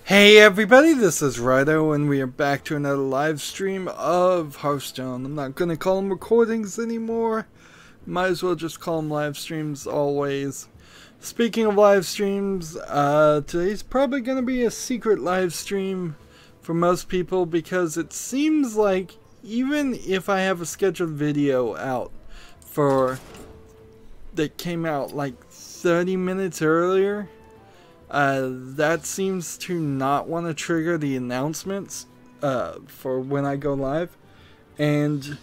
Hey everybody, this is Rydo and we are back to another live stream of Hearthstone. I'm not going to call them recordings anymore. Might as well just call them live streams always. Speaking of live streams, today's probably going to be a secret live stream for most people because it seems like even if I have a scheduled video out that came out like 30 minutes earlier, that seems to not want to trigger the announcements for when I go live, and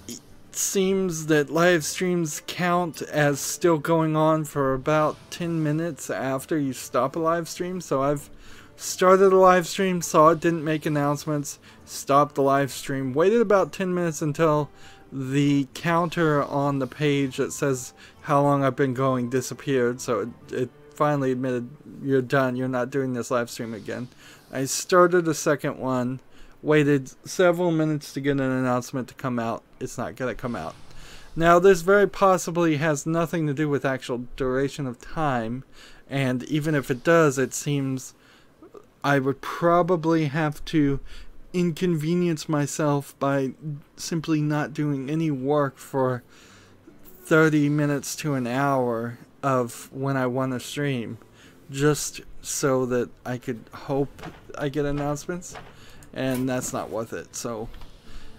it seems that live streams count as still going on for about 10 minutes after you stop a live stream. So I've started a live stream, saw it didn't make announcements, stopped the live stream, waited about 10 minutes until the counter on the page that says how long I've been going disappeared, so it finally admitted, you're done, you're not doing this live stream again. I started a second one, waited several minutes to get an announcement to come out. It's not going to come out. Now this very possibly has nothing to do with actual duration of time, and even if it does, it seems I would probably have to inconvenience myself by simply not doing any work for 30 minutes to an hour of when I want to stream, just so that I could hope I get announcements, and that's not worth it. So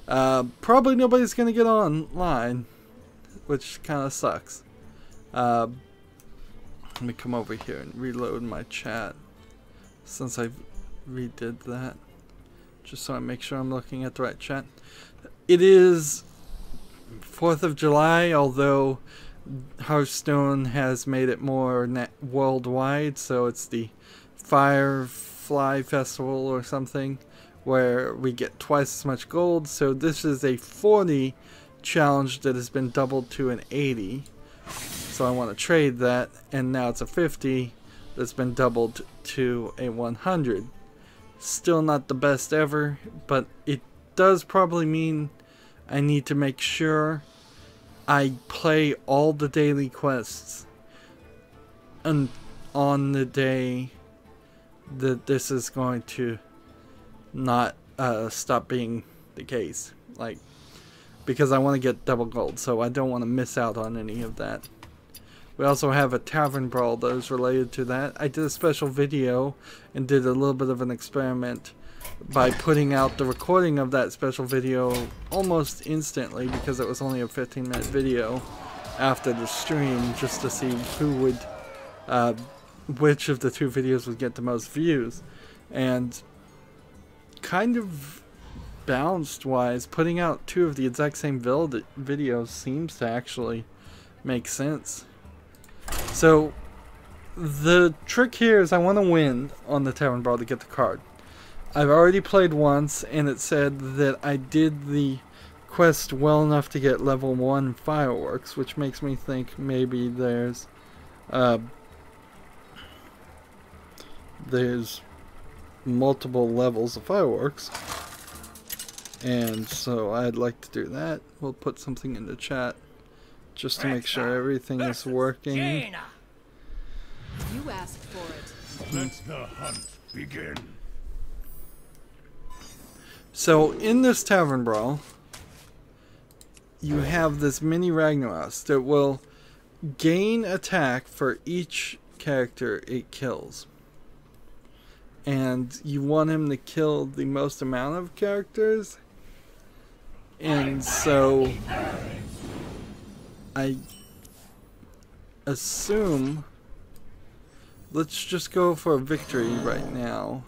probably nobody's gonna get online, which kind of sucks. Let me come over here and reload my chat since I redid that, just so I make sure I'm looking at the right chat. It is 4th of July, although Hearthstone has made it more worldwide, so it's the Firefly Festival or something, where we get twice as much gold. So this is a 40 challenge that has been doubled to an 80. So I want to trade that, and now it's a 50 that's been doubled to a 100. Still not the best ever, but it does probably mean I need to make sure I play all the daily quests on the day that this is going to not stop being the case. Like, because I want to get double gold, so I don't want to miss out on any of that. We also have a tavern brawl that is related to that. I did a special video and did a little bit of an experiment by putting out the recording of that special video almost instantly, because it was only a 15-minute video after the stream, just to see who would, which of the two videos would get the most views. And kind of balanced wise, putting out two of the exact same videos seems to actually make sense. So the trick here is I want to win on the Tavern Brawl to get the card. I've already played once, and it said that I did the quest well enough to get level 1 fireworks, which makes me think maybe there's multiple levels of fireworks, and so I'd like to do that. We'll put something in the chat just to make sure everything is working. You asked for it. Let the hunt begin. So in this Tavern Brawl, you have this mini Ragnaros that will gain attack for each character it kills. And you want him to kill the most amount of characters. And so I assume, let's just go for a victory right now.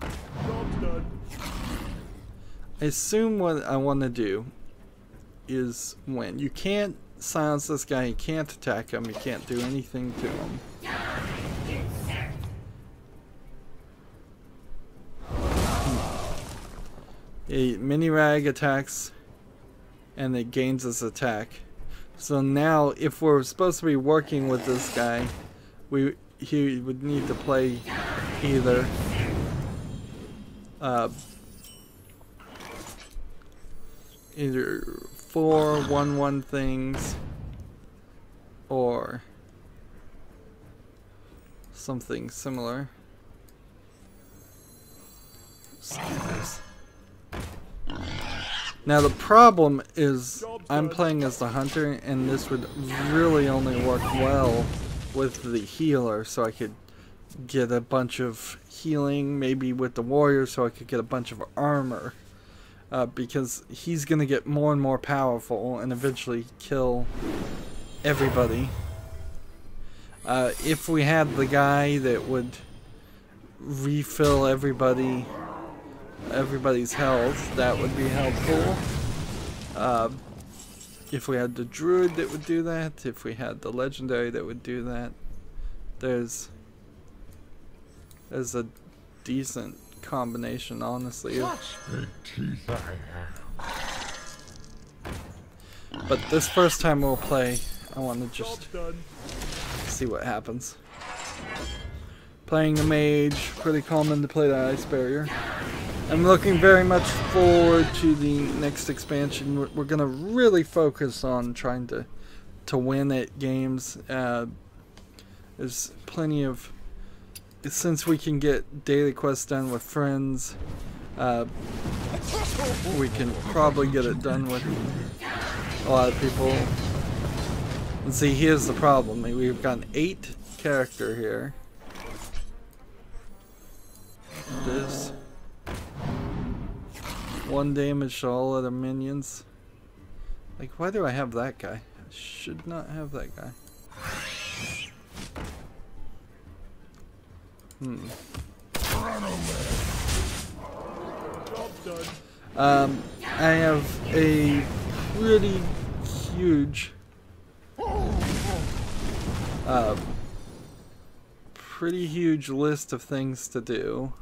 I assume what I want to do is win. You can't silence this guy, you can't attack him, you can't do anything to him. A mini rag attacks and it gains his attack. So now if we're supposed to be working with this guy, he would need to play either either 4 1/1 things or something similar. Now the problem is I'm playing as the hunter, and this would really only work well with the healer, so I could get a bunch of healing, maybe with the warrior so I could get a bunch of armor, because he's gonna get more and more powerful and eventually kill everybody. If we had the guy that would refill everybody's health, that would be helpful. If we had the druid that would do that, if we had the legendary that would do that, there's a decent combination, honestly. But this first time we'll play, I want to just see what happens. Playing the mage, pretty common to play the ice barrier. I'm looking very much forward to the next expansion. We're gonna really focus on trying to win at games. There's plenty of, since we can get daily quests done with friends, we can probably get it done with a lot of people. And see, here's the problem. We've got an 8 character here. This 1 damage to all other minions. Like, why do I have that guy? I should not have that guy. I have a pretty huge list of things to do.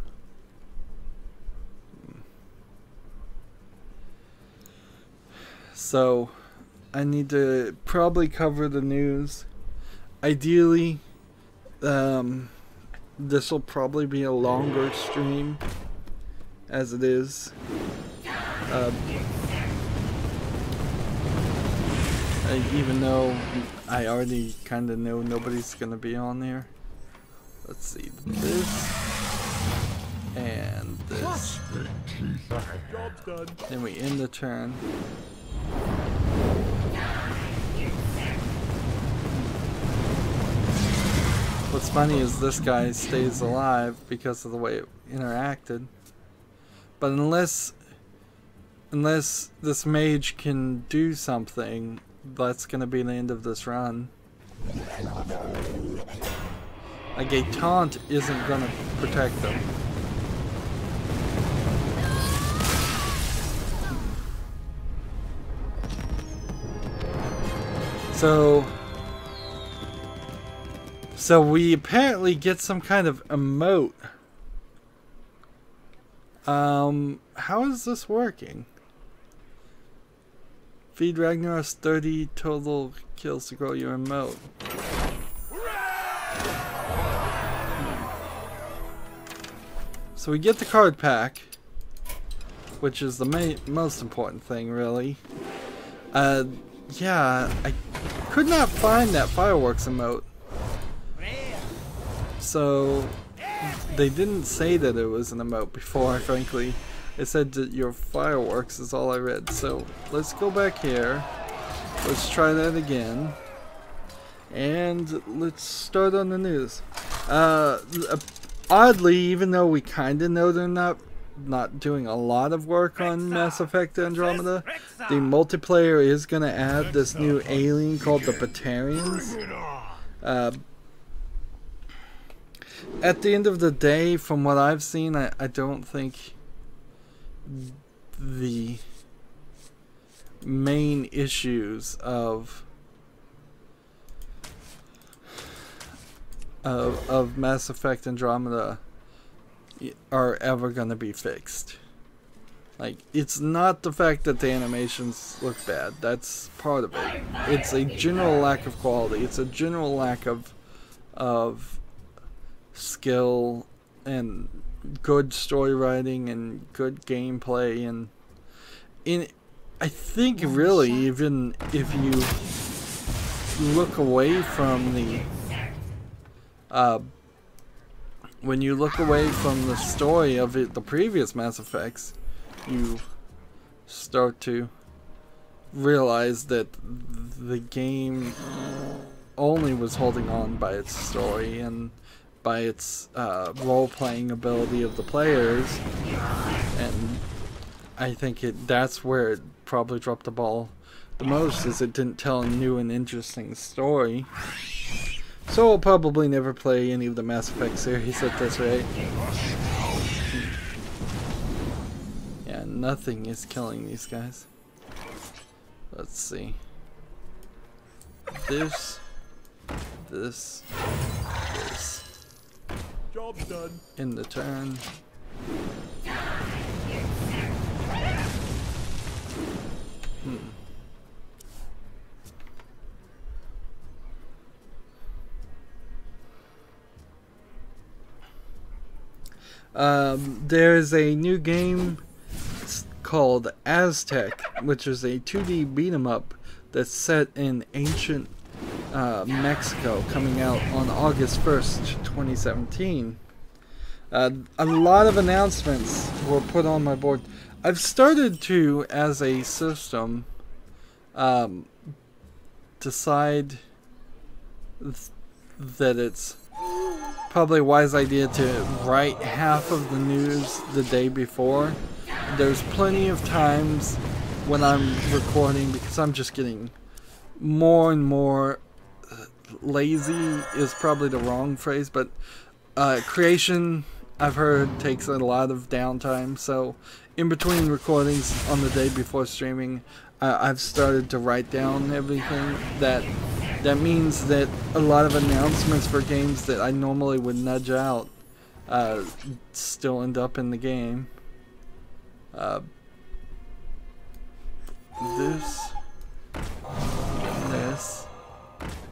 So I need to probably cover the news. Ideally, this will probably be a longer stream as it is. Even though I already kind of know nobody's gonna be on there. Let's see, this and this. Then we end the turn. What's funny is this guy stays alive because of the way it interacted. But unless this mage can do something, that's gonna be the end of this run. Like, a taunt isn't gonna protect them. So we apparently get some kind of emote. How is this working? Feed Ragnaros 30 total kills to grow your emote. So we get the card pack, which is the most important thing, really. Yeah, I could not find that fireworks emote. So they didn't say that it was an emote before, frankly. It said that your fireworks is all I read. So let's go back here. Let's try that again. And let's start on the news. Oddly, even though we kind of know they're not doing a lot of work on Mass Effect Andromeda, the multiplayer is going to add this new alien called the Batarians. At the end of the day, from what I've seen, I don't think the main issues of Mass Effect Andromeda are ever going to be fixed. Like, it's not the fact that the animations look bad. That's part of it. It's a general lack of quality. It's a general lack of skill and good story writing and good gameplay, and I think really, even if you look away from the when you look away from the story of the previous Mass Effects, you start to realize that the game only was holding on by its story and by its role-playing ability of the players, and I think that's where it probably dropped the ball the most, is it didn't tell a new and interesting story. So I'll probably never play any of the Mass Effect series at this rate. Yeah, nothing is killing these guys. Let's see. This. Job done. In the turn. There's a new game called Aztec, which is a 2D beat 'em up that's set in ancient Mexico, coming out on August 1st, 2017. A lot of announcements were put on my board. I've started to, as a system, decide that it's probably a wise idea to write half of the news the day before. There's plenty of times when I'm recording, because I'm just getting more and more lazy is probably the wrong phrase, but creation, I've heard, takes a lot of downtime. So in between recordings on the day before streaming, I've started to write down everything. That means that a lot of announcements for games that I normally would nudge out still end up in the game. This,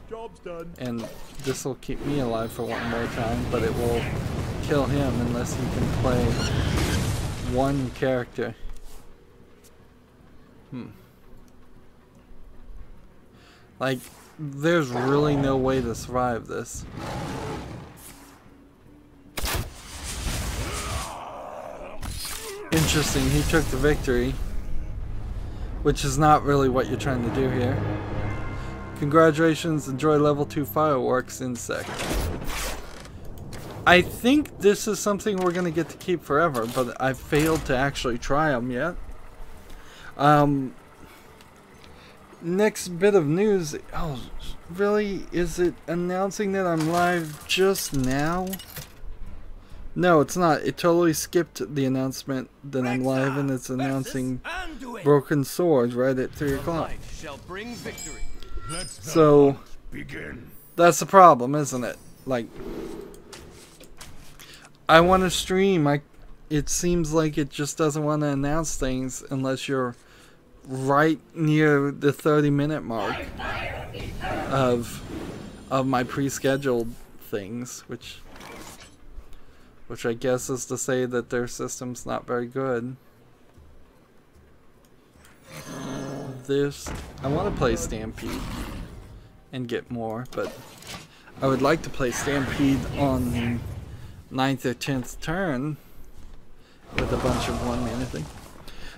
Job's done. and this will keep me alive for one more time, but it will kill him unless he can play one character. Like, there's really no way to survive this. Interesting, he took the victory, which is not really what you're trying to do here. Congratulations, enjoy level 2 fireworks insect. I think this is something we're going to get to keep forever, but I failed to actually try them yet. Next bit of news. Oh, really? Is it announcing that I'm live just now? No, it's not. It totally skipped the announcement that I'm live, and it's announcing Broken Sword right at 3 o'clock. So, that's the problem, isn't it? Like, I want to stream. It seems like it just doesn't want to announce things unless you're right near the 30-minute mark of my pre-scheduled things, which I guess is to say that their system's not very good. I want to play Stampede and get more, but I would like to play Stampede on the 9th or 10th turn with a bunch of one-mana thing.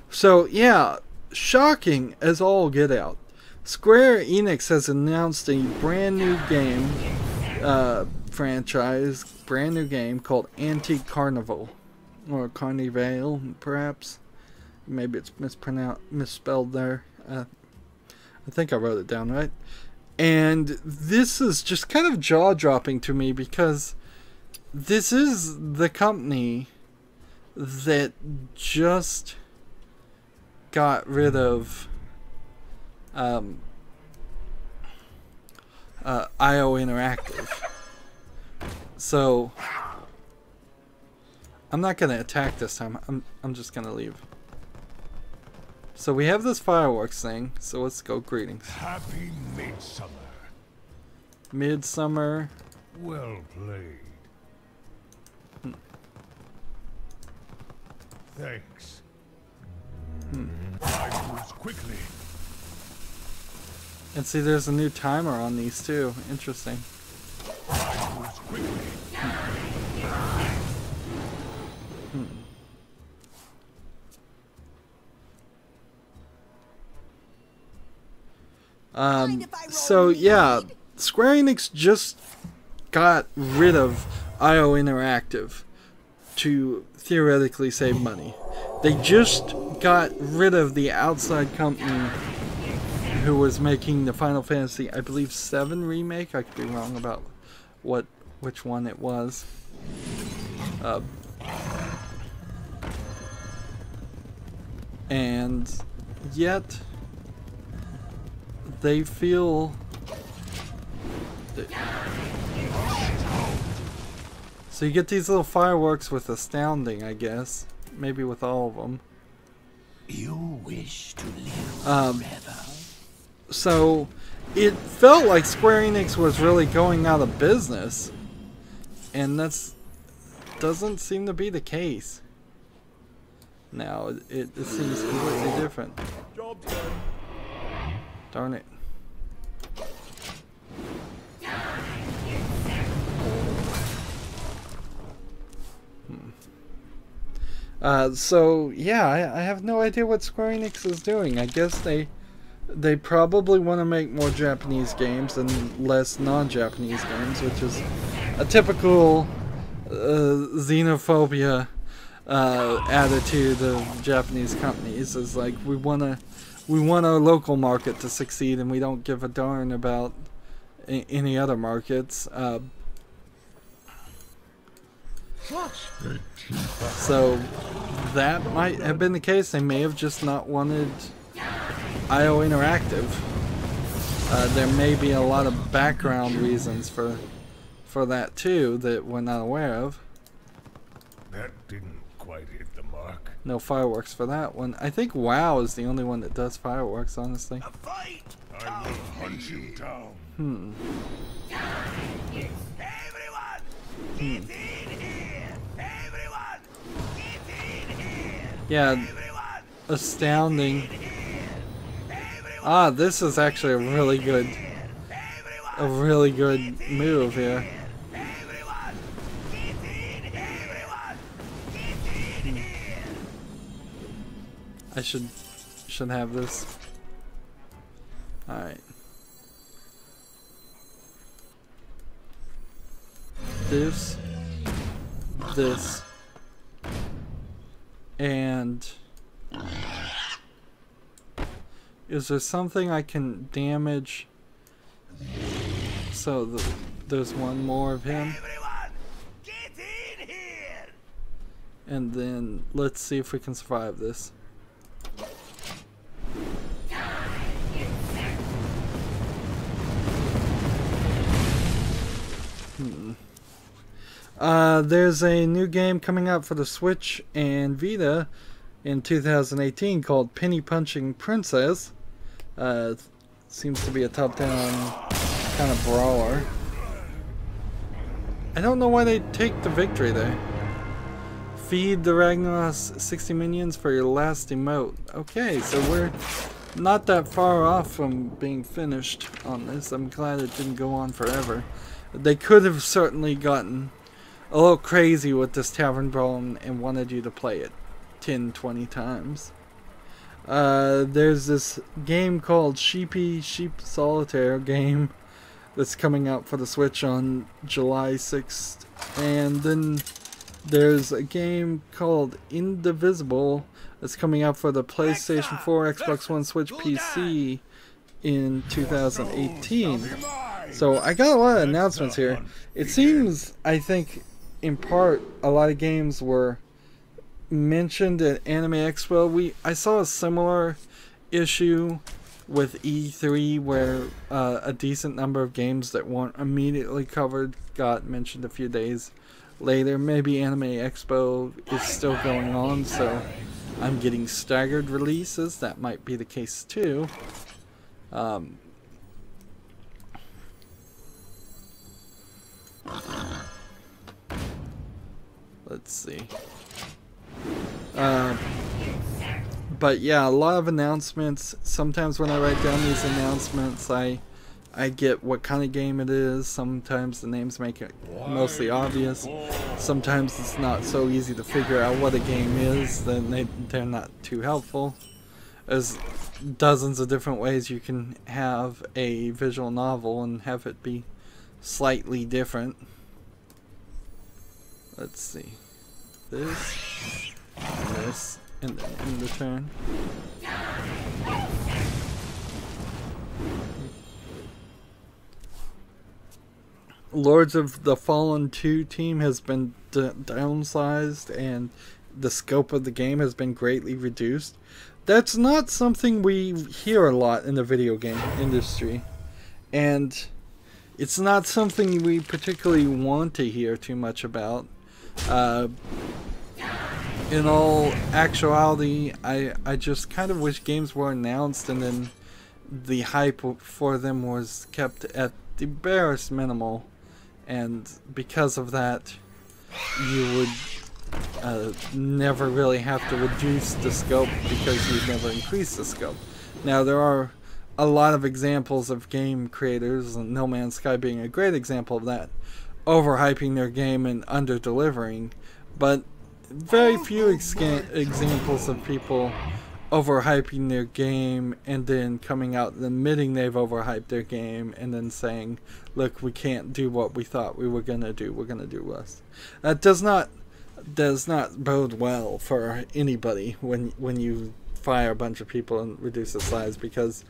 So yeah, shocking as all get out. Square Enix has announced a brand new game franchise, brand new game called Anti-Carnival, or Carnival, perhaps. Maybe it's misspelled there. I think I wrote it down right. And this is just kind of jaw-dropping to me, because this is the company that just got rid of IO Interactive. So I'm not going to attack this time. I'm just going to leave. So we have this fireworks thing. So let's go greetings. Happy Midsummer. Midsummer. Well played. Thanks. I moves quickly. And see, there's a new timer on these too. Interesting. I moves quickly. So yeah, Square Enix just got rid of IO Interactive to theoretically save money. They just got rid of the outside company who was making the Final Fantasy, I believe, 7 remake. I could be wrong about which one it was. And yet they feel that, so you get these little fireworks with Astounding, I guess. Maybe with all of them. You wish to live forever. So it felt like Square Enix was really going out of business, and that's doesn't seem to be the case. Now it seems completely different. Job done. Darn it. So yeah, I have no idea what Square Enix is doing. I guess they probably want to make more Japanese games and less non-Japanese games, which is a typical xenophobia attitude of Japanese companies. Is like we want our local market to succeed, and we don't give a darn about any other markets. So that might have been the case. They may have just not wanted IO Interactive. There may be a lot of background reasons for that too that we're not aware of. That didn't quite hit the mark. No fireworks for that one. I think WoW is the only one that does fireworks, honestly. A fight. I will hunt you down. Everyone, get in here. Everyone, get in here. Yeah, Everyone, Astounding. everyone, This is actually a really good move here. everyone, get in. Everyone, get in here. I should have this. Alright. This. And is there something I can damage? So there's one more of him. Everyone, get in here. And then let's see if we can survive this. There's a new game coming out for the Switch and Vita in 2018 called Penny Punching Princess. Seems to be a top-down kind of brawler. I don't know why they take the victory there. Feed the Ragnaros 60 minions for your last emote. Okay, so we're not that far off from being finished on this. I'm glad it didn't go on forever. They could have certainly gotten a little crazy with this tavern brawl and wanted you to play it 10, 20 times. There's this game called Sheep Solitaire game that's coming out for the Switch on July 6th. And then there's a game called Indivisible that's coming out for the PlayStation 4, Xbox One, Switch, PC in 2018. So I got a lot of announcements here. It seems, I think, in part, a lot of games were mentioned at Anime Expo. I saw a similar issue with E3 where a decent number of games that weren't immediately covered got mentioned a few days later. Maybe Anime Expo is still going on, so I'm getting staggered releases. That might be the case too. Let's see. But yeah, a lot of announcements. Sometimes when I write down these announcements, I get what kind of game it is. Sometimes the names make it mostly obvious. Sometimes it's not so easy to figure out what a game is, then they're not too helpful. There's dozens of different ways you can have a visual novel and have it be slightly different. Let's see. This, and this, and then in return. Lords of the Fallen 2 team has been downsized, and the scope of the game has been greatly reduced. That's not something we hear a lot in the video game industry, and it's not something we particularly want to hear too much about. In all actuality, I just kind of wish games were announced and then the hype for them was kept at the barest minimal, and because of that you would never really have to reduce the scope because you'd never increase the scope. Now there are a lot of examples of game creators, and No Man's Sky being a great example of that, overhyping their game and under-delivering, but very few examples of people overhyping their game and then coming out and admitting they've overhyped their game and then saying, look, we can't do what we thought we were gonna do, we're gonna do less. That does not bode well for anybody when you fire a bunch of people and reduce the size, because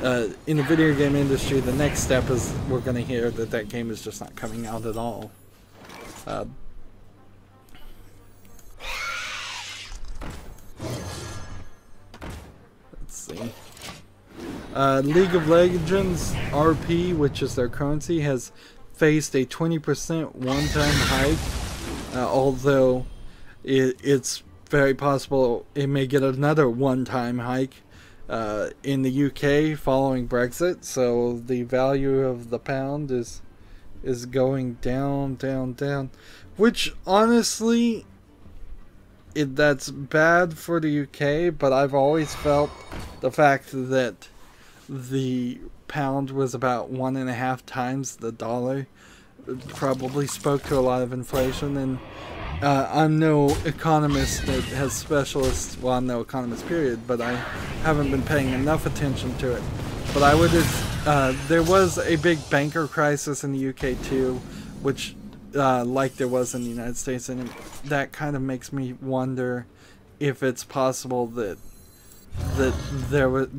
in the video game industry the next step is we're going to hear that that game is just not coming out at all. Let's see. League of Legends RP, which is their currency, has faced a 20% one-time hike, although it's very possible it may get another one-time hike in the UK following Brexit. So the value of the pound is going down, which honestly, that's bad for the UK. But I've always felt the fact that the pound was about 1.5 times the dollar probably spoke to a lot of inflation. And I'm no economist that has specialists, well, I'm no economist period, but I haven't been paying enough attention to it. But I would there was a big banker crisis in the UK too, which like there was in the United States, and that kind of makes me wonder if it's possible that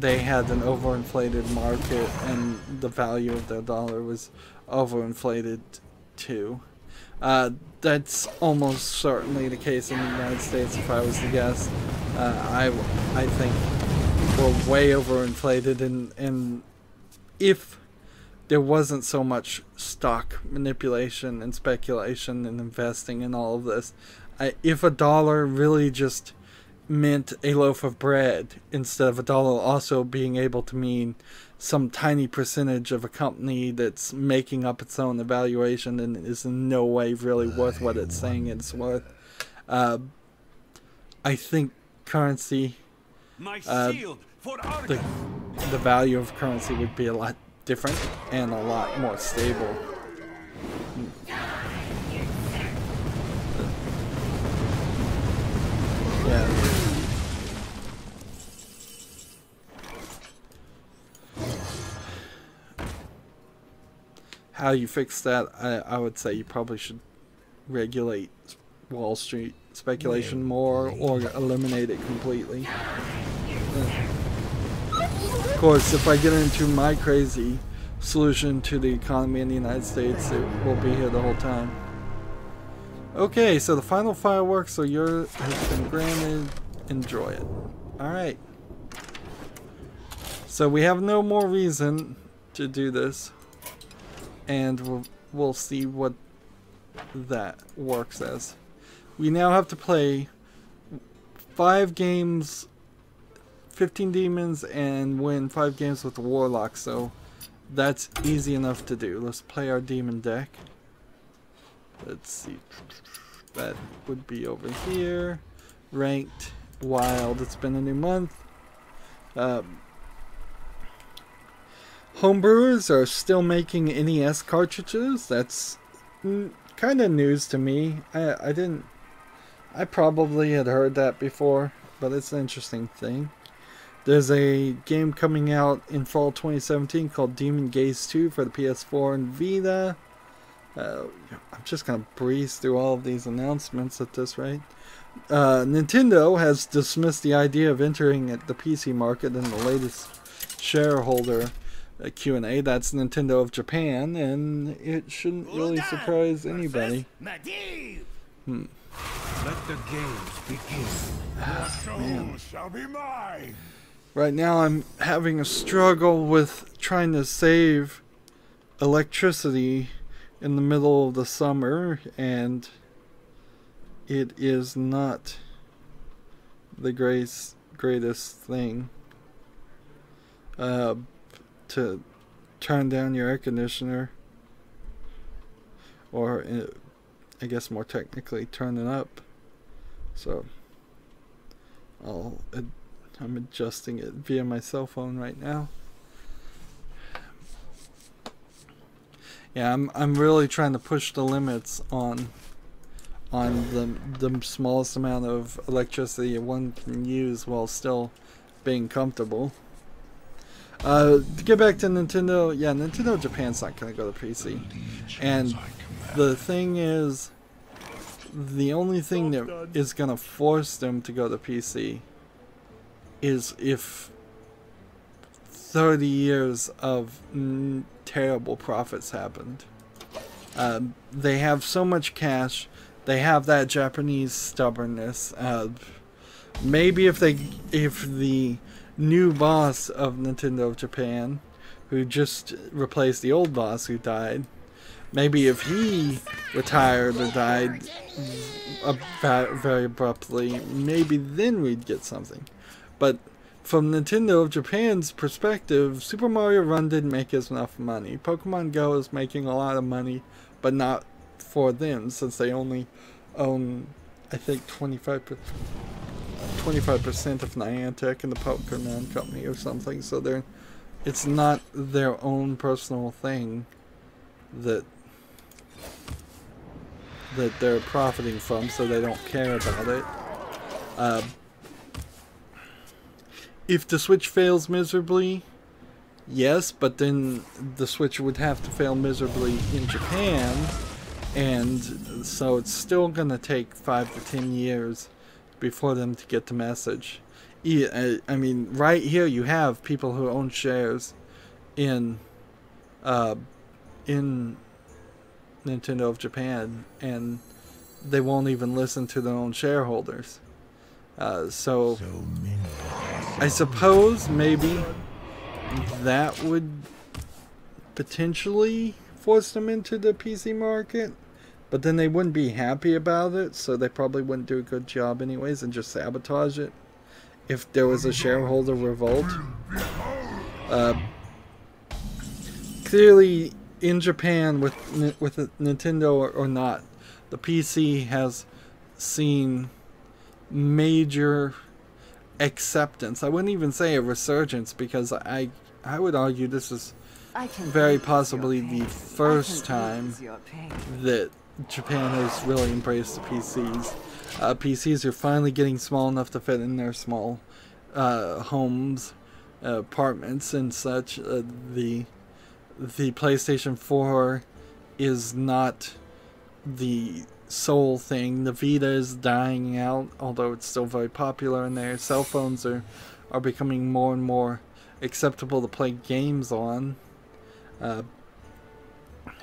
they had an overinflated market and the value of their dollar was overinflated too. That's almost certainly the case in the United States, if I was to guess. I think we're way overinflated, and if there wasn't so much stock manipulation and speculation and investing in all of this, if a dollar really just meant a loaf of bread instead of a dollar also being able to mean some tiny percentage of a company that's making up its own evaluation and is in no way really worth what it's saying it's worth, I think currency, the value of currency would be a lot different and a lot more stable. Yeah. How you fix that, I would say you probably should regulate Wall Street speculation more or eliminate it completely. Of course, if I get into my crazy solution to the economy in the United States, it will be here the whole time. Okay, so the final fireworks, so yours has been granted. Enjoy it. Alright. So we have no more reason to do this. And we'll see what that works as. We now have to play 5 games, 15 demons, and win 5 games with the warlock. So that's easy enough to do. Let's play our demon deck. Let's see. That would be over here. Ranked, wild. It's been a new month. Homebrewers are still making NES cartridges. That's kind of news to me. I probably had heard that before, but it's an interesting thing. There's a game coming out in fall 2017 called Demon Gaze 2 for the PS4 and Vita. I'm just going to breeze through all of these announcements at this rate. Nintendo has dismissed the idea of entering the PC market in the latest shareholder Q&A. That's Nintendo of Japan, and it shouldn't really surprise anybody. My dude. Let the games begin. Your soul shall be mine. Right now I'm having a struggle with trying to save electricity in the middle of the summer, and it is not the greatest thing to turn down your air conditioner, or I guess more technically turn it up. So I'm adjusting it via my cell phone right now. Yeah, I'm really trying to push the limits on the smallest amount of electricity one can use while still being comfortable. To get back to Nintendo, yeah, Nintendo Japan's not going to go to PC. And the thing is, the only thing that is going to force them to go to PC is if 30 years of terrible profits happened. They have so much cash. They have that Japanese stubbornness. Maybe if the new boss of Nintendo of Japan, who just replaced the old boss who died, maybe if he retired or died very abruptly, maybe then we'd get something. But from Nintendo of Japan's perspective, Super Mario Run didn't make as enough money. Pokemon Go is making a lot of money, but not for them, since they only own, I think, 25% of Niantic and the Pokemon Company or something. So it's not their own personal thing that they're profiting from, so they don't care about it. If the Switch fails miserably, yes, but then the Switch would have to fail miserably in Japan, and so it's still going to take 5 to 10 years before them to get the message. I mean, right here you have people who own shares in Nintendo of Japan, and they won't even listen to their own shareholders. So I suppose maybe that would potentially force them into the PC market, but then they wouldn't be happy about it, so they probably wouldn't do a good job anyways and just sabotage it if there was a shareholder revolt. Clearly in Japan, with Nintendo or not, the PC has seen major acceptance. I wouldn't even say a resurgence, because I would argue this is very possibly the first time that Japan has really embraced the PCs. PCs are finally getting small enough to fit in their small homes, apartments and such. The PlayStation 4 is not the sole thing. The Vita is dying out, although it's still very popular in there. Cell phones are becoming more and more acceptable to play games on.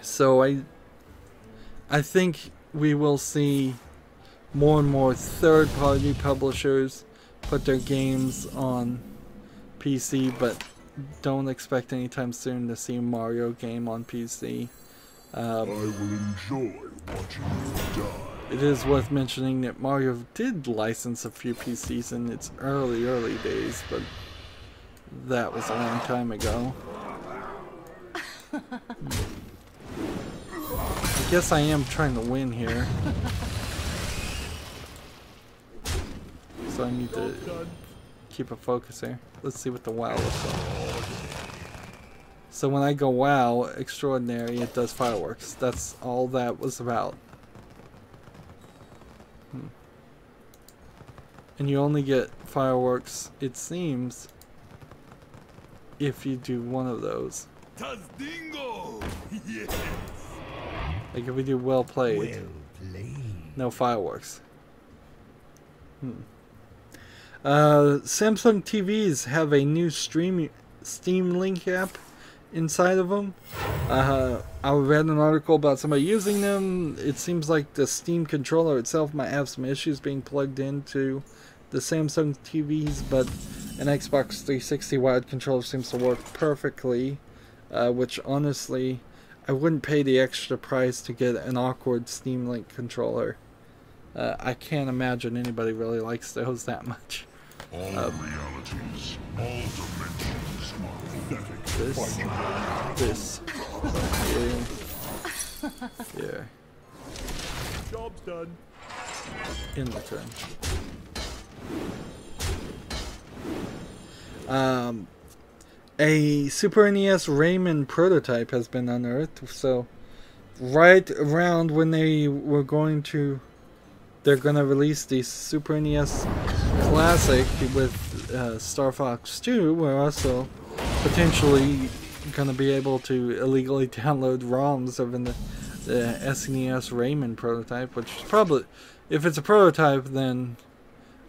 So I think we will see more and more third-party publishers put their games on PC, but don't expect anytime soon to see a Mario game on PC. I will enjoy watching you die. It is worth mentioning that Mario did license a few PCs in its early days, but that was a long time ago. I guess I am trying to win here. So I need to keep a focus here. Let's see what the WoW looks like. So when I go WoW extraordinary, it does fireworks. That's all that was about. And you only get fireworks, it seems, if you do one of those. Tazdingo! Yes! Like if we do well played, Well played. no fireworks. Samsung TVs have a new Steam Link app inside of them. I read an article about somebody using them. It seems like the Steam controller itself might have some issues being plugged into the Samsung TVs, but an Xbox 360 wired controller seems to work perfectly, which honestly, I wouldn't pay the extra price to get an awkward Steam Link controller. I can't imagine anybody really likes those that much. All realities, all dimensions are pathetic. This, here, Job's done. in the turn. A Super NES Rayman prototype has been unearthed, so right around when they were they're gonna release the Super NES Classic with Star Fox 2, we're also potentially gonna be able to illegally download ROMs of the SNES Rayman prototype, which is probably, if it's a prototype, then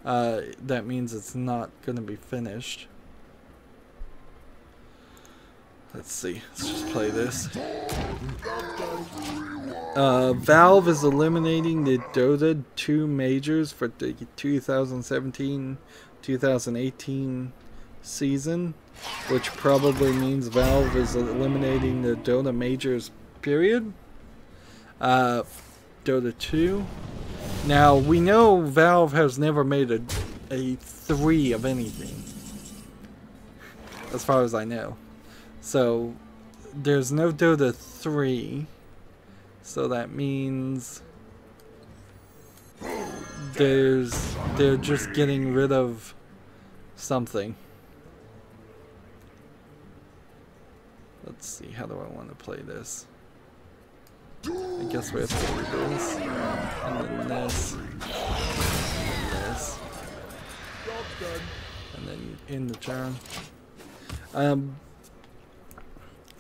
that means it's not gonna be finished. Let's see. Let's just play this. Valve is eliminating the Dota 2 majors for the 2017-2018 season, which probably means Valve is eliminating the Dota majors, period. Dota 2. Now, we know Valve has never made a 3 of anything, as far as I know. So, there's no Dota 3, so that means they're just getting rid of something. Let's see, how do I want to play this? I guess we have to do this, and then this, and this, and then in the turn.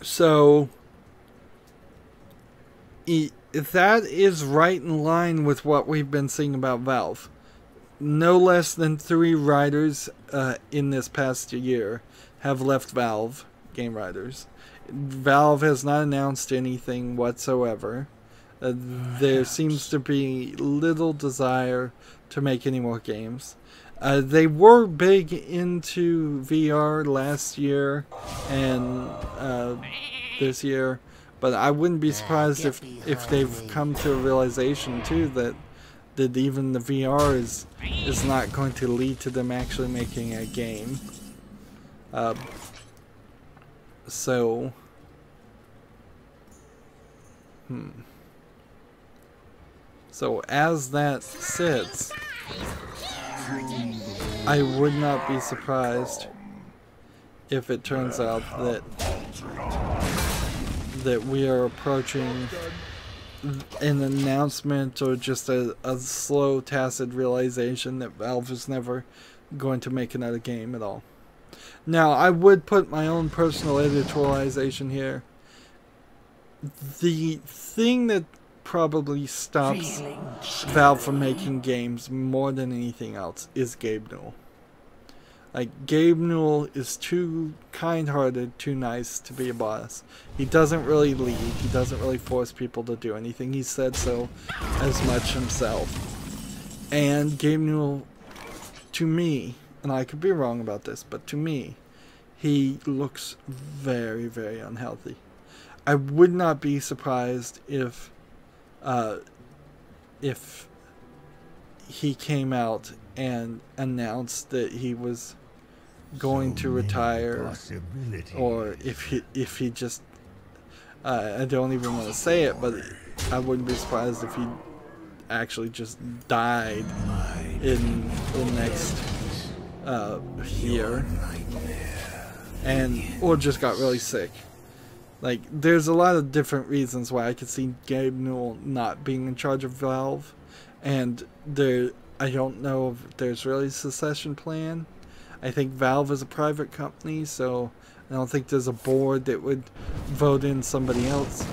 So, that is right in line with what we've been seeing about Valve. No less than 3 writers in this past year have left Valve, game writers. Valve has not announced anything whatsoever. There seems to be little desire to make any more games. They were big into VR last year and this year, but I wouldn't be surprised if they've come to a realization too that even the VR is not going to lead to them actually making a game. So, so as that sits, I would not be surprised if it turns out that we are approaching an announcement or just a slow, tacit realization that Valve is never going to make another game at all. Now, I would put my own personal editorialization here. The thing that probably stops Valve from making games more than anything else is Gabe Newell. Like, Gabe Newell is too kind-hearted, too nice to be a boss. He doesn't really lead. He doesn't really force people to do anything. He said so as much himself. And Gabe Newell, to me, and I could be wrong about this, but to me, he looks very, very unhealthy. I would not be surprised if he came out and announced that he was going to retire, or if he just I don't even want to say it, but I wouldn't be surprised if he actually just died in the next year, or just got really sick. Like, there's a lot of different reasons why I could see Gabe Newell not being in charge of Valve, and I don't know if there's really a succession plan. I think Valve is a private company, so I don't think there's a board that would vote in somebody else.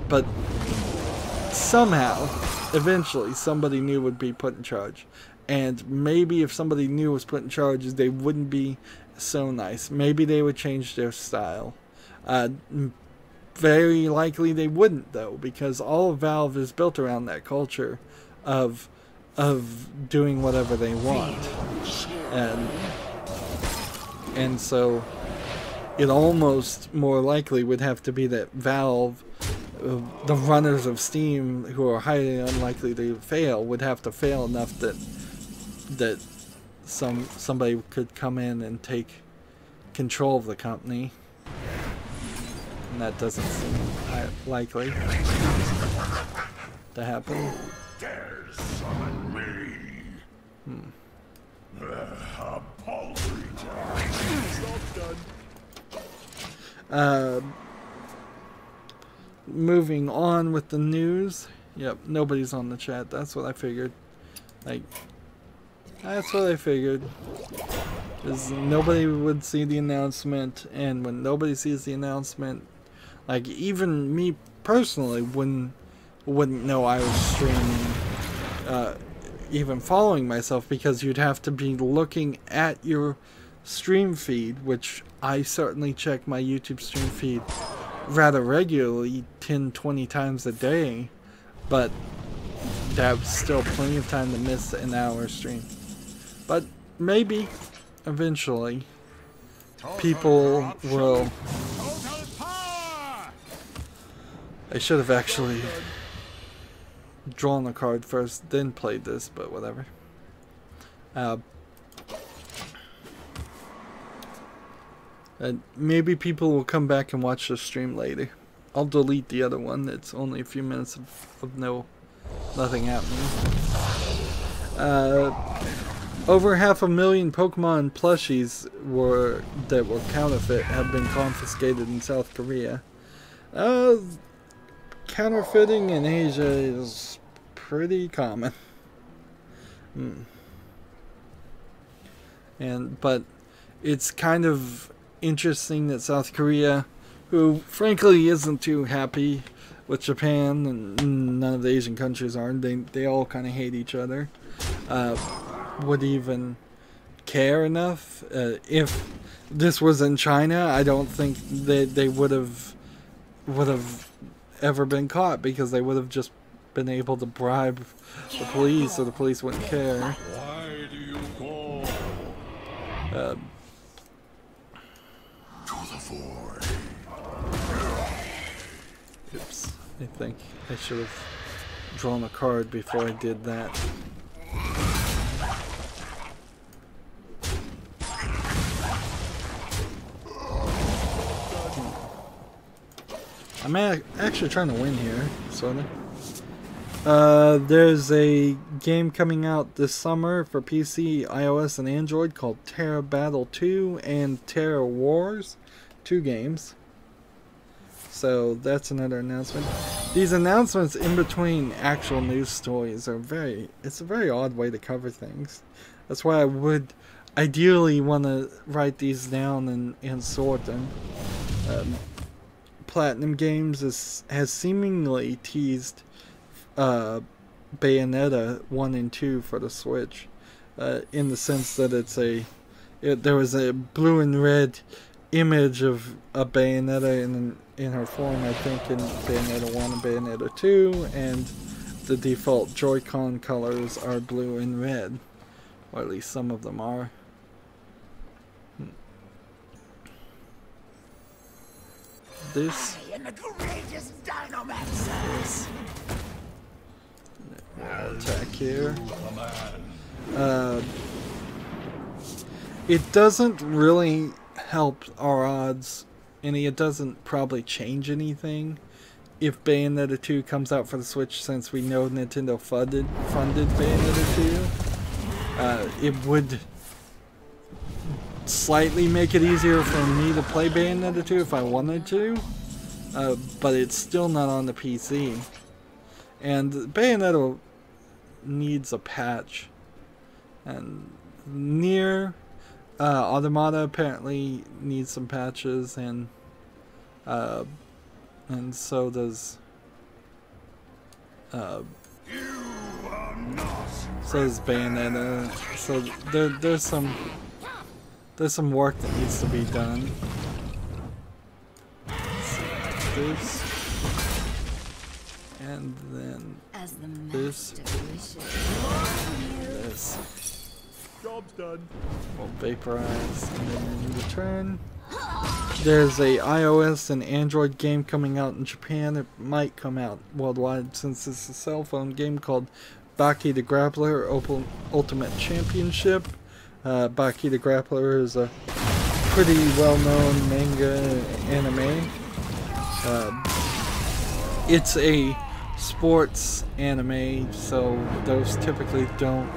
But somehow, eventually, somebody new would be put in charge. And maybe if somebody new was put in charge, they wouldn't be so nice. Maybe they would change their style. Very likely they wouldn't, though, because all of Valve is built around that culture of doing whatever they want. And so it almost more likely would have to be that Valve, the runners of Steam, who are highly unlikely to fail, would have to fail enough that somebody could come in and take control of the company. And that doesn't seem likely to happen. Dare summon me. A paltry moving on with the news. Yep, nobody's on the chat. That's what I figured. That's what I figured. Because nobody would see the announcement, and when nobody sees the announcement, even me personally wouldn't know I was streaming, even following myself, because you'd have to be looking at your stream feed, which I certainly check my YouTube stream feed rather regularly, 10-20 times a day, but that's still plenty of time to miss an hour stream. But maybe eventually people will. I should have actually drawn a card first, then played this, but whatever. And maybe people will come back and watch the stream later. I'll delete the other one. It's only a few minutes of nothing happening. Over 500,000 Pokemon plushies that were counterfeit have been confiscated in South Korea. Counterfeiting in Asia is pretty common. But it's kind of interesting that South Korea, who frankly isn't too happy with Japan, and none of the Asian countries are, they all kind of hate each other, would even care enough. If this was in China, I don't think they would have ever been caught, because they would have just been able to bribe the police, so the police wouldn't care. Why do you call? To the void. Oops. I think I should have drawn a card before I did that. I'm actually trying to win here, sort of. There's a game coming out this summer for PC, iOS, and Android called Terra Battle 2 and Terra Wars. 2 games. So that's another announcement. These announcements in between actual news stories are it's a very odd way to cover things. That's why I would ideally want to write these down and sort them. Platinum Games has seemingly teased Bayonetta 1 and 2 for the Switch, in the sense that there was a blue and red image of a Bayonetta in her form, I think, in Bayonetta 1 and Bayonetta 2, and the default Joy-Con colors are blue and red, or at least some of them are. This. Attack here. It doesn't really help our odds any. It doesn't probably change anything if Bayonetta 2 comes out for the Switch, since we know Nintendo funded Bayonetta 2. It would slightly make it easier for me to play Bayonetta 2 if I wanted to, but it's still not on the PC. And Bayonetta needs a patch. And Nier Automata apparently needs some patches, and so does Bayonetta. So there's some work that needs to be done. This, and then this. Job's done. We'll vaporize, and then in return, there's a iOS and Android game coming out in Japan. It might come out worldwide since it's a cell phone game called Baki the Grappler Ultimate Championship. Baki the Grappler is a pretty well-known manga anime. It's a sports anime, so those typically don't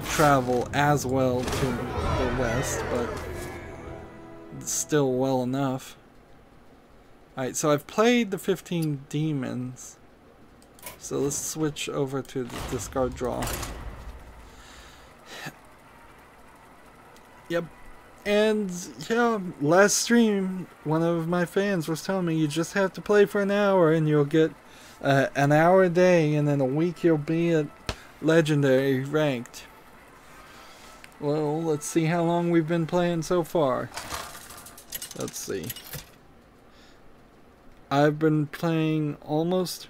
travel as well to the West, but it's still well enough. Alright, so I've played the 15 demons. So let's switch over to the discard draw. Yep. And yeah, last stream, one of my fans was telling me you just have to play for an hour and you'll get an hour a day, and in a week you'll be at legendary ranked. Well, let's see how long we've been playing so far. Let's see. I've been playing almost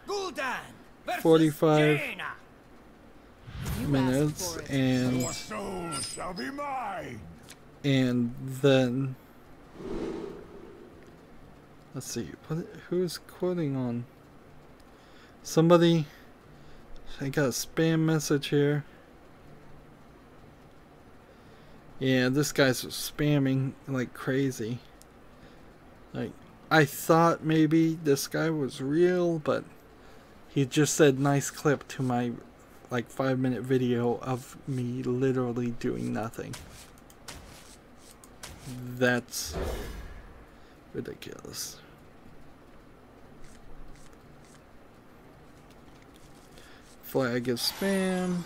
45 minutes, and Your soul shall be mine. And then let's see, who's quoting on? Somebody, I got a spam message here. Yeah, this guy's spamming like crazy. Like, I thought maybe this guy was real, but he just said nice clip to my like 5-minute video of me literally doing nothing. That's ridiculous. Flag is spam.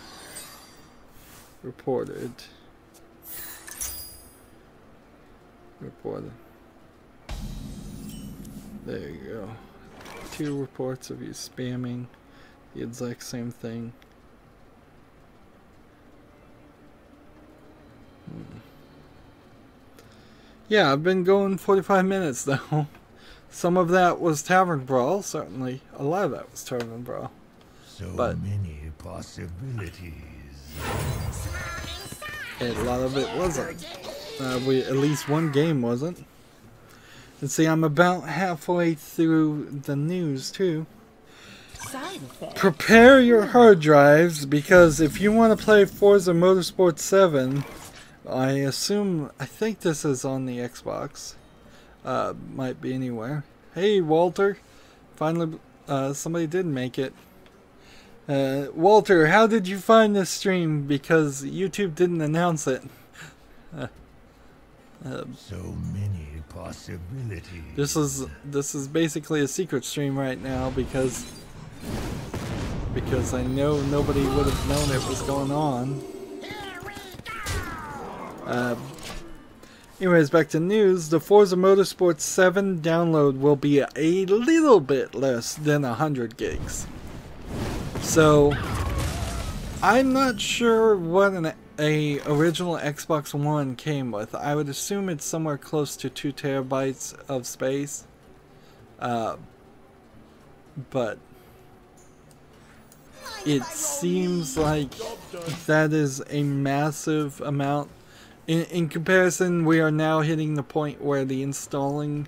Reported. Reported. There you go. 2 reports of you spamming the exact same thing. Yeah, I've been going 45 minutes though. Some of that was Tavern Brawl, certainly. A lot of that was Tavern Brawl. So But many possibilities. a lot of it wasn't. At least one game wasn't. And see, I'm about halfway through the news too. Prepare your hard drives, because if you want to play Forza Motorsport 7, I think this is on the Xbox. Might be anywhere. Hey, Walter. Finally, somebody did make it. Walter, how did you find this stream? Because YouTube didn't announce it. So many possibilities. This is basically a secret stream right now because I know nobody would have known it was going on. Anyways, back to news. The Forza Motorsport 7 download will be a little bit less than 100 gigs. So, I'm not sure what a original Xbox One came with. I would assume it's somewhere close to 2 terabytes of space. But it seems like that is a massive amount. In comparison, we are now hitting the point where the installing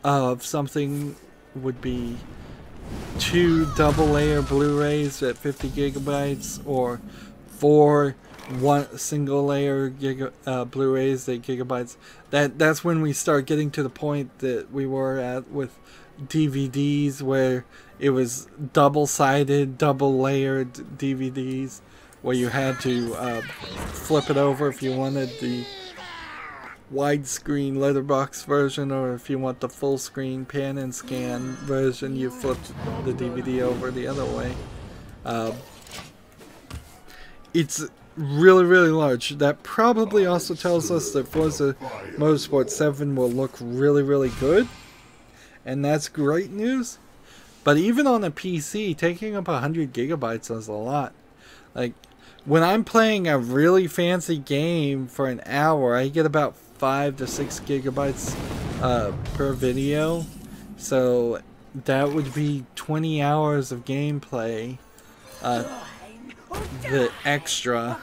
of something would be 2 double-layer Blu-rays at 50 gigabytes, or 4 single-layer Blu-rays at gigabytes. That's when we start getting to the point that we were at with DVDs, where it was double-sided, double-layered DVDs, where you had to flip it over if you wanted the widescreen letterbox version, or if you want the full screen pan and scan version, you flip really, really large. That probably also tells us that Forza Motorsport 7 will look really, really good. And that's great news. But even on a PC, taking up 100 gigabytes is a lot. Like, when I'm playing a really fancy game for an hour, I get about 5 to 6 gigabytes per video. So that would be 20 hours of gameplay. The extra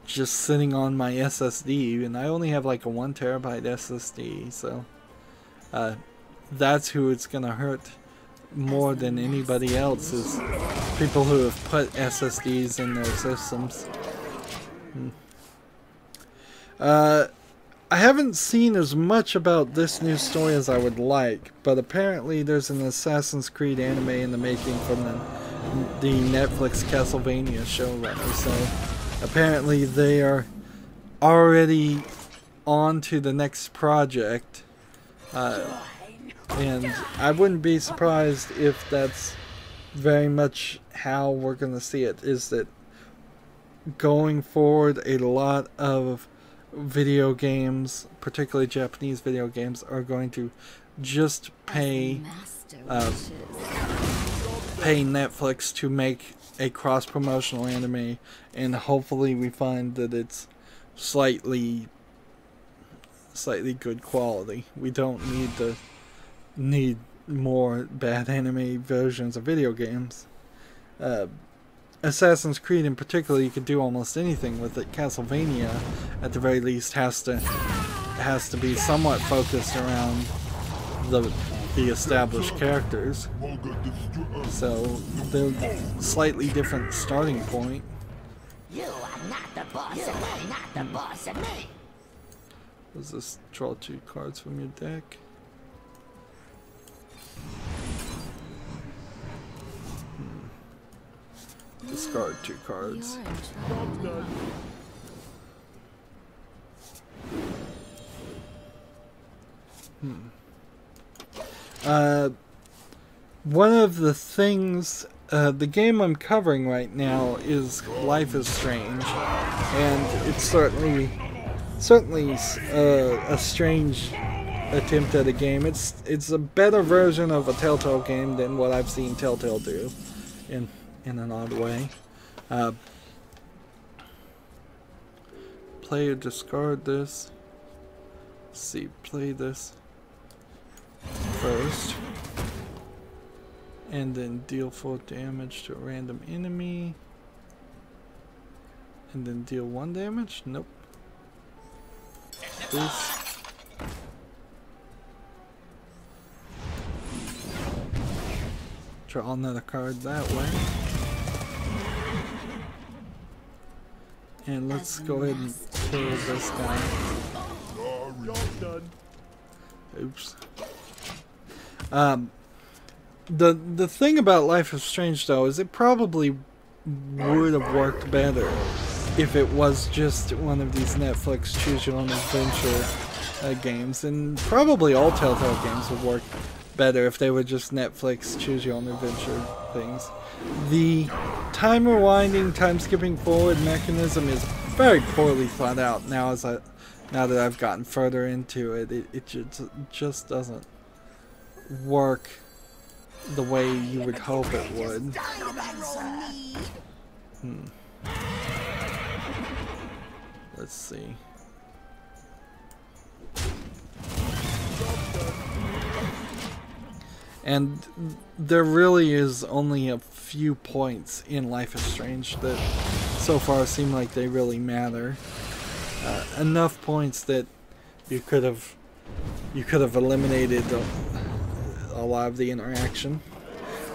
just sitting on my SSD, and I only have like a 1 terabyte SSD, so that's who it's gonna hurt more than anybody else, is people who have put SSDs in their systems. I haven't seen as much about this new story as I would like, but apparently there's an Assassin's Creed anime in the making from the Netflix Castlevania showrunner, so apparently they are already on to the next project, and I wouldn't be surprised if that's very much how we're going to see it, is that going forward a lot of video games, particularly Japanese video games, are going to just pay Netflix to make a cross-promotional anime, and hopefully we find that it's slightly good quality. We don't need more bad anime versions of video games. Assassin's Creed in particular, you could do almost anything with it. Castlevania, at the very least, has to be somewhat focused around the established characters. So they're slightly different starting point. You are not the boss of me. Not the boss of me. Does this draw 2 cards from your deck? Discard 2 cards. One of the things, the game I'm covering right now is Life is Strange, and it's certainly a strange attempt at a game. It's a better version of a Telltale game than what I've seen Telltale do, in an odd way. Play or discard this. Let's see, play this first, and then deal 4 damage to a random enemy, and then deal 1 damage? Nope. This. Draw another card that way. And let's go ahead and kill this guy. Oops. The thing about Life is Strange, though, is it probably would have worked better if it was just one of these Netflix choose your own adventure games, and probably all Telltale games would work better if they were just Netflix choose your own adventure things. The time rewinding, time skipping forward mechanism is very poorly thought out now that I've gotten further into it. It just doesn't work the way you would hope it would. Let's see. And there really is only a few points in Life is Strange that so far seem like they really matter. Enough points that you could have eliminated a lot of the interaction.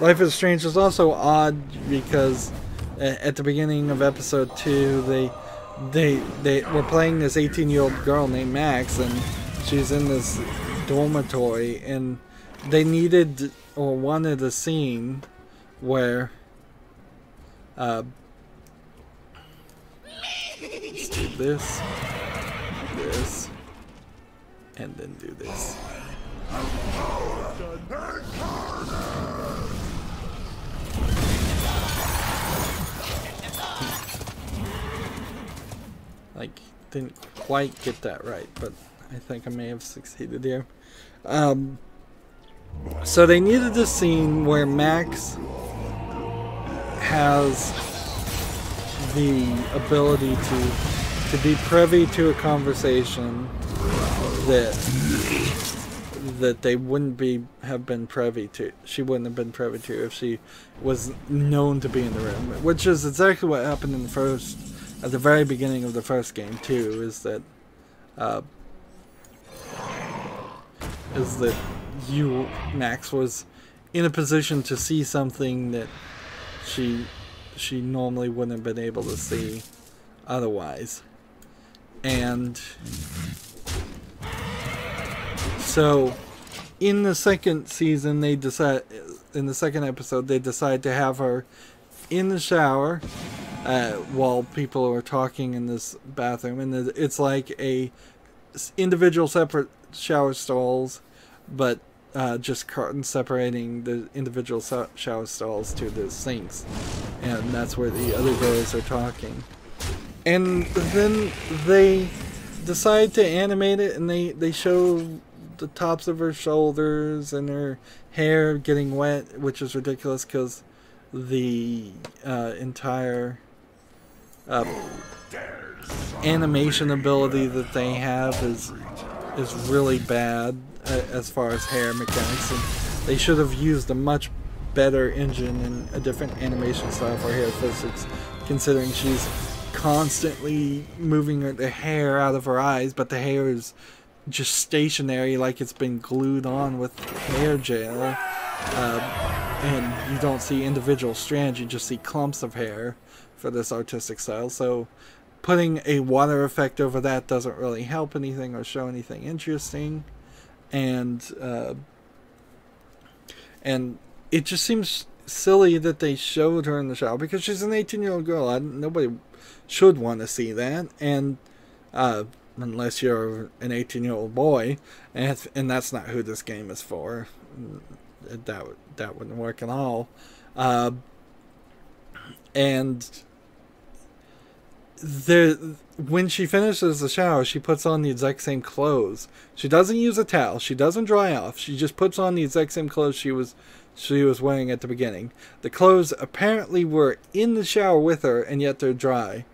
Life is Strange is also odd because at the beginning of episode 2 they were playing this 18-year-old girl named Max, and she's in this dormitory, and they needed or wanted a scene where let's do this, and then do this. Like, didn't quite get that right, but I think I may have succeeded here. So they needed a scene where Max has the ability to be privy to a conversation that they wouldn't have been privy to. She wouldn't have been privy to if she was known to be in the room, which is exactly what happened in at the very beginning of the first game too. Is that Max was in a position to see something that she normally wouldn't have been able to see otherwise. And so in the second season, in the second episode, they decide to have her in the shower while people are talking in this bathroom, and it's like individual separate shower stalls, but just curtains separating the individual shower stalls to the sinks, and that's where the other girls are talking. And then they decide to animate it, and they show the tops of her shoulders and her hair getting wet, which is ridiculous because the entire animation ability that they have is really bad as far as hair mechanics, and they should have used a much better engine and a different animation style for hair physics, considering she's constantly moving the hair out of her eyes, but the hair is just stationary, like it's been glued on with hair gel, and you don't see individual strands, you just see clumps of hair for this artistic style. So putting a water effect over that doesn't really help anything or show anything interesting, and it just seems silly that they showed her in the shower because she's an 18-year-old girl. Nobody should want to see that, and unless you're an 18-year-old boy, and that's not who this game is for. That wouldn't work at all. And when she finishes the shower, she puts on the exact same clothes. She doesn't use a towel. She doesn't dry off. She just puts on the exact same clothes she was wearing at the beginning. The clothes apparently were in the shower with her, and yet they're dry.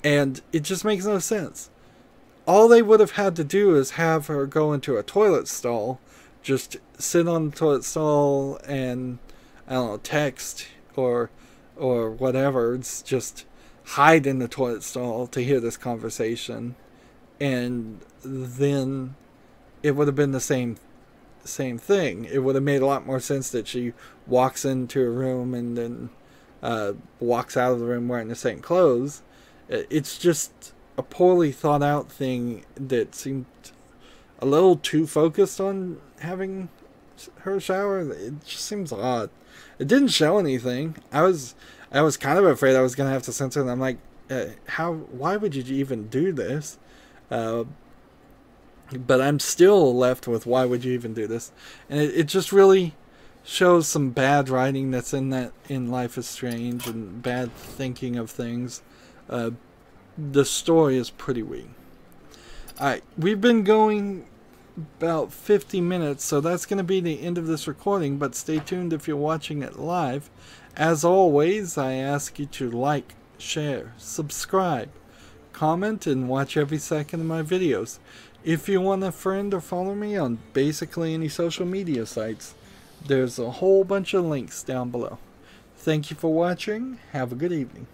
And it just makes no sense. All they would have had to do is have her go into a toilet stall, just sit on the toilet stall and, I don't know, text or whatever. It's just hide in the toilet stall to hear this conversation, and then it would have been the same thing. It would have made a lot more sense that she walks into a room and then walks out of the room wearing the same clothes. It's just a poorly thought out thing that seemed a little too focused on having her shower. It just seems odd. It didn't show anything. I was kind of afraid I was gonna have to censor it. I'm like, why would you even do this? But I'm still left with why would you even do this? And it just really shows some bad writing that's in Life is Strange, and bad thinking of things. The story is pretty weak. Alright, we've been going about 50 minutes, so that's going to be the end of this recording, but stay tuned if you're watching it live. As always, I ask you to like, share, subscribe, comment, and watch every second of my videos. If you want to friend or follow me on basically any social media sites, there's a whole bunch of links down below. Thank you for watching. Have a good evening.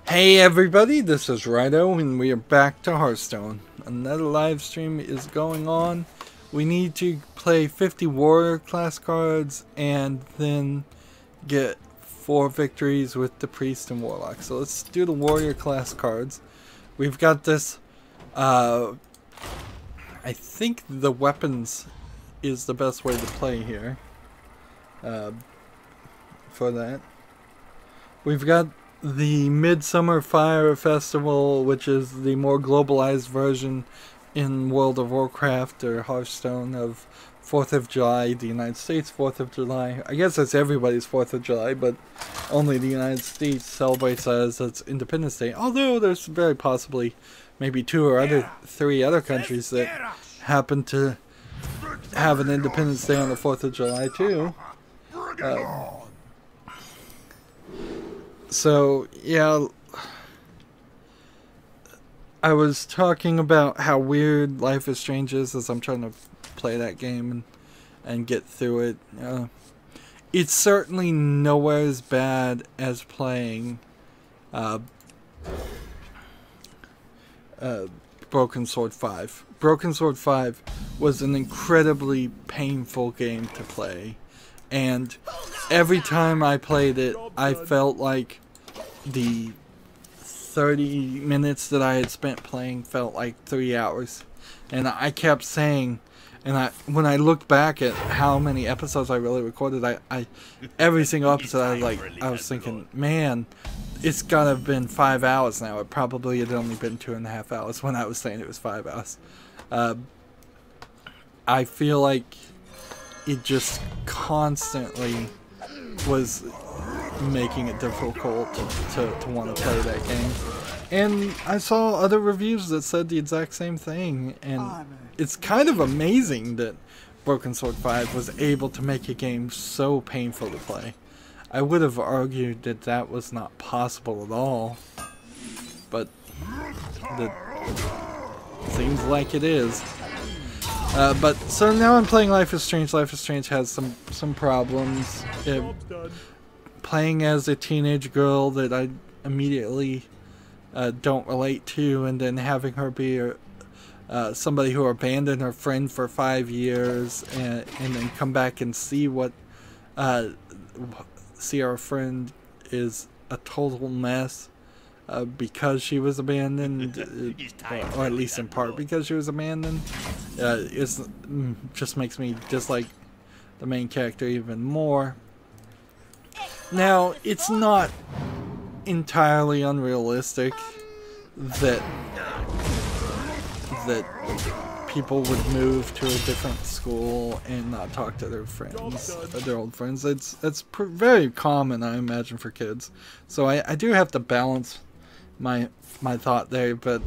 Hey everybody, this is Rydo, and we are back to Hearthstone. Another live stream is going on. We need to play 50 warrior class cards and then get 4 victories with the priest and warlock. So let's do the warrior class cards. We've got this, I think the weapons is the best way to play here. for that. We've got the Midsummer Fire Festival, which is the more globalized version in World of Warcraft or Hearthstone of 4th of July, the United States 4th of July. I guess it's everybody's 4th of July, but only the United States celebrates as its Independence Day. Although there's very possibly maybe 2 or 3 other countries that happen to have an Independence Day on the 4th of July too. So, yeah, I was talking about how weird Life is Strange is as I'm trying to play that game and get through it. It's certainly nowhere as bad as playing Broken Sword 5. Broken Sword 5 was an incredibly painful game to play, and every time I played it, I felt like the 30 minutes that I had spent playing felt like 3 hours. And I kept saying, and when I looked back at how many episodes I really recorded, I every single episode I was thinking, man, it's gotta have been 5 hours now. It probably had only been 2.5 hours when I was saying it was 5 hours. I feel like it just constantly was making it difficult to want to play that game. And I saw other reviews that said the exact same thing, and it's kind of amazing that Broken Sword 5 was able to make a game so painful to play. I would have argued that that was not possible at all, but it seems like it is. But so now I'm playing Life is Strange. Life is Strange has some problems. Playing as a teenage girl that I immediately don't relate to, and then having her be somebody who abandoned her friend for 5 years, and then come back and see see our friend is a total mess because she was abandoned, or at least in part because she was abandoned. It just makes me dislike the main character even more. Now, it's not entirely unrealistic that people would move to a different school and not talk to their friends, their old friends. That's very common, I imagine, for kids. So I do have to balance my thought there, but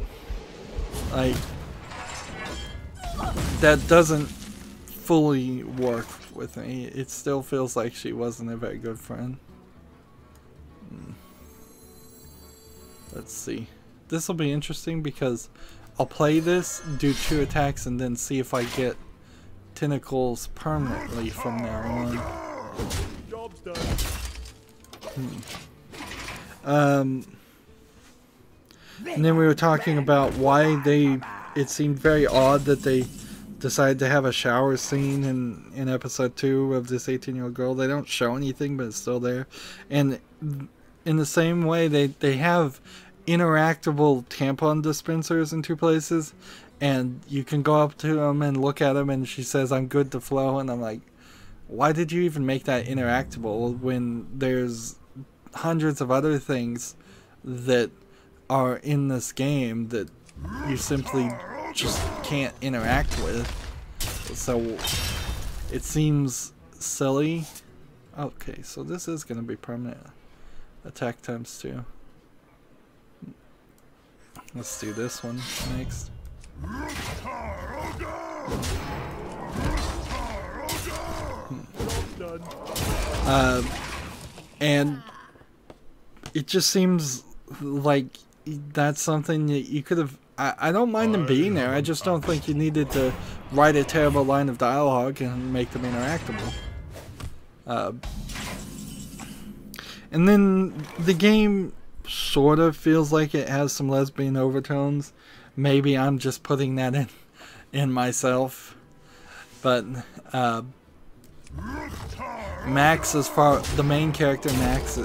that doesn't fully work with me. It still feels like she wasn't a very good friend. Let's see. This will be interesting because I'll play this, do 2 attacks, and then see if I get tentacles permanently from now on. Job's And done. then we were talking about why it seemed very odd that they decided to have a shower scene in episode 2 of this 18-year-old girl. They don't show anything, but it's still there. And in the same way, they have interactable tampon dispensers in 2 places, and you can go up to them and look at them, and she says, "I'm good to flow," and I'm like, why did you even make that interactable when there's hundreds of other things that are in this game that you simply just can't interact with? So it seems silly. Okay, so this is going to be permanent attack times 2. Let's do this one next. And it just seems like that's something that you could have... I don't mind them being there. I just don't think you needed to write a terrible line of dialogue and make them interactable. And then the game sort of feels like it has some lesbian overtones. Maybe I'm just putting that in myself. But Max, the main character Max,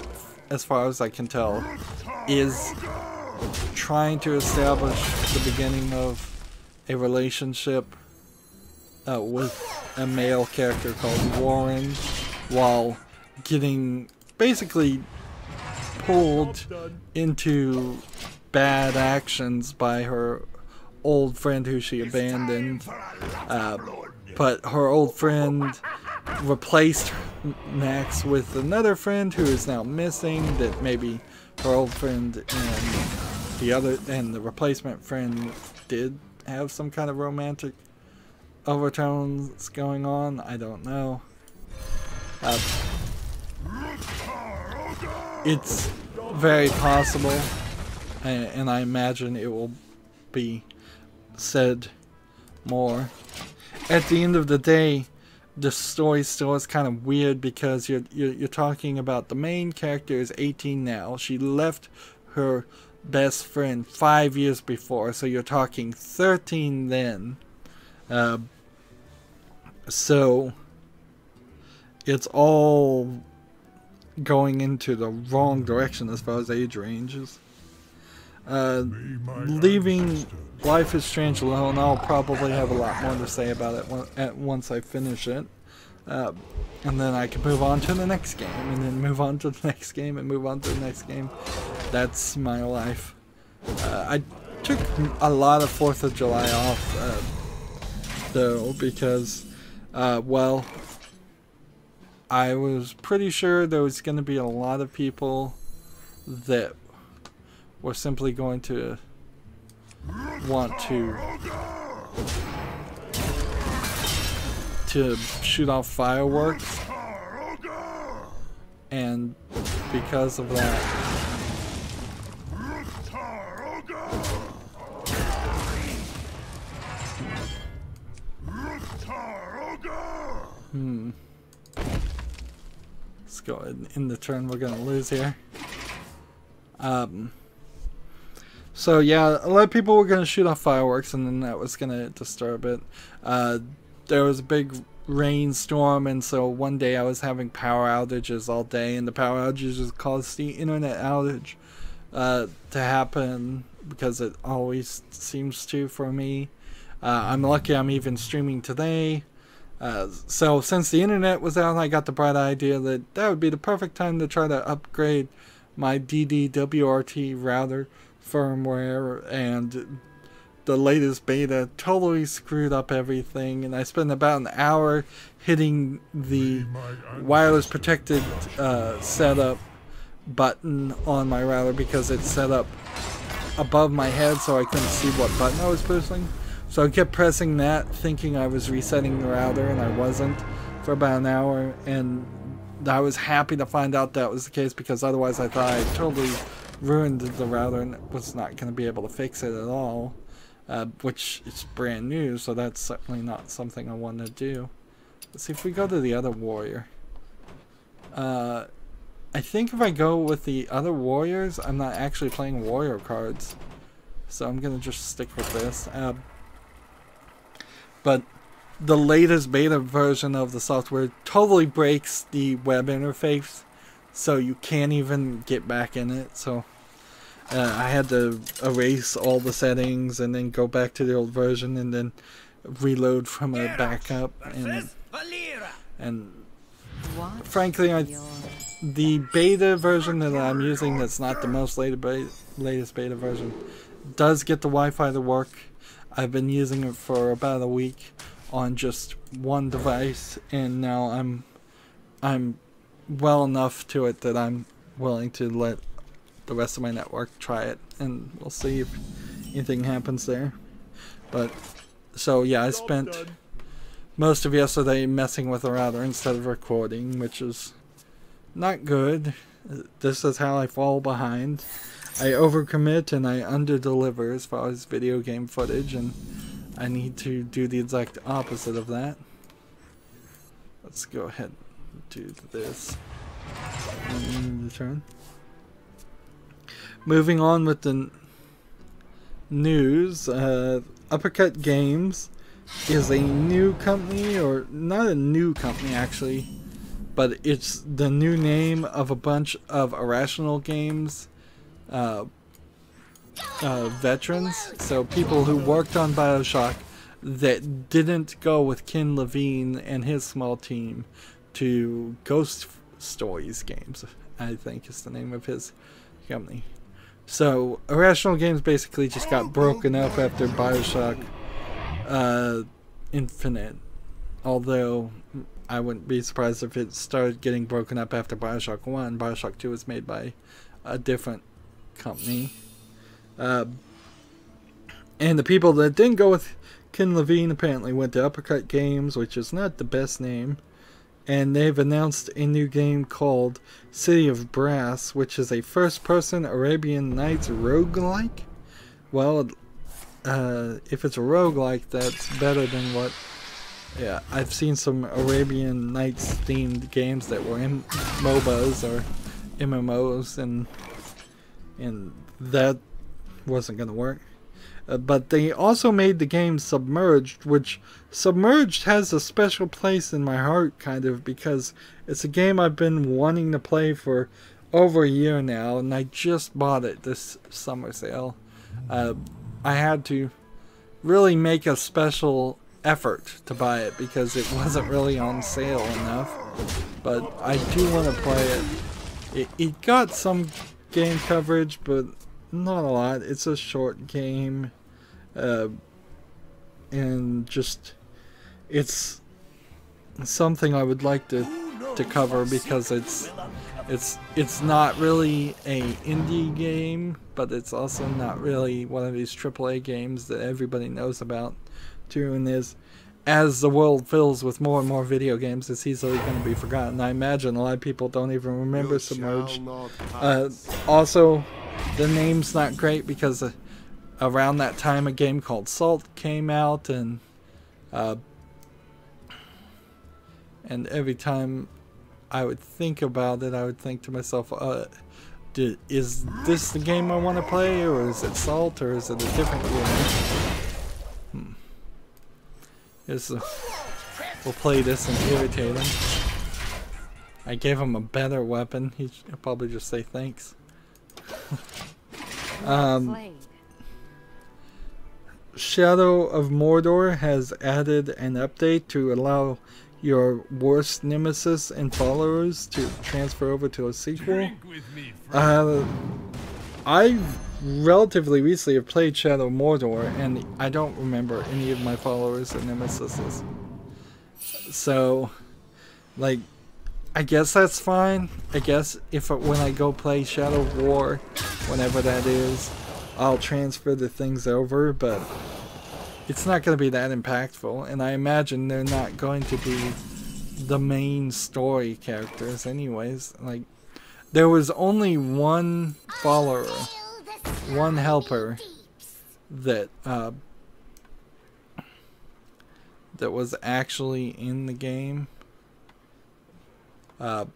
as far as I can tell, is trying to establish the beginning of a relationship with a male character called Warren, while getting basically pulled into bad actions by her old friend who she abandoned. But her old friend replaced Max with another friend who is now missing. That maybe her old friend and the replacement friend did have some kind of romantic overtones going on. I don't know. It's very possible, and I imagine it will be said more. At the end of the day, the story still is kind of weird because you're talking about the main character is 18 now. She left her best friend 5 years before, so you're talking 13 then. So it's all going into the wrong direction as far as age ranges. Leaving Life is Strange alone, I'll probably have a lot more to say about it once I finish it. And then I can move on to the next game, and then move on to the next game, and move on to the next game. That's my life. I took a lot of 4th of July off, though, because, well, I was pretty sure there was going to be a lot of people that were simply going to want to shoot off fireworks, and because of that, let's go ahead and end the turn. We're gonna lose here. So yeah, a lot of people were gonna shoot off fireworks, and then that was gonna disturb it. There was a big rainstorm, and so one day I was having power outages all day, and the power outages caused the internet outage to happen, because it always seems to for me. I'm lucky I'm even streaming today. So since the internet was out, I got the bright idea that that would be the perfect time to try to upgrade my DDWRT router firmware, and the latest beta totally screwed up everything, and I spent about an hour hitting the wireless protected setup button on my router because it's set up above my head so I couldn't see what button I was pushing. So I kept pressing that thinking I was resetting the router, and I wasn't, for about an hour, and I was happy to find out that was the case, because otherwise I thought I totally ruined the router and was not going to be able to fix it at all. Which is brand new, so that's certainly not something I want to do. Let's see if we go to the other warrior. I think if I go with the other warriors, I'm not actually playing warrior cards, so I'm gonna just stick with this. But the latest beta version of the software totally breaks the web interface, so you can't even get back in it. So I had to erase all the settings and then go back to the old version and then reload from a backup, and frankly the beta version that I'm using, that's not the most latest beta version, does get the Wi-Fi to work. I've been using it for about a week on just one device, and now I'm well enough to it that I'm willing to let the rest of my network try it, and we'll see if anything happens there. But so yeah, I spent most of yesterday messing with the router instead of recording, which is not good. This is how I fall behind. I overcommit and I underdeliver as far as video game footage, and I need to do the exact opposite of that. Let's go ahead and do this. And the turn. Moving on with the news, Uppercut Games is a new company, or not a new company actually, but it's the new name of a bunch of Irrational Games veterans. So people who worked on BioShock that didn't go with Ken Levine and his small team to Ghost Stories games. I think is the name of his company. So Irrational Games basically just got broken up after BioShock Infinite. Although I wouldn't be surprised if it started getting broken up after BioShock 1. BioShock 2 was made by a different company. And the people that didn't go with Ken Levine apparently went to Uppercut Games, which is not the best name. And they've announced a new game called City of Brass, which is a first-person Arabian Nights roguelike. Well, if it's a roguelike, that's better than what... Yeah, I've seen some Arabian Nights themed games that were in MOBAs or MMOs, and that wasn't going to work. But they also made the game Submerged, which Submerged has a special place in my heart, kind of, because it's a game I've been wanting to play for over a year now, and I just bought it this summer sale. I had to really make a special effort to buy it because it wasn't really on sale enough, but I do want to play it. It got some game coverage, but not a lot. It's a short game, and just it's something I would like to cover because it's not really a indie game, but it's also not really one of these AAA games that everybody knows about too. And as the world fills with more and more video games, it's easily going to be forgotten. I imagine a lot of people don't even remember Submerged. Also, the name's not great because around that time a game called Salt came out, and every time I would think about it, I would think to myself, is this the game I want to play, or is it Salt, or is it a different game? We'll play this and irritate him. I gave him a better weapon. He'll probably just say thanks. Shadow of Mordor has added an update to allow your worst nemesis and followers to transfer over to a sequel. I relatively recently have played Shadow of Mordor, and I don't remember any of my followers and nemesis. So, like, I guess that's fine. I guess when I go play Shadow of War, whenever that is, I'll transfer the things over, but it's not going to be that impactful, and I imagine they're not going to be the main story characters anyways. Like, there was only one follower, one helper that was actually in the game, and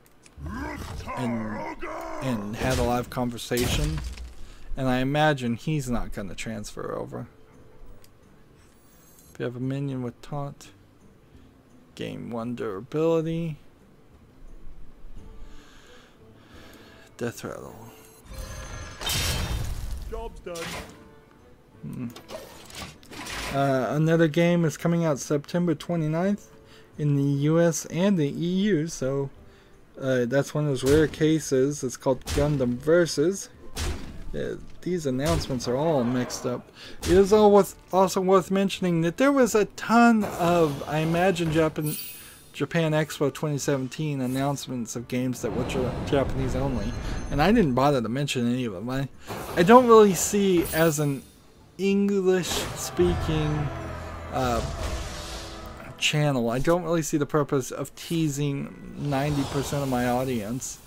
had a live conversation, and I imagine he's not going to transfer over. If you have a minion with taunt, gain 1 durability, death rattle. Job's done. Another game is coming out September 29th in the US and the EU, so that's one of those rare cases. It's called Gundam Versus. These announcements are all mixed up. It is also worth mentioning that there was a ton of, I imagine, Japan Expo 2017 announcements of games that were Japanese only, and I didn't bother to mention any of them. I don't really see, as an English-speaking channel, I don't really see the purpose of teasing 90% of my audience,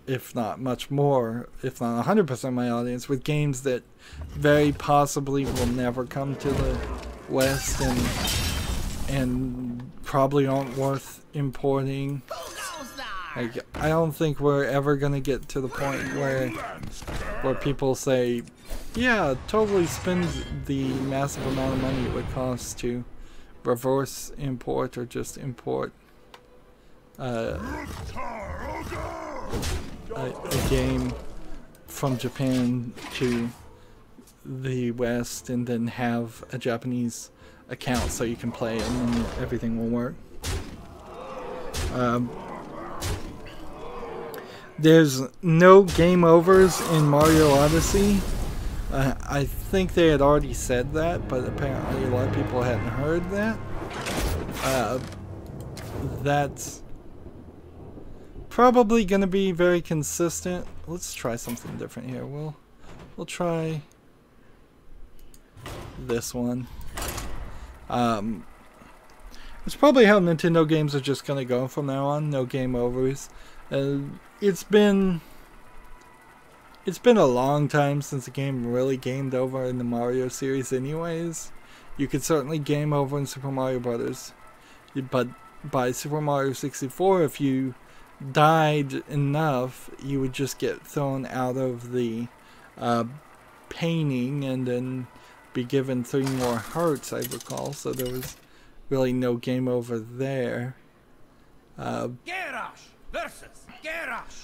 if not much more, if not 100% of my audience, with games that very possibly will never come to the West and probably aren't worth importing. Like, I don't think we're ever gonna get to the point where people say, yeah, totally spend the massive amount of money it would cost to reverse import or just import a game from Japan to the West and then have a Japanese account so you can play it and everything will work. There's no game overs in Mario Odyssey. I think they had already said that, but apparently a lot of people hadn't heard that. That's probably going to be very consistent. Let's try something different here. We'll try this one. It's probably how Nintendo games are just going to go from now on. No game overs. It's been a long time since a game really gamed over in the Mario series anyways. You could certainly game over in Super Mario Brothers, but by Super Mario 64, if you died enough, you would just get thrown out of the painting and then be given 3 more hearts, I recall. So there was really no game over there.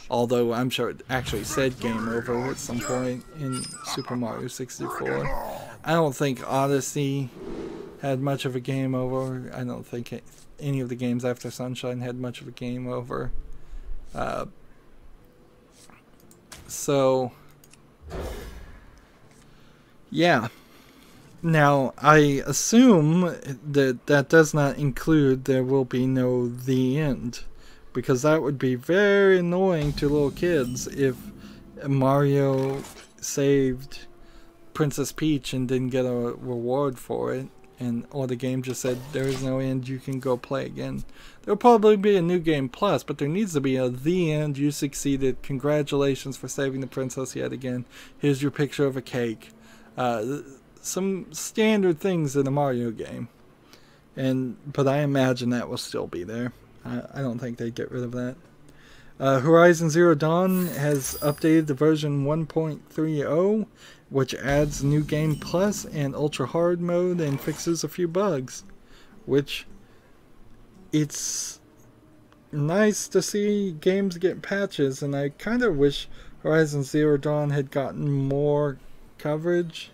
Although I'm sure it actually said game over at some point in Super Mario 64. I don't think Odyssey had much of a game over. I don't think any of the games after Sunshine had much of a game over. So, yeah. Now, I assume that that does not include there will be no The End. Because that would be very annoying to little kids if Mario saved Princess Peach and didn't get a reward for it, or the game just said there is no end, you can go play again. There'll probably be a new game plus, but there needs to be a The End, you succeeded, congratulations for saving the princess yet again, here's your picture of a cake. Some standard things in a Mario game. But I imagine that will still be there. I don't think they'd get rid of that. Horizon Zero Dawn has updated to version 1.30, which adds New Game Plus and Ultra Hard mode and fixes a few bugs. Which, it's nice to see games get patches, and I kind of wish Horizon Zero Dawn had gotten more coverage.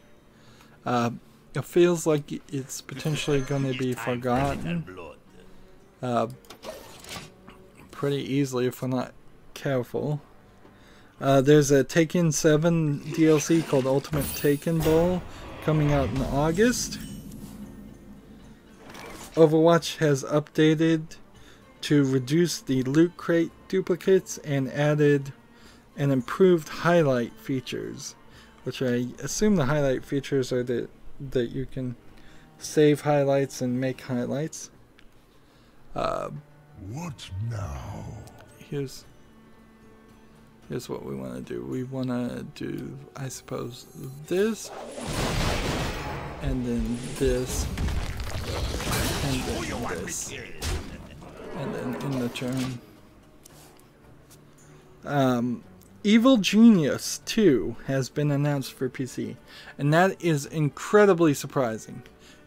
It feels like it's potentially going to be forgotten pretty easily if we're not careful. There's a Taken 7 DLC called Ultimate Taken Bowl coming out in August. Overwatch has updated to reduce the loot crate duplicates and added and improved highlight features, which I assume the highlight features are that you can save highlights and make highlights. What now? Here's what we want to do. We want to do, I suppose, this, and then this, and then this, and then in the turn. Evil Genius 2 has been announced for PC, and that is incredibly surprising.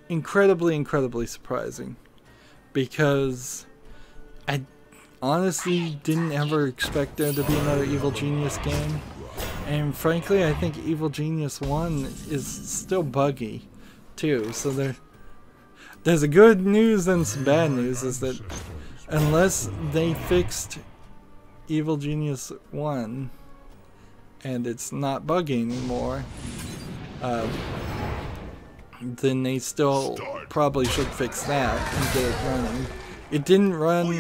Incredibly surprising. Because I honestly didn't ever expect there to be another Evil Genius game. And frankly, I think Evil Genius 1 is still buggy, too. So there's a good news and some bad news, is that unless they fixed Evil Genius 1 and it's not buggy anymore, then they still probably should fix that and get it running. It didn't run,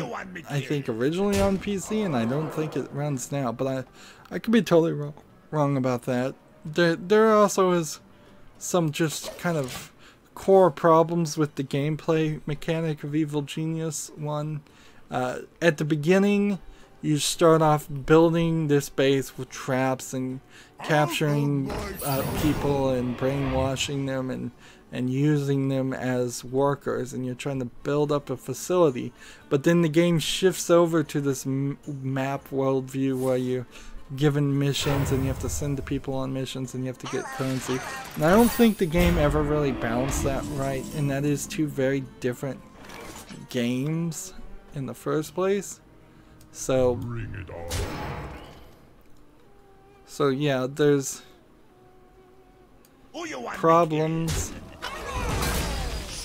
I think, originally on PC, and I don't think it runs now, but I could be totally wrong about that. There also is some just kind of core problems with the gameplay mechanic of Evil Genius 1. At the beginning, you start off building this base with traps and capturing people and brainwashing them and using them as workers, and you're trying to build up a facility. But then the game shifts over to this map worldview where you're given missions and you have to send the people on missions and you have to get currency. And I don't think the game ever really balanced that right, and that is two very different games in the first place. So yeah, there's problems,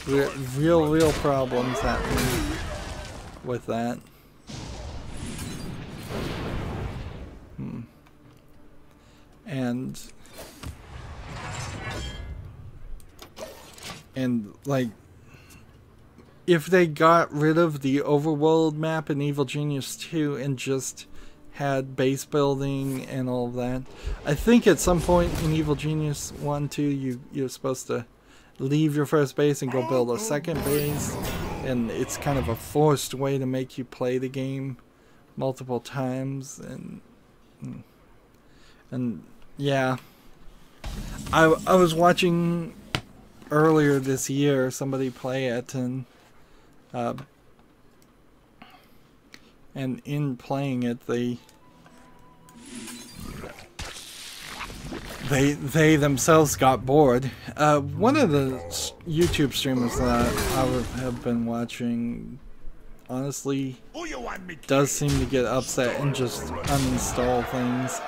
real problems happening with that. and like, if they got rid of the overworld map in Evil Genius 2 and just had base building and all of that. I think at some point in Evil Genius 1, 2, you're supposed to leave your first base and go build a second base, and it's kind of a forced way to make you play the game multiple times, and yeah. I was watching earlier this year somebody play it, and in playing it, they themselves got bored. One of the YouTube streamers that I have been watching, honestly, does seem to get upset and just uninstall things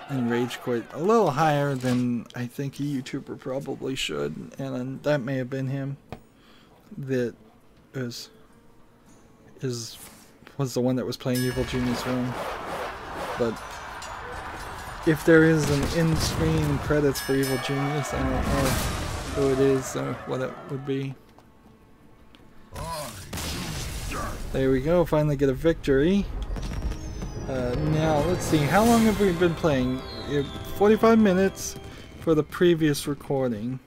and rage quit a little higher than I think a YouTuber probably should, and that may have been him. That was the one that was playing Evil Genius 1. But if there is an in-screen credits for Evil Genius, I don't know who it is or what it would be. There we go, finally get a victory. Now, let's see, how long have we been playing? 45 minutes for the previous recording.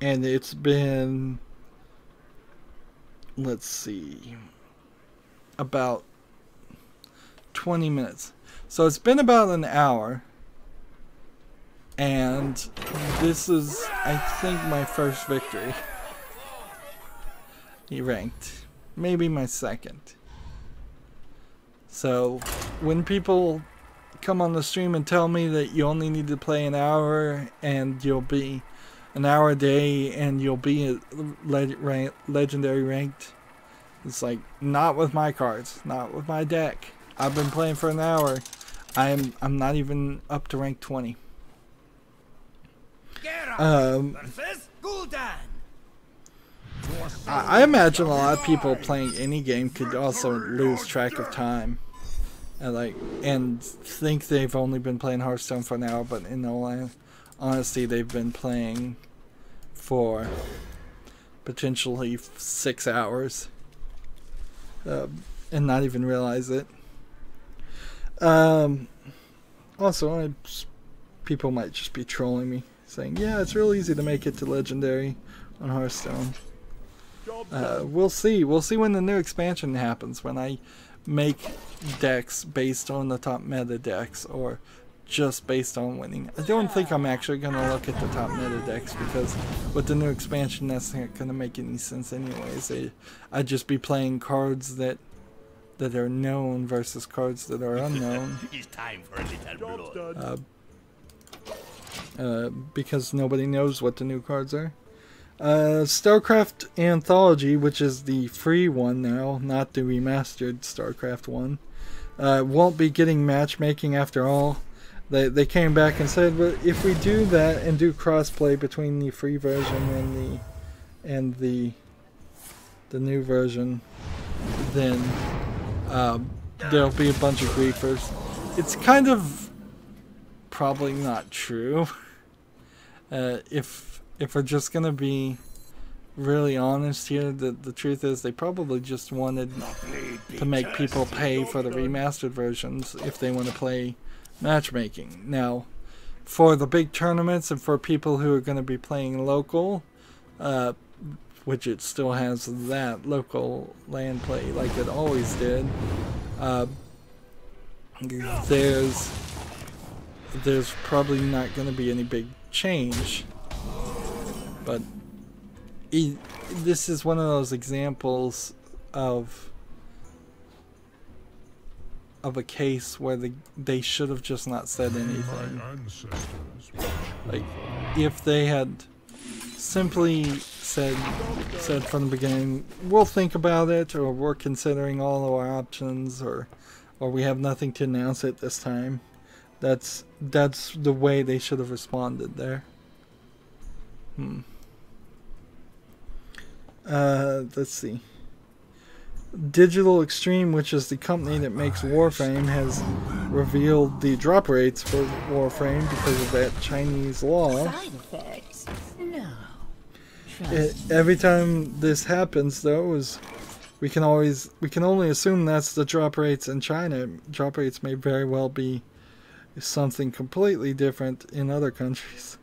And it's been, let's see, about 20 minutes. So it's been about an hour. And this is, I think, my first victory. He ranked. Maybe my second. So when people come on the stream and tell me that you only need to play an hour and you'll be an hour a day and you'll be legendary ranked, it's like, not with my cards, not with my deck. I've been playing for an hour. I'm not even up to rank 20. I imagine a lot of people playing any game could also lose track of time, and think they've only been playing Hearthstone for an hour, but in all honesty, they've been playing for potentially 6 hours, and not even realize it. Also, people might just be trolling me, saying, yeah, it's real easy to make it to legendary on Hearthstone. We'll see when the new expansion happens, when I make decks based on the top meta decks, or just based on winning. I don't think I'm actually going to look at the top meta decks, because with the new expansion, that's not going to make any sense anyways. I'd just be playing cards that are known versus cards that are unknown. It's time for a little blood. Because nobody knows what the new cards are. StarCraft Anthology, which is the free one now, not the remastered StarCraft one, won't be getting matchmaking after all. They came back and said, well, if we do that and do crossplay between the free version and the new version, then there'll be a bunch of griefers. It's kind of probably not true. If we're just gonna be really honest here, the truth is they probably just wanted to make people pay for the remastered versions if they want to play matchmaking. Now, for the big tournaments and for people who are going to be playing local, which it still has that local land play like it always did, there's probably not going to be any big change. But this is one of those examples of a case where they should have just not said anything. Like, if they had simply said from the beginning, we'll think about it, or we're considering all of our options, or we have nothing to announce at this time, that's the way they should have responded there. Let's see. Digital Extreme, which is the company that makes Warframe, has revealed the drop rates for Warframe because of that Chinese law. Side effects? No. Every time this happens, though, we can only assume that's the drop rates in China. Drop rates may very well be something completely different in other countries.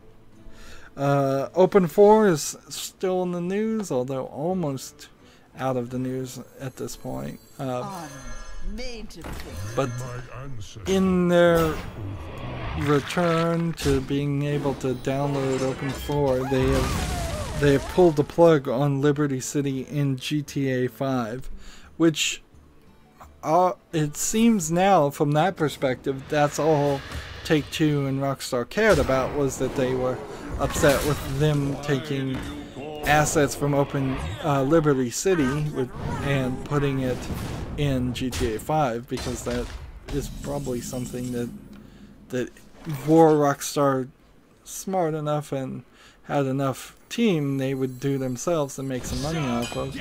Open 4 is still in the news, although almost out of the news at this point. But in their return to being able to download Open 4, they have pulled the plug on Liberty City in GTA 5, which it seems now from that perspective that's all Take-Two and Rockstar cared about, was that they were upset with them taking assets from Open Liberty City and putting it in GTA 5, because that is probably something that were Rockstar smart enough and had enough team, they would do themselves and make some money off of.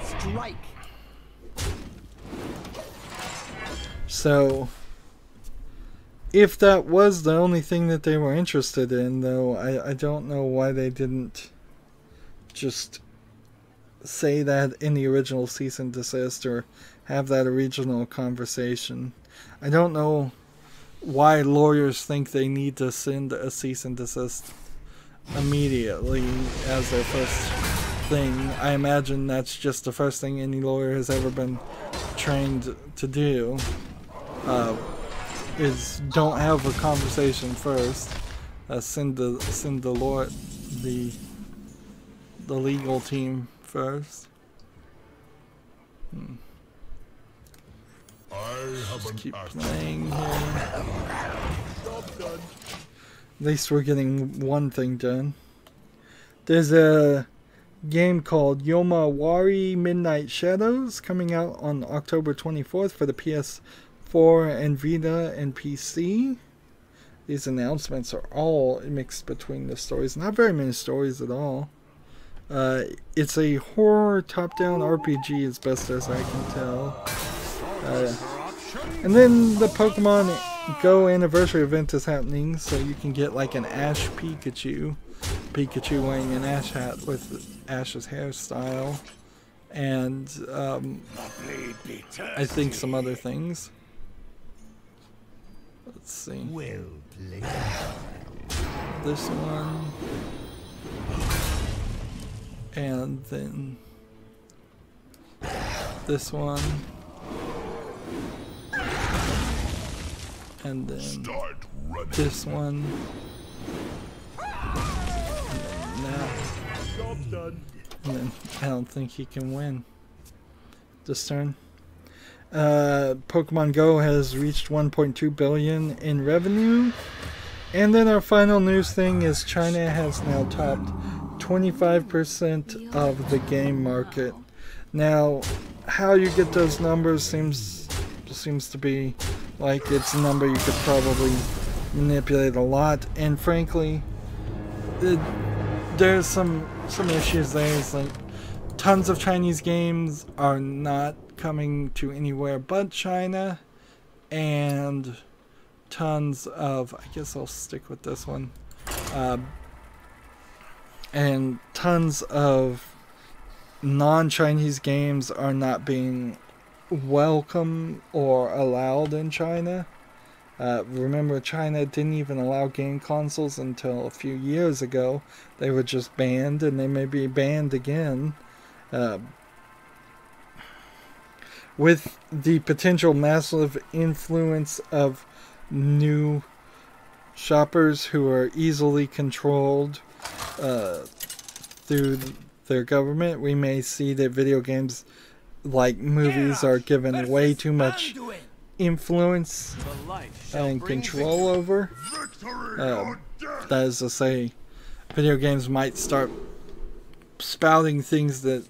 Strike. So if that was the only thing that they were interested in, though, I don't know why they didn't just say that in the original cease and desist or have that original conversation. I don't know why lawyers think they need to send a cease and desist immediately as their first thing. I imagine that's just the first thing any lawyer has ever been trained to do. Is don't have a conversation first. Send the lawyer, the legal team first. Just keep playing here. At least we're getting one thing done. There's a game called Yomawari Midnight Shadows coming out on October 24th for the PS4 and Vita and PC. These announcements are all mixed between the stories. Not very many stories at all. It's a horror top-down RPG as best as I can tell. And then the Pokemon Go anniversary event is happening, so you can get like an Ash Pikachu. Pikachu wearing an Ash hat with Ash's hairstyle. And I think some other things. Let's see. Well played. This one. And then this one. And then this one. And then that. Job's done. And then I don't think he can win this turn. Pokemon Go has reached 1.2 billion in revenue. And then our final news thing is China has now topped 25% of the game market. Now, how you get those numbers seems to be like it's a number you could probably manipulate a lot. And frankly, there's some issues there. It's like tons of Chinese games are not coming to anywhere but China, and tons of, I guess I'll stick with this one, and tons of non-Chinese games are not being welcome or allowed in China. Remember, China didn't even allow game consoles until a few years ago. They were just banned, and they may be banned again. With the potential massive influence of new shoppers who are easily controlled through their government, we may see that video games, like movies, are given way too much influence and control over. That is to say, video games might start spouting things that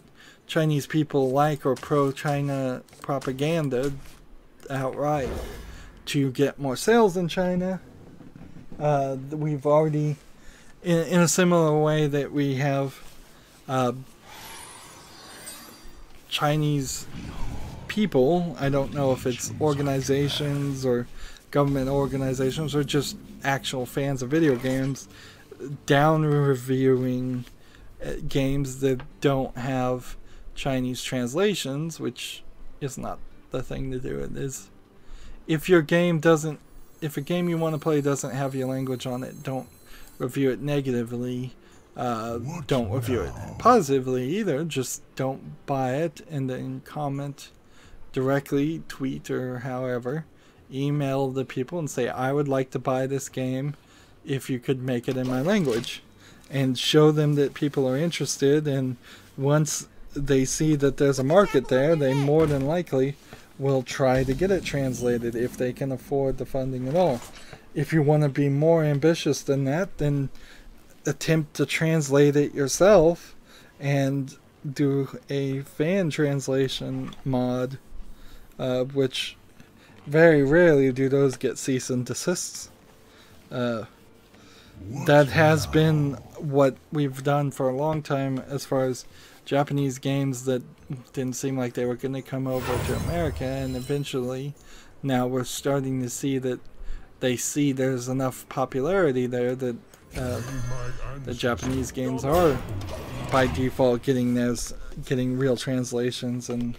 Chinese people like or pro-China propaganda outright to get more sales in China. We've already, in a similar way that we have Chinese people, I don't know if it's organizations or government organizations or just actual fans of video games, down reviewing games that don't have Chinese translations, which is not the thing to do. It is, if your game doesn't, if a game you want to play doesn't have your language on it, don't review it negatively. Don't review it positively either. Just don't buy it, and then comment directly, tweet or however, email the people and say, I would like to buy this game if you could make it in my language, and show them that people are interested. And once they see that there's a market there, they more than likely will try to get it translated if they can afford the funding at all. If you want to be more ambitious than that, then attempt to translate it yourself and do a fan translation mod, which very rarely do those get cease and desists. That has been what we've done for a long time as far as Japanese games that didn't seem like they were going to come over to America, and eventually now we're starting to see that they see there's enough popularity there that the Japanese games are by default getting real translations and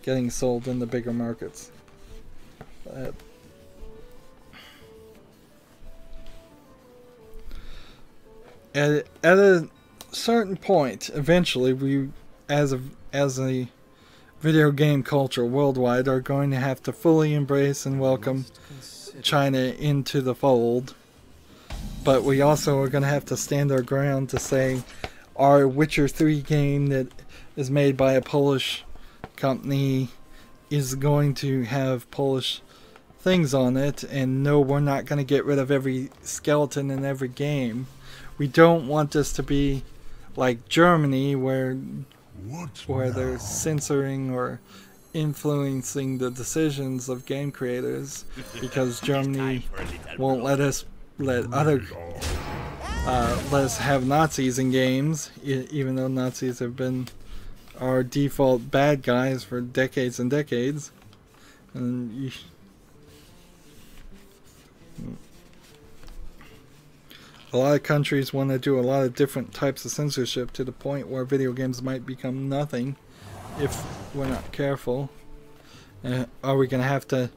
getting sold in the bigger markets. At a certain point, eventually, we, as a video game culture worldwide, are going to have to fully embrace and welcome China into the fold. But we also are going to have to stand our ground to say our Witcher 3 game that is made by a Polish company is going to have Polish things on it, and no, we're not going to get rid of every skeleton in every game. We don't want this to be like Germany, where they're censoring or influencing the decisions of game creators because Germany won't let us have Nazis in games, even though Nazis have been our default bad guys for decades and decades. And a lot of countries want to do a lot of different types of censorship to the point where video games might become nothing if we're not careful. Are we going to have to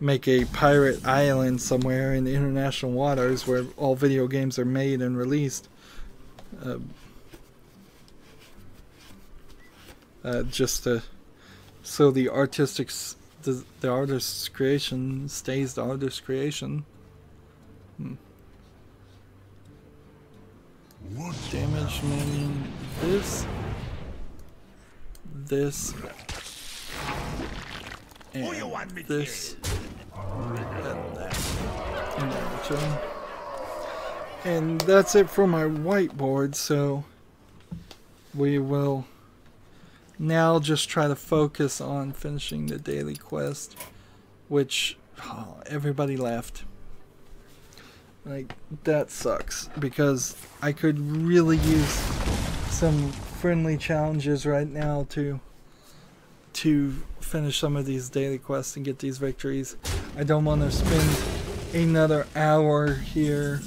make a pirate island somewhere in the international waters where all video games are made and released? Just so the artist's creation stays the artist's creation. Damage meaning this, and this, and that. And that's it for my whiteboard, so we will now just try to focus on finishing the daily quest, which everybody left. Like, that sucks, because I could really use some friendly challenges right now to finish some of these daily quests and get these victories. I don't want to spend another hour here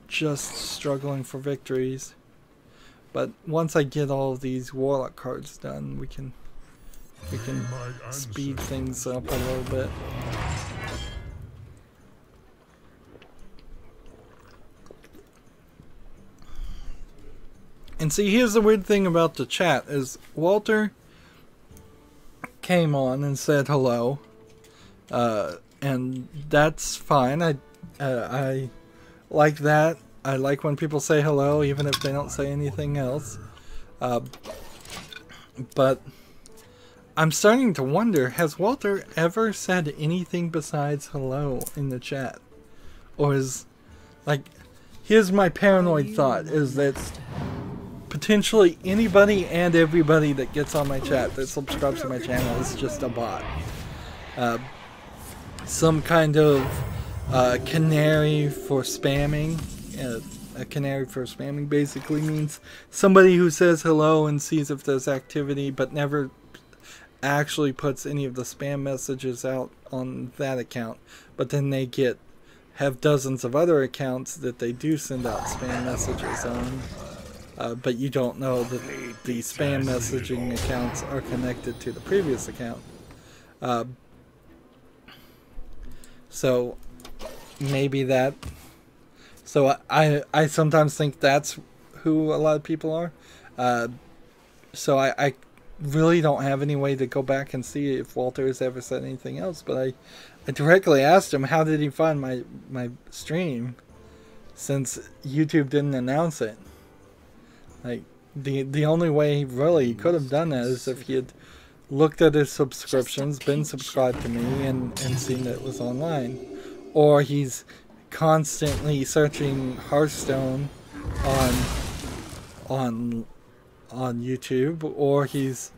just struggling for victories. But once I get all of these warlock cards done, we can speed things up a little bit. And see, here's the weird thing about the chat, is Walter came on and said hello, and that's fine. I like that. I like when people say hello, even if they don't say anything else. But I'm starting to wonder, has Walter ever said anything besides hello in the chat? Or is, like, here's my paranoid thought, is that potentially anybody and everybody that gets on my chat, that subscribes to my channel, is just a bot. Some kind of canary for spamming. A canary for spamming basically means somebody who says hello and sees if there's activity, but never actually puts any of the spam messages out on that account, but then they have dozens of other accounts that they do send out spam messages on, but you don't know that the spam messaging accounts are connected to the previous account. So maybe that. So I sometimes think that's who a lot of people are. So I really don't have any way to go back and see if Walter has ever said anything else. But I directly asked him, how did he find my stream, since YouTube didn't announce it. Like, the only way really he could have done that is if he had looked at his subscriptions, been subscribed to me, and seen that it was online. Or he's constantly searching Hearthstone on YouTube, or he's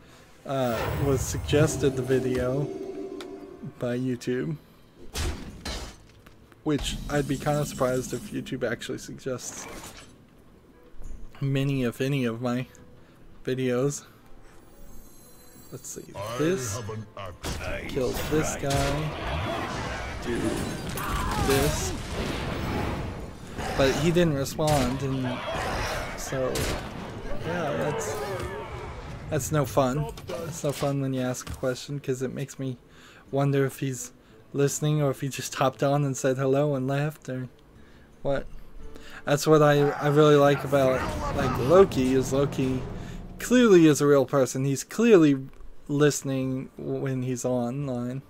was suggested the video by YouTube, which I'd be kind of surprised if YouTube actually suggests many, if any, of my videos. Let's see, this, kill this guy, do this, but he didn't respond, and so yeah, that's no fun. It's no fun when you ask a question, because it makes me wonder if he's listening or if he just hopped on and said hello and left, or what. That's what I really like about Loki, is Loki clearly is a real person. He's clearly listening when he's online.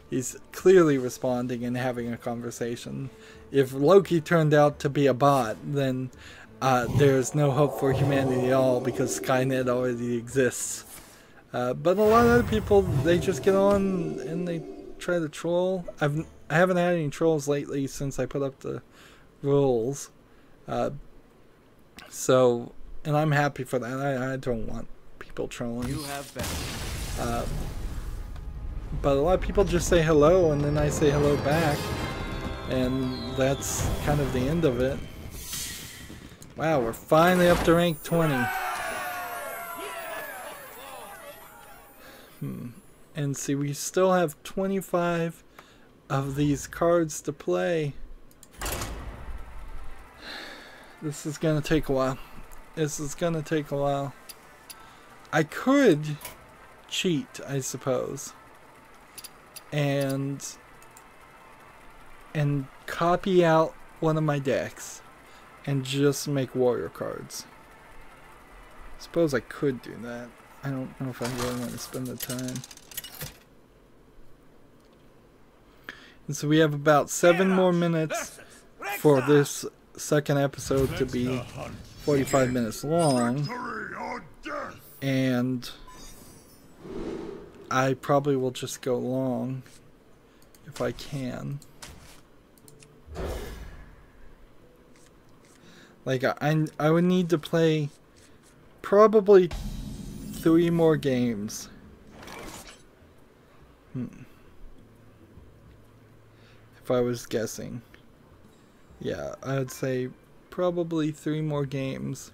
He's clearly responding and having a conversation. If Loki turned out to be a bot, then there's no hope for humanity at all, because Skynet already exists. But a lot of other people, they just get on and they try to troll. I haven't had any trolls lately since I put up the rules. So, and I'm happy for that. I don't want people trolling. You have been. But a lot of people just say hello, and then I say hello back, and that's kind of the end of it. Wow, we're finally up to rank 20. And see, we still have 25 of these cards to play. This is gonna take a while. This is gonna take a while. I could cheat, I suppose, and copy out one of my decks and just make warrior cards. I suppose I could do that. I don't know if I really want to spend the time. And so we have about 7 more minutes for this second episode to be 45 minutes long. And I probably will just go long if I can. Like, I would need to play probably 3 more games. If I was guessing. Yeah, I would say probably 3 more games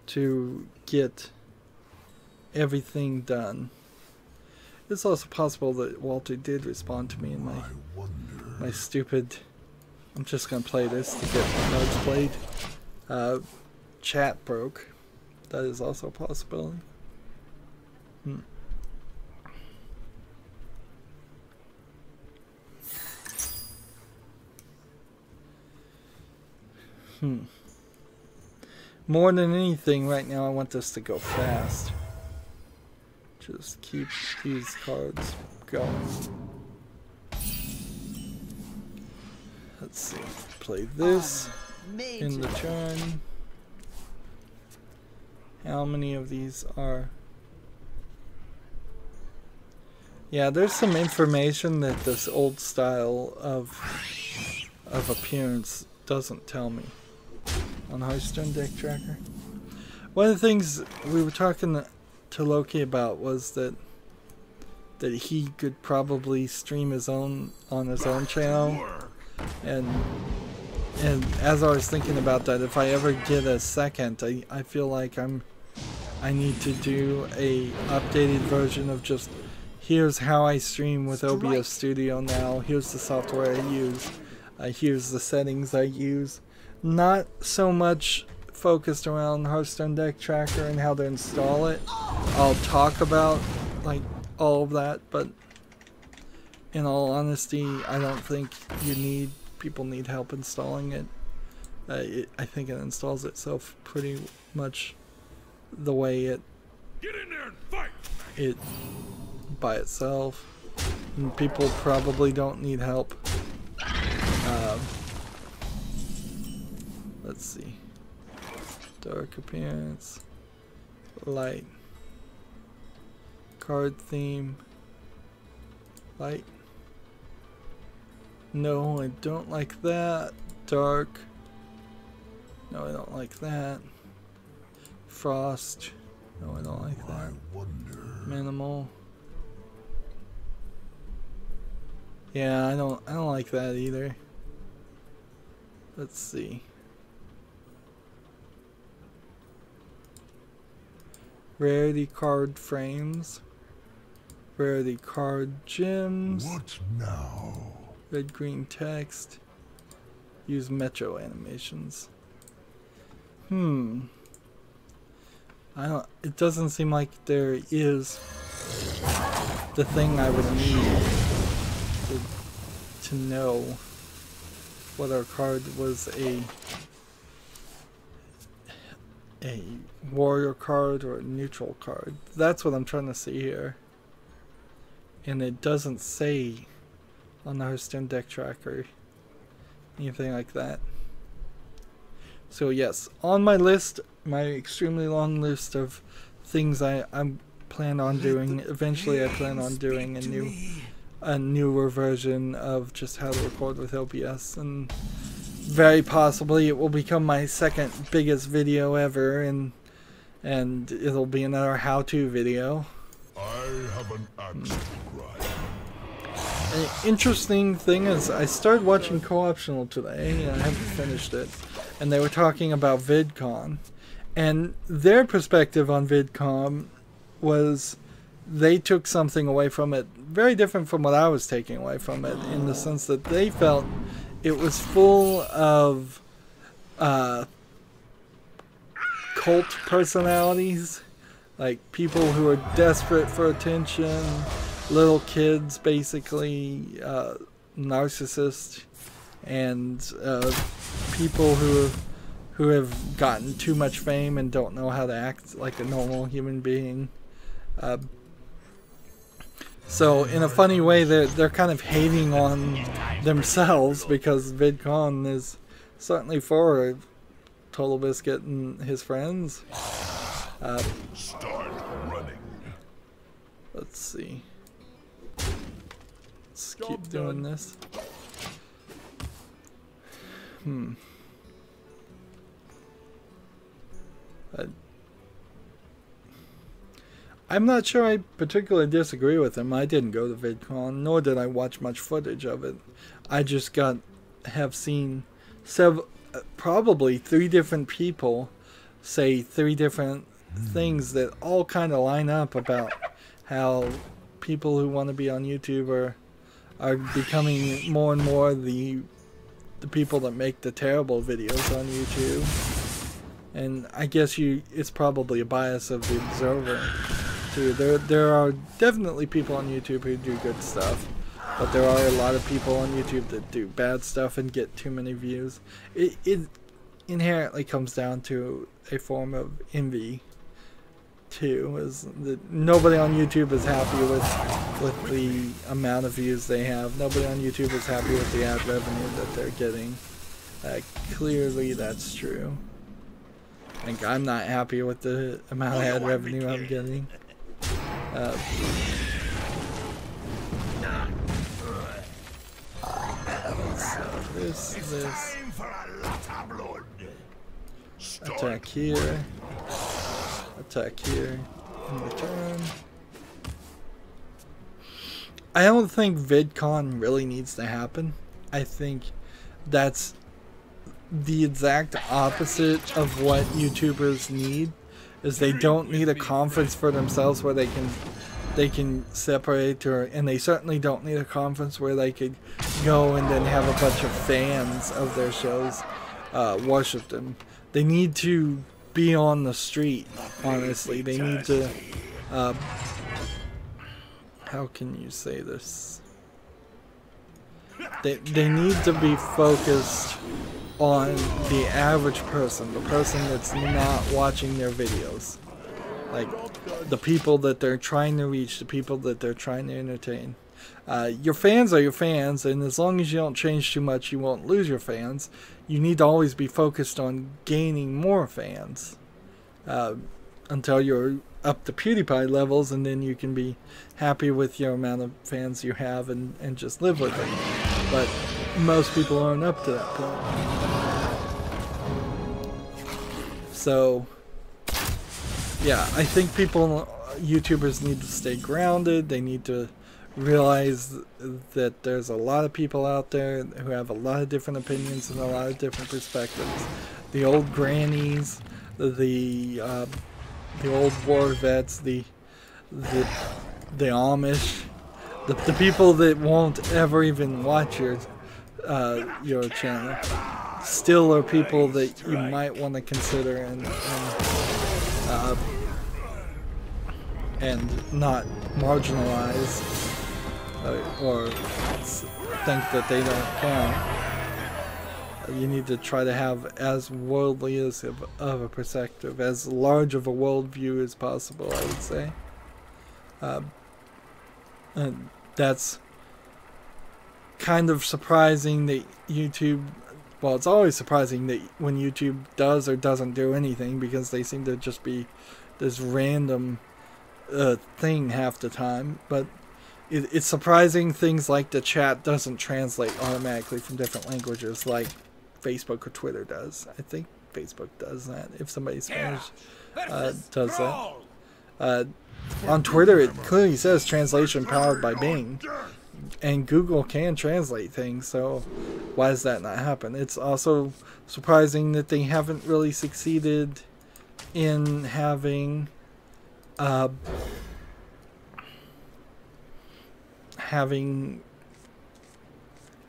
to get everything done. It's also possible that Walter did respond to me in my stupid, I'm just gonna play this to get cards played, chat broke. That is also a possibility. More than anything right now, I want this to go fast. Just keep these cards going. Let's see. Play this in the turn. How many of these are... Yeah, there's some information that this old style of appearance doesn't tell me on Hearthstone Deck Tracker. One of the things we were talking to Loki about was that he could probably stream his own on his own channel, and as I was thinking about that, if I ever get a second, I feel like I need to do a updated version of just, here's how I stream with OBS Studio now, here's the software I use, here's the settings I use. Not so much focused around Hearthstone deck tracker and how to install it. I'll talk about like all of that, but in all honesty, I don't think people need help installing it. I think it installs itself pretty much the way it by itself, and people probably don't need help. Let's see. Dark appearance, light, card theme, light. No, I don't like that. Dark. No, I don't like that. Frost. No, I don't like that. Minimal. Yeah, I don't like that either. Let's see. Rarity card frames. Rarity card gems. What now? Red green text. Use metro animations. It doesn't seem like there is the thing I would need to know whether a card was a warrior card or a neutral card. That's what I'm trying to see here. And it doesn't say on the Hearthstone deck tracker anything like that. So yes, on my list, my extremely long list of things I plan on doing, eventually I plan on doing a newer version of just how to record with OBS, and very possibly it will become my second biggest video ever, and it'll be another how-to video. I have an axe to grind. An interesting thing is I started watching Co-optional today, and I haven't finished it, and they were talking about VidCon, and their perspective on VidCon was they took something away from it very different from what I was taking away from it, in the sense that they felt it was full of cult personalities, like people who are desperate for attention, little kids basically, narcissists, and people who have gotten too much fame and don't know how to act like a normal human being. So in a funny way, they're kind of hating on themselves, because VidCon is certainly for Total Biscuit and his friends. Start running. Let's see. Let's keep doing this. I'm not sure I particularly disagree with him. I didn't go to VidCon, nor did I watch much footage of it. I just have seen probably 3 different people say 3 different things that all kind of line up about how people who want to be on YouTube are becoming more and more the people that make the terrible videos on YouTube. And I guess it's probably a bias of the observer too. There are definitely people on YouTube who do good stuff, but there are a lot of people on YouTube that do bad stuff and get too many views. It inherently comes down to a form of envy too, is that nobody on YouTube is happy with the amount of views they have. Nobody on YouTube is happy with the ad revenue that they're getting. Clearly that's true. Like, I'm not happy with the amount of ad revenue I'm getting. This. Attack here. Attack here. In return. I don't think VidCon really needs to happen. I think that's the exact opposite of what YouTubers need. is they don't need a conference for themselves where they can separate, and they certainly don't need a conference where they could go and then have a bunch of fans of their shows worship them. They need to be on the street, honestly. They need to, how can you say this? They need to be focused on the average person, the person that's not watching their videos. Like, the people that they're trying to reach, the people that they're trying to entertain. Your fans are your fans, and as long as you don't change too much, you won't lose your fans. You need to always be focused on gaining more fans until you're up to PewDiePie levels, and then you can be happy with your amount of fans you have and just live with it. But most people aren't up to that point. So, yeah, I think YouTubers need to stay grounded. They need to realize that there's a lot of people out there who have a lot of different opinions and a lot of different perspectives. The old grannies, the old war vets, the Amish, the people that won't ever even watch your channel, still are people that you might want to consider and not marginalize or think that they don't count. You need to try to have as worldly of a perspective, as large of a worldview as possible, I would say. And that's kind of surprising that YouTube, well, it's always surprising that when YouTube does or doesn't do anything, because they seem to just be this random thing half the time. But it's surprising things like the chat doesn't translate automatically from different languages like Facebook or Twitter does. I think Facebook does that, if somebody's Spanish does that. On Twitter, it clearly says translation powered by Bing, and Google can translate things, so why does that not happen? It's also surprising that they haven't really succeeded in having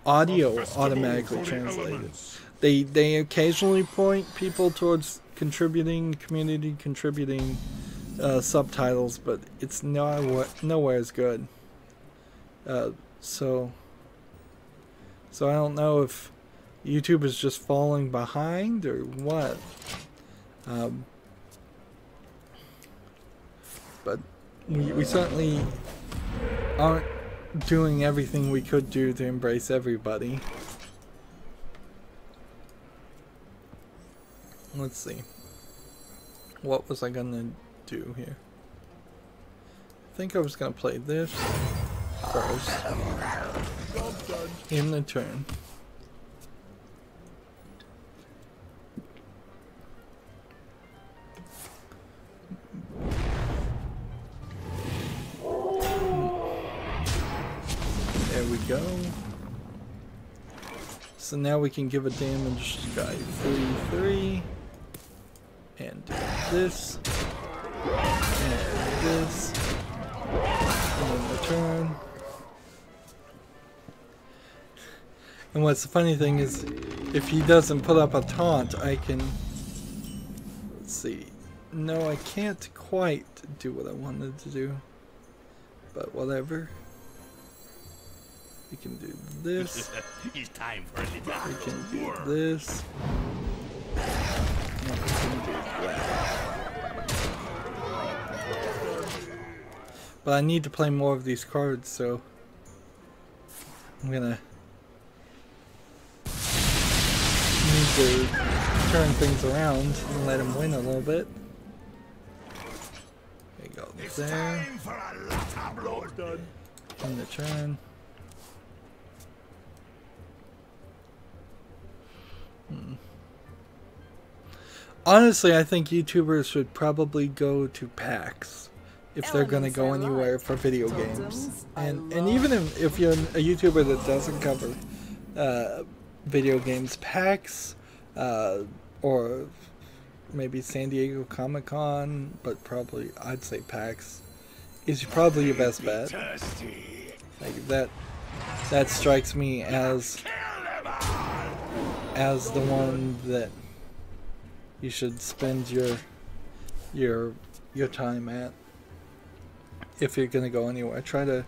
audio automatically translated. They occasionally point people towards community contributing subtitles, but it's nowhere as good. So I don't know if YouTube is just falling behind or what. But we certainly aren't doing everything we could do to embrace everybody. Let's see. What was I gonna do here? I think I was gonna play this first in the turn. There we go. So now we can give a damage guy 3/3 and do this and this and then the turn. And what's the funny thing is, if he doesn't put up a taunt, I can, let's see, no, I can't quite do what I wanted to do, but whatever. We can do this. It's time for a little. We can do this. And we can do that. But I need to play more of these cards, so I'm gonna need to turn things around and let him win a little bit. There you go. There. In the turn. Honestly, I think YouTubers should probably go to PAX if they're going to go anywhere for video games. And even if you're a YouTuber that doesn't cover video games, PAX or maybe San Diego Comic-Con, but probably I'd say PAX is probably your best bet. Like that strikes me as the one that you should spend your time at if you're gonna go anywhere. Try to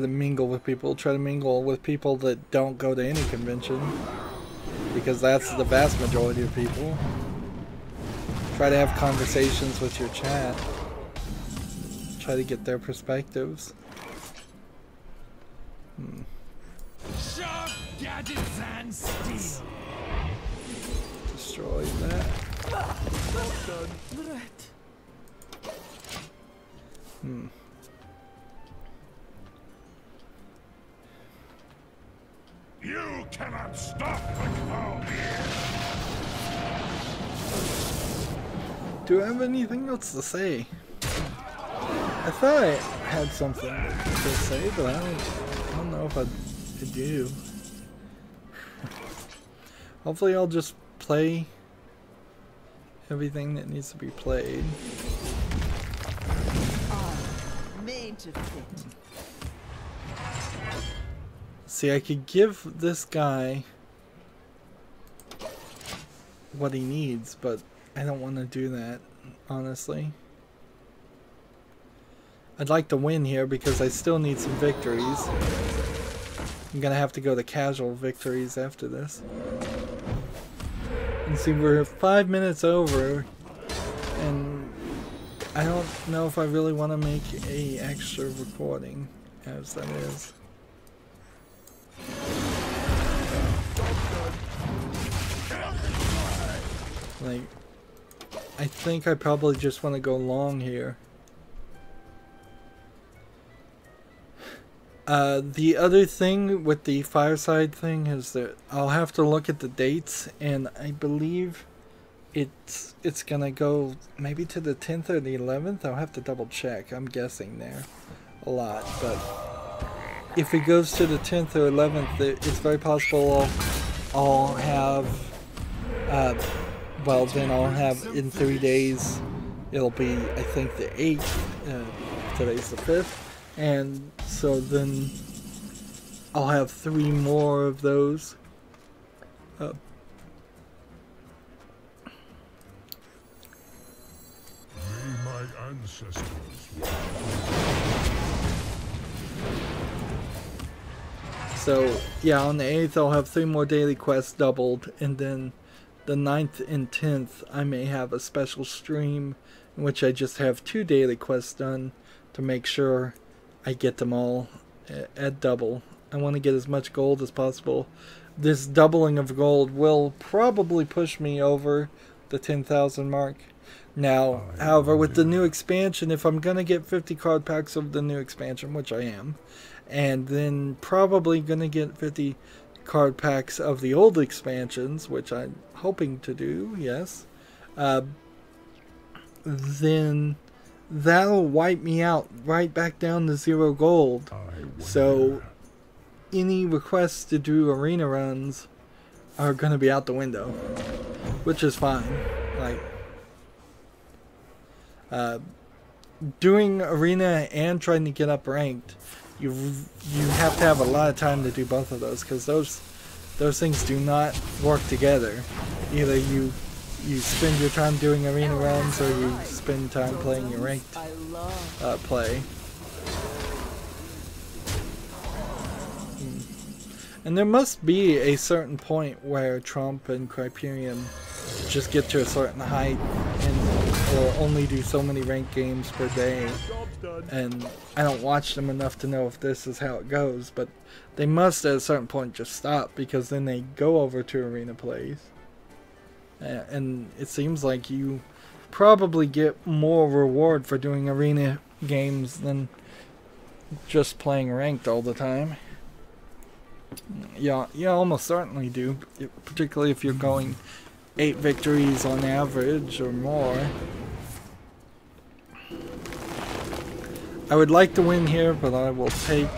mingle with people. Try to mingle with people that don't go to any convention, because that's the vast majority of people. Try to have conversations with your chat. Try to get their perspectives. Sharp gadgets and steel. Destroy that. You cannot stop the cloud. Do I have anything else to say? I thought I had something to say, but I don't know if I do. Hopefully I'll just play everything that needs to be played. Made to fit. See, I could give this guy what he needs, but I don't want to do that, honestly. I'd like to win here because I still need some victories. I'm gonna have to go to casual victories after this. And see, we're 5 minutes over, and I don't know if I really want to make a extra recording, as that is. Like, I think I probably just want to go long here. The other thing with the Fireside thing is that I'll have to look at the dates, and I believe it's gonna go maybe to the 10th or the 11th. I'll have to double check. I'm guessing there a lot, but if it goes to the 10th or 11th, it's very possible I'll have well, then I'll have in 3 days. It'll be, I think, the 8th. Today's the 5th. And so then I'll have 3 more of those. May my ancestors. So yeah, on the 8th I'll have 3 more daily quests doubled, and then the 9th and 10th I may have a special stream in which I just have 2 daily quests done to make sure I get them all at double. I want to get as much gold as possible. This doubling of gold will probably push me over the 10,000 mark. Now, however, with the new expansion, if I'm going to get 50 card packs of the new expansion, which I am, and then probably going to get 50 card packs of the old expansions, which I'm hoping to do, yes, then that'll wipe me out right back down to 0 gold. So any requests to do arena runs are going to be out the window, which is fine. Like, doing arena and trying to get up ranked, you have to have a lot of time to do both of those, because those things do not work together. Either you spend your time doing arena runs, or you spend time playing your ranked play. And there must be a certain point where Trump and Criterion just get to a certain height or only do so many ranked games per day. And I don't watch them enough to know if this is how it goes, but they must at a certain point just stop, because then they go over to arena plays. And it seems like you probably get more reward for doing arena games than just playing ranked all the time. Yeah, you almost certainly do, particularly if you're going 8 victories on average or more. I would like to win here, but I will take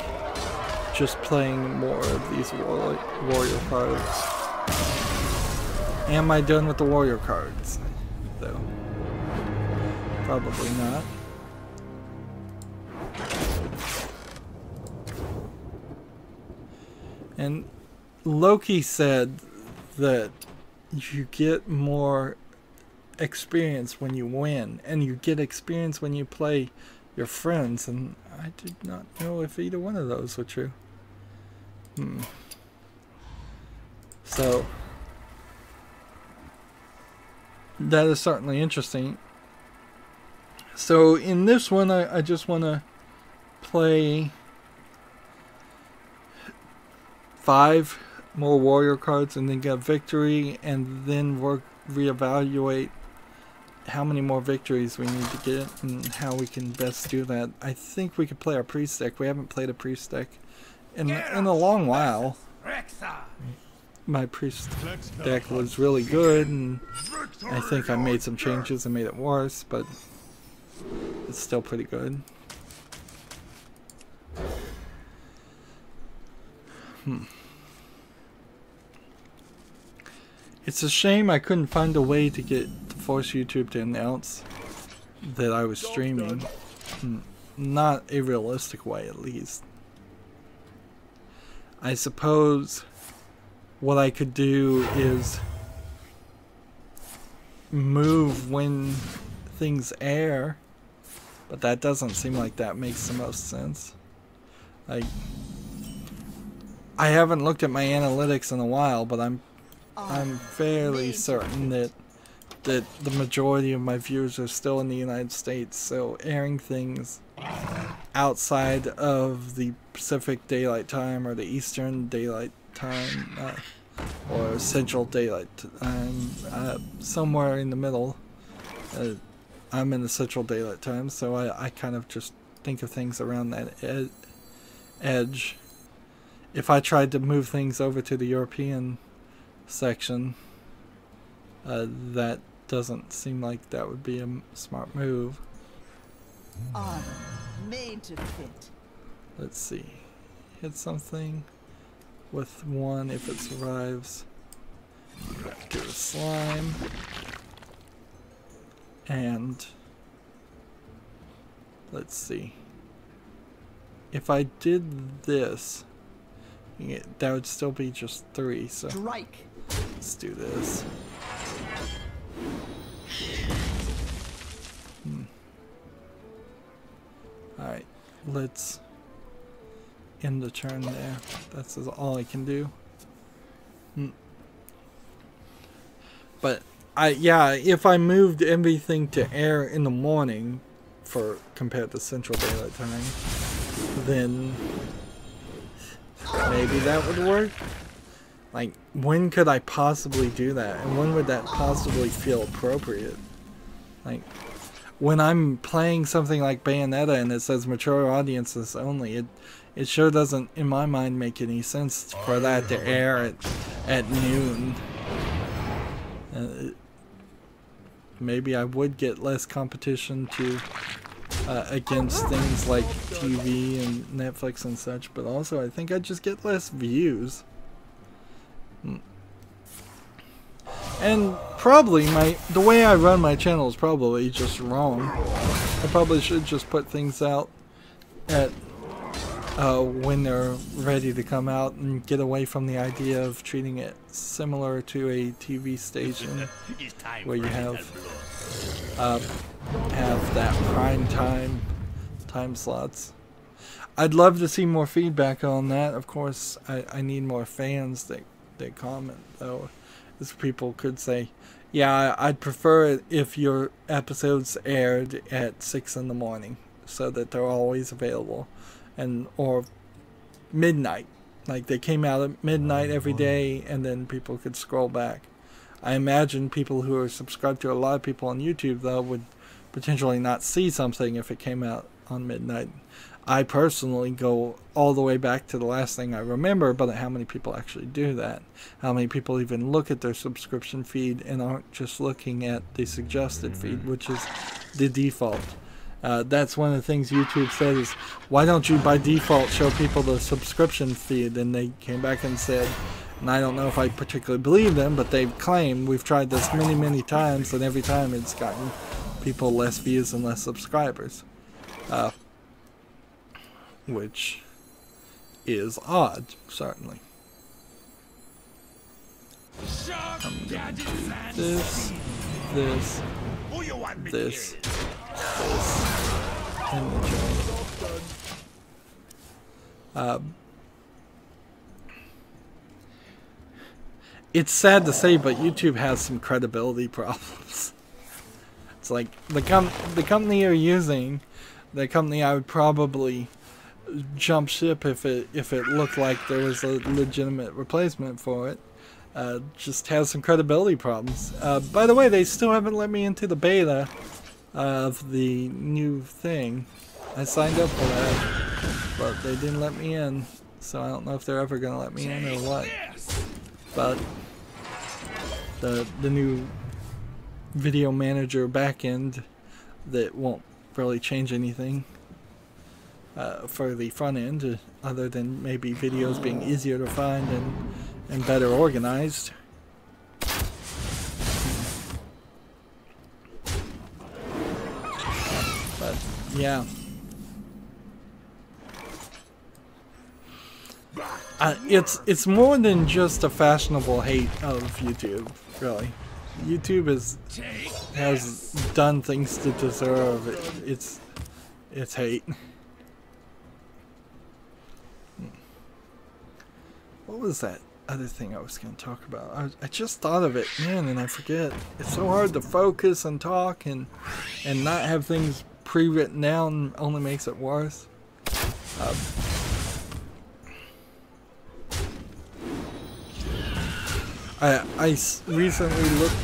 just playing more of these warrior cards. Am I done with the warrior cards? though. Probably not. And Loki said that you get more experience when you win, and you get experience when you play your friends, and I did not know if either one of those were true. So that is certainly interesting. So in this one, I just want to play 5 more warrior cards and then get victory, and then reevaluate how many more victories we need to get and how we can best do that. I think we could play our priest deck. We haven't played a priest deck in a long while. My priest deck was really good, and I think I made some changes and made it worse, but it's still pretty good. It's a shame I couldn't find a way to force YouTube to announce that I was streaming. Not a realistic way, at least. I suppose what I could do is move when things air, but that doesn't seem like that makes the most sense. Like, I haven't looked at my analytics in a while, but I'm fairly certain that the majority of my viewers are still in the United States, so airing things outside of the Pacific Daylight Time or the Eastern Daylight Time or Central Daylight Time, somewhere in the middle. I'm in the Central Daylight Time, so I kind of just think of things around that edge. If I tried to move things over to the European section, that doesn't seem like that would be a smart move. Armor made to fit. Let's see. Hit something with 1 if it survives. Do a slime. And let's see. If I did this, that would still be just 3, so Strike. let's do this. Alright, let's end the turn there. That's all I can do. But yeah, if I moved everything to air in the morning compared to Central Daylight Time, then maybe that would work. Like, when could I possibly do that? And when would that possibly feel appropriate? Like, when I'm playing something like Bayonetta and it says mature audiences only, it sure doesn't, in my mind, make any sense for that to air at noon. Maybe I would get less competition against things like TV and Netflix and such, but also I think I'd just get less views. And probably the way I run my channel is probably just wrong. I probably should just put things out at when they're ready to come out and get away from the idea of treating it similar to a TV station where you have that prime time slots. I'd love to see more feedback on that. Of course, I need more fans that comment, though. As people could say, yeah, I'd prefer it if your episodes aired at 6 in the morning so that they're always available, or midnight, like they came out at midnight every day and then people could scroll back. I imagine people who are subscribed to a lot of people on YouTube, though, would potentially not see something if it came out on midnight. I personally go all the way back to the last thing I remember, but how many people actually do that? How many people even look at their subscription feed and aren't just looking at the suggested feed, which is the default? That's one of the things YouTube said is, why don't you by default show people the subscription feed? And they came back and said, And I don't know if I particularly believe them, but they've claimed we've tried this many, many times, and every time it's gotten people less views and less subscribers. Which is odd, certainly. This, this, this, and the joint. It's sad to say, but YouTube has some credibility problems. It's like the company you're using, the company I would probably jump ship if it looked like there was a legitimate replacement for it. Just has some credibility problems. By the way, they still haven't let me into the beta of the new thing. I signed up for that, but they didn't let me in, so I don't know if they're ever gonna let me in or what. But the new video manager backend that won't really change anything for the front end, other than maybe videos being easier to find and better organized. But yeah. It's more than just a fashionable hate of YouTube, really. YouTube has done things to deserve its hate. What was that other thing I was going to talk about? I just thought of it, man, and I forget. It's so hard to focus and talk and not have things pre-written down. Only makes it worse. I recently looked.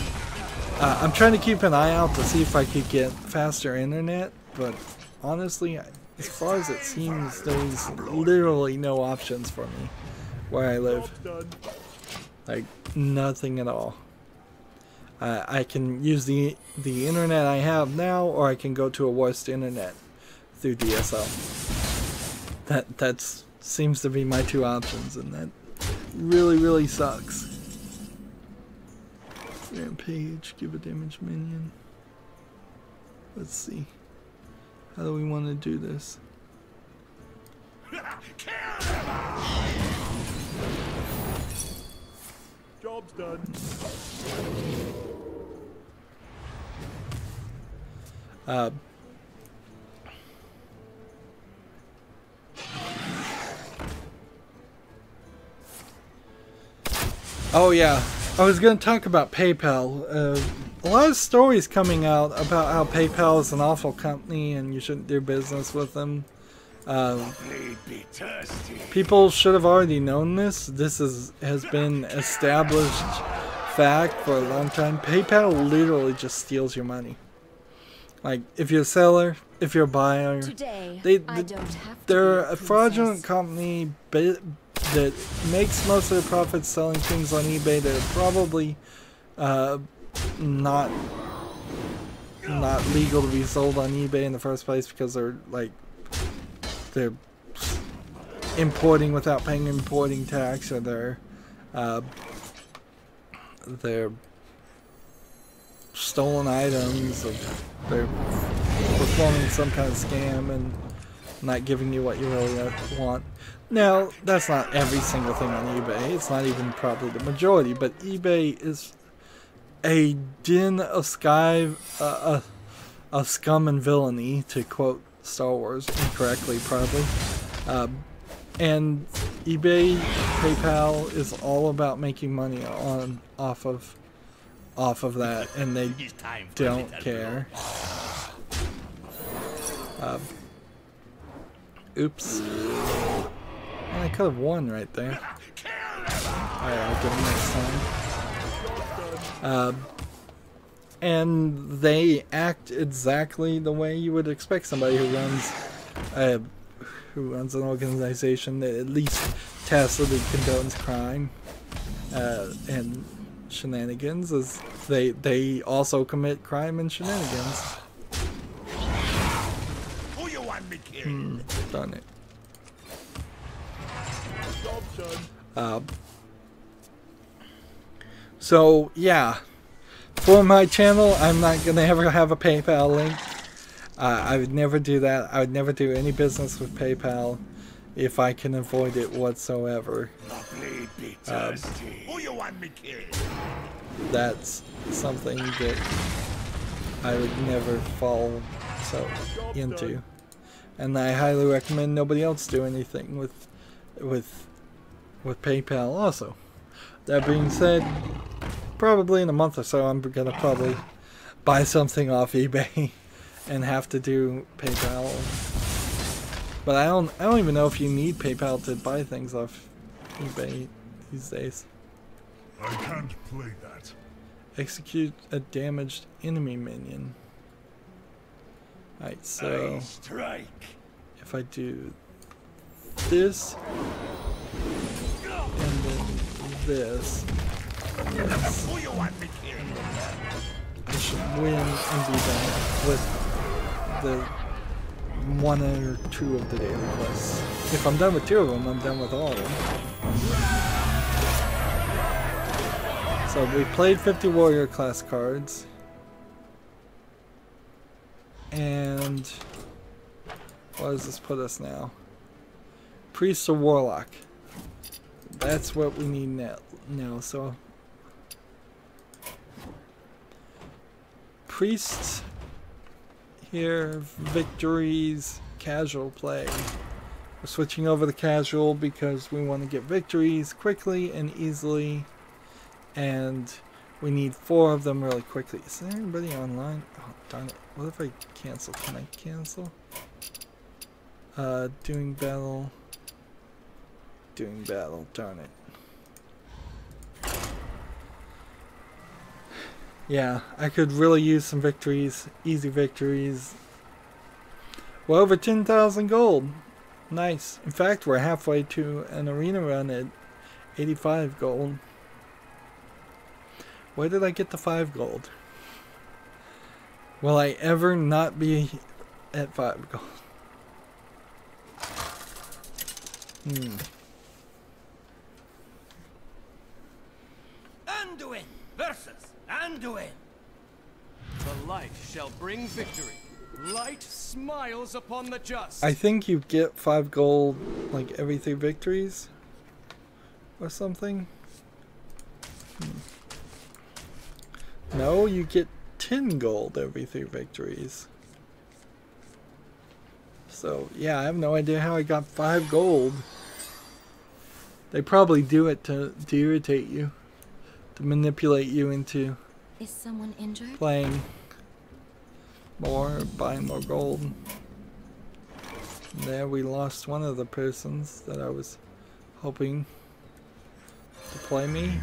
I'm trying to keep an eye out to see if I could get faster internet, but honestly, as far as it seems, there's literally no options for me where I live. Like, nothing at all. I can use the internet I have now, or I can go to a worse internet through DSL. That seems to be my two options, and that really sucks. Rampage, give a damage minion. Let's see. How do we want to do this? Job's done. Oh yeah, I was going to talk about PayPal. A lot of stories coming out about how PayPal is an awful company and you shouldn't do business with them. People should have already known this. This has been established fact for a long time. PayPal literally just steals your money. Like, if you're a seller, if you're a buyer, they're a fraudulent company that makes most of their profits selling things on eBay that are probably not legal to be sold on eBay in the first place, because they're importing without paying importing tax, or they're stolen items, or they're performing some kind of scam and not giving you what you really want. Now, that's not every single thing on eBay. It's not even probably the majority, but eBay is a den of scum and villainy, to quote Star Wars incorrectly, probably. And eBay, PayPal is all about making money off of that, and they don't care. Oops. And I could have won right there. Alright, I'll get him next time. And they act exactly the way you would expect somebody who runs an organization that at least tacitly condones crime and shenanigans, as they also commit crime and shenanigans. Who you want me killed? Darn it. Job's done. So yeah, for my channel, I'm not gonna ever have a PayPal link. I would never do that. I would never do any business with PayPal if I can avoid it whatsoever. Who you want me killed? That's something that I would never fall into, and I highly recommend nobody else do anything with PayPal. Also, that being said, probably in a month or so, I'm gonna probably buy something off eBay and have to do PayPal. But I don't even know if you need PayPal to buy things off eBay these days. I can't play that. Execute a damaged enemy minion. Alright, so Strike. if I do this and then this, yes, Who you want me killed? I should win and be done with the one or two of the daily quests. If I'm done with two of them, I'm done with all of them. So we played 50 warrior class cards. And what does this put us now? Priest or warlock. That's what we need now. So priest here, victories, casual play. We're switching over to casual because we want to get victories quickly and easily, and we need 4 of them really quickly. Is there anybody online? Oh darn it. What if I cancel? Can I cancel? Doing battle. Doing battle. Darn it. Yeah, I could really use some victories. Easy victories. Well over 10,000 gold. Nice. In fact, we're halfway to an arena run at 85 gold. Where did I get the 5 gold? Will I ever not be at 5 gold? Anduin versus Anduin. The light shall bring victory. Light smiles upon the just. I think you get 5 gold like every 3 victories or something. No, you get 10 gold every 3 victories. So yeah, I have no idea how I got 5 gold. They probably do it to irritate you, to manipulate you into Is someone injured? playing more, buying more gold. There we lost one of the persons that I was hoping to play me.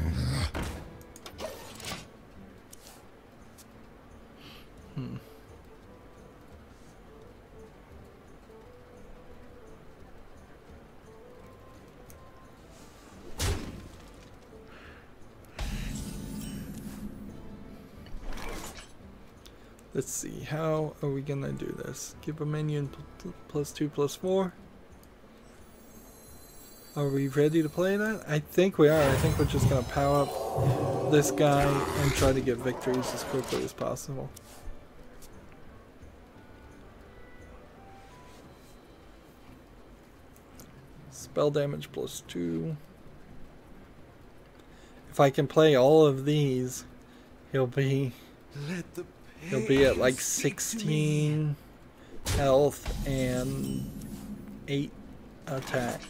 Let's see, how are we gonna do this? Give a minion +2/+4. Are we ready to play that? I think we are. I think we're just gonna power up this guy and try to get victories as quickly as possible. Spell damage +2. If I can play all of these, he'll be at like 16 health and 8 attack.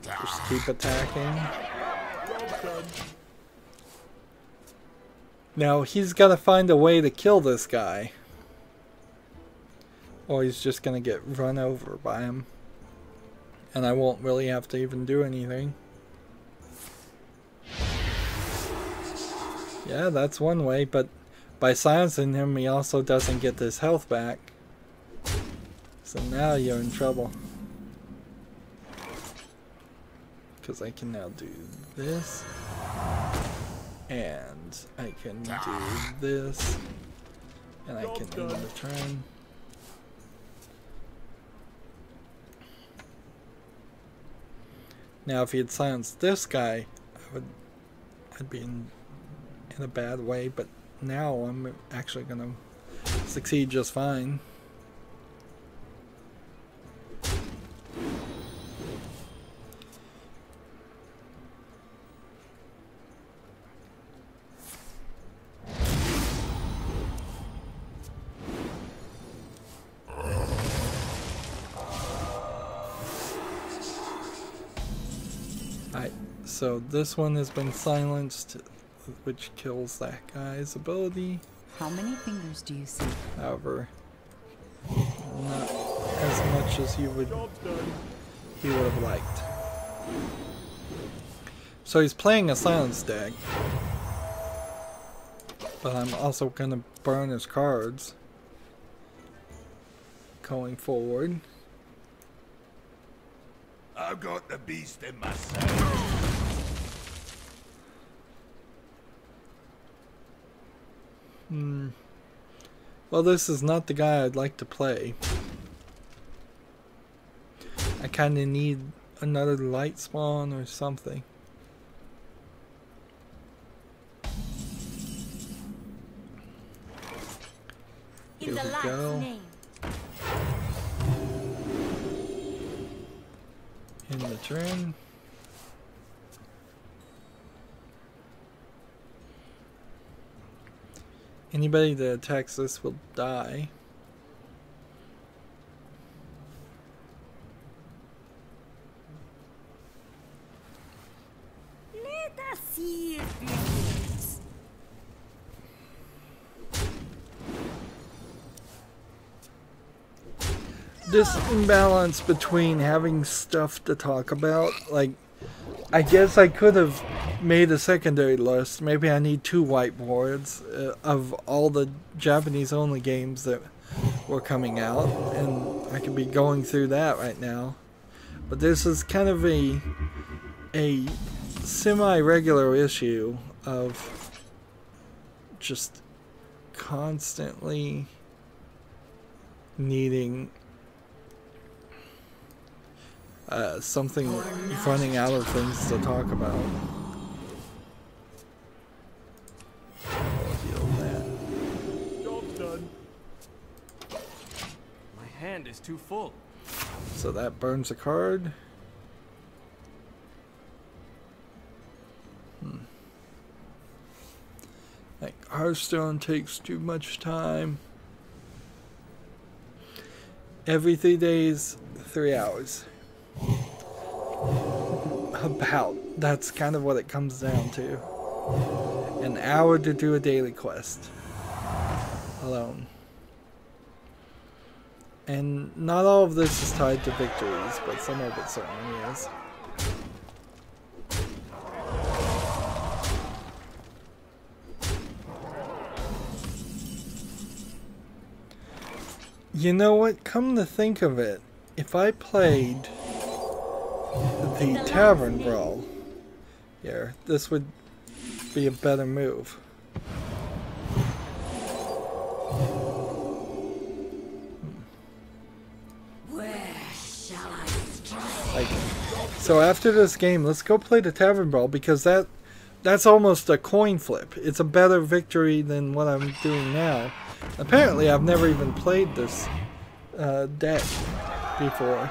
Just keep attacking. Now he's got to find a way to kill this guy, or he's just gonna get run over by him, and I won't really have to even do anything. Yeah, that's one way, but by silencing him, he also doesn't get his health back. So now you're in trouble. Because I can now do this. And I can do this. And I can end the turn. Now, if he had silenced this guy, I'd be in a bad way. But now I'm actually gonna succeed just fine. So this one has been silenced, which kills that guy's ability. How many fingers do you see? However, not as much as he would have liked. So he's playing a silence deck, but I'm also gonna burn his cards going forward. I've got the beast in myself. Well, this is not the guy I'd like to play. I kind of need another light spawn or something. Here we go. In the turn. Anybody that attacks this will die. Let us see if it begins. This imbalance between having stuff to talk about, like, I guess I could have made a secondary list. Maybe I need 2 whiteboards of all the Japanese only games that were coming out, and I could be going through that right now. But this is kind of a semi-regular issue of just constantly needing something, running out of things to talk about. Job's done. My hand is too full. So that burns a card. Like, Hearthstone takes too much time. Every 3 days, 3 hours. About. That's kind of what it comes down to. An hour to do a daily quest. Alone. And not all of this is tied to victories, but some of it certainly is. You know what? Come to think of it, if I played the Tavern Brawl here, this would be a better move. Where shall I strike? Like, so after this game, let's go play the Tavern Brawl, because that's almost a coin flip. It's a better victory than what I'm doing now. Apparently, I've never even played this deck before,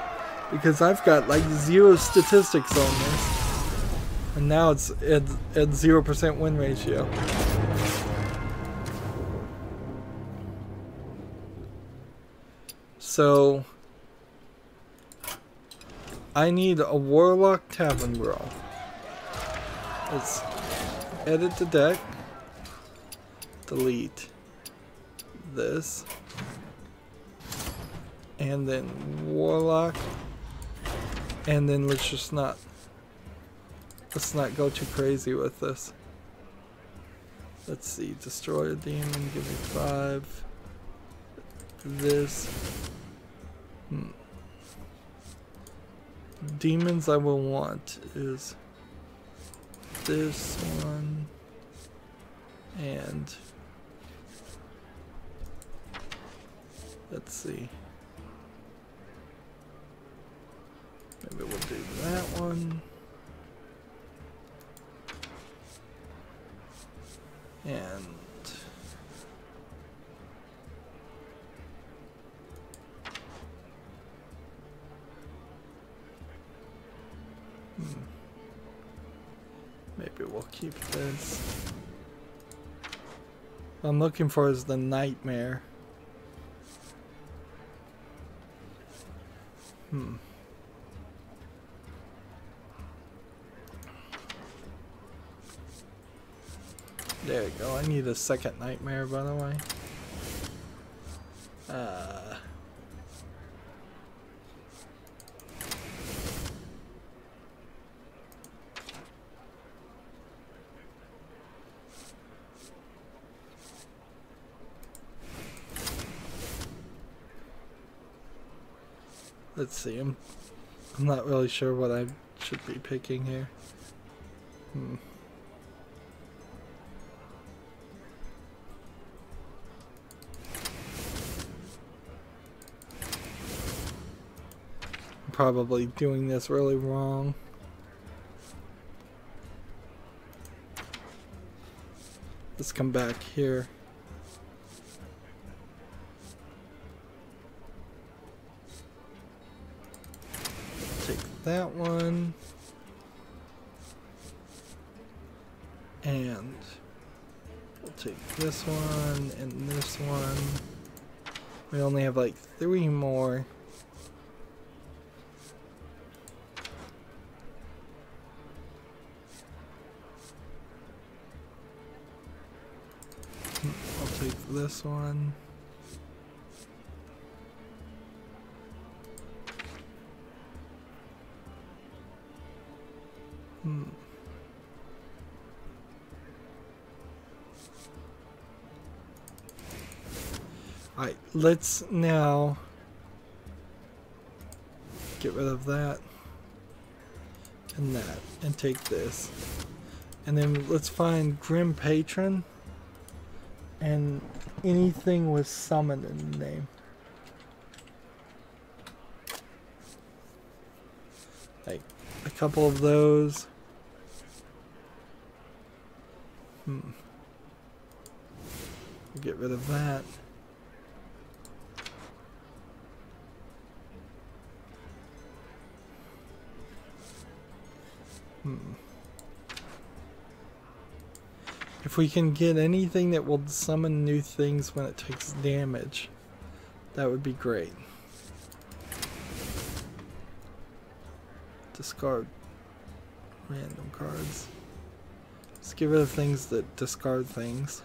because I've got like 0 statistics on this, and now it's at 0% win ratio. So I need a Warlock Tavern Brawl. Let's edit the deck, delete this, and then Warlock, and then let's not go too crazy with this. Let's see, destroy a demon, give me 5. This demons I will want is this one, and let's see, maybe we'll do that one. And maybe we'll keep this. What I'm looking for is the nightmare. There you go. I need a second nightmare, by the way. Let's see. I'm not really sure what I should be picking here. I'm probably doing this really wrong. Let's come back here. That one, and we'll take this one and this one. We only have like 3 more. I'll take this one. Alright, let's now get rid of that and that and take this. And then let's find Grim Patron and anything with summon in the name. Like a couple of those. We'll get rid of that. If we can get anything that will summon new things when it takes damage, that would be great. Discard random cards. Let's get rid of things that discard things.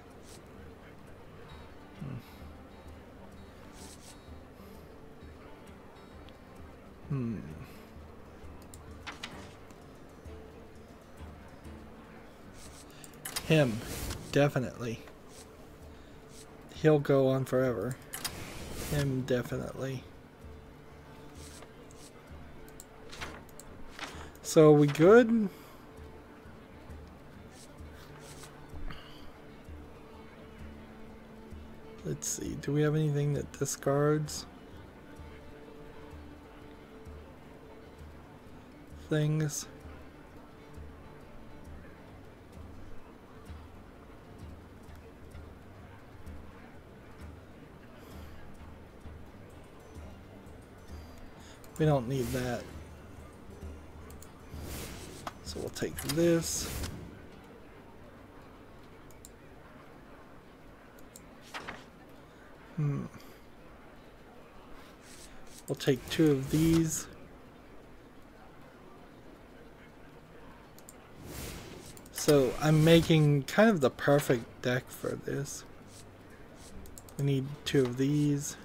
Him, definitely. He'll go on forever. Him, definitely. So, are we good? Let's see, do we have anything that discards things? We don't need that. So we'll take this. We'll take 2 of these. So I'm making kind of the perfect deck for this. We need 2 of these.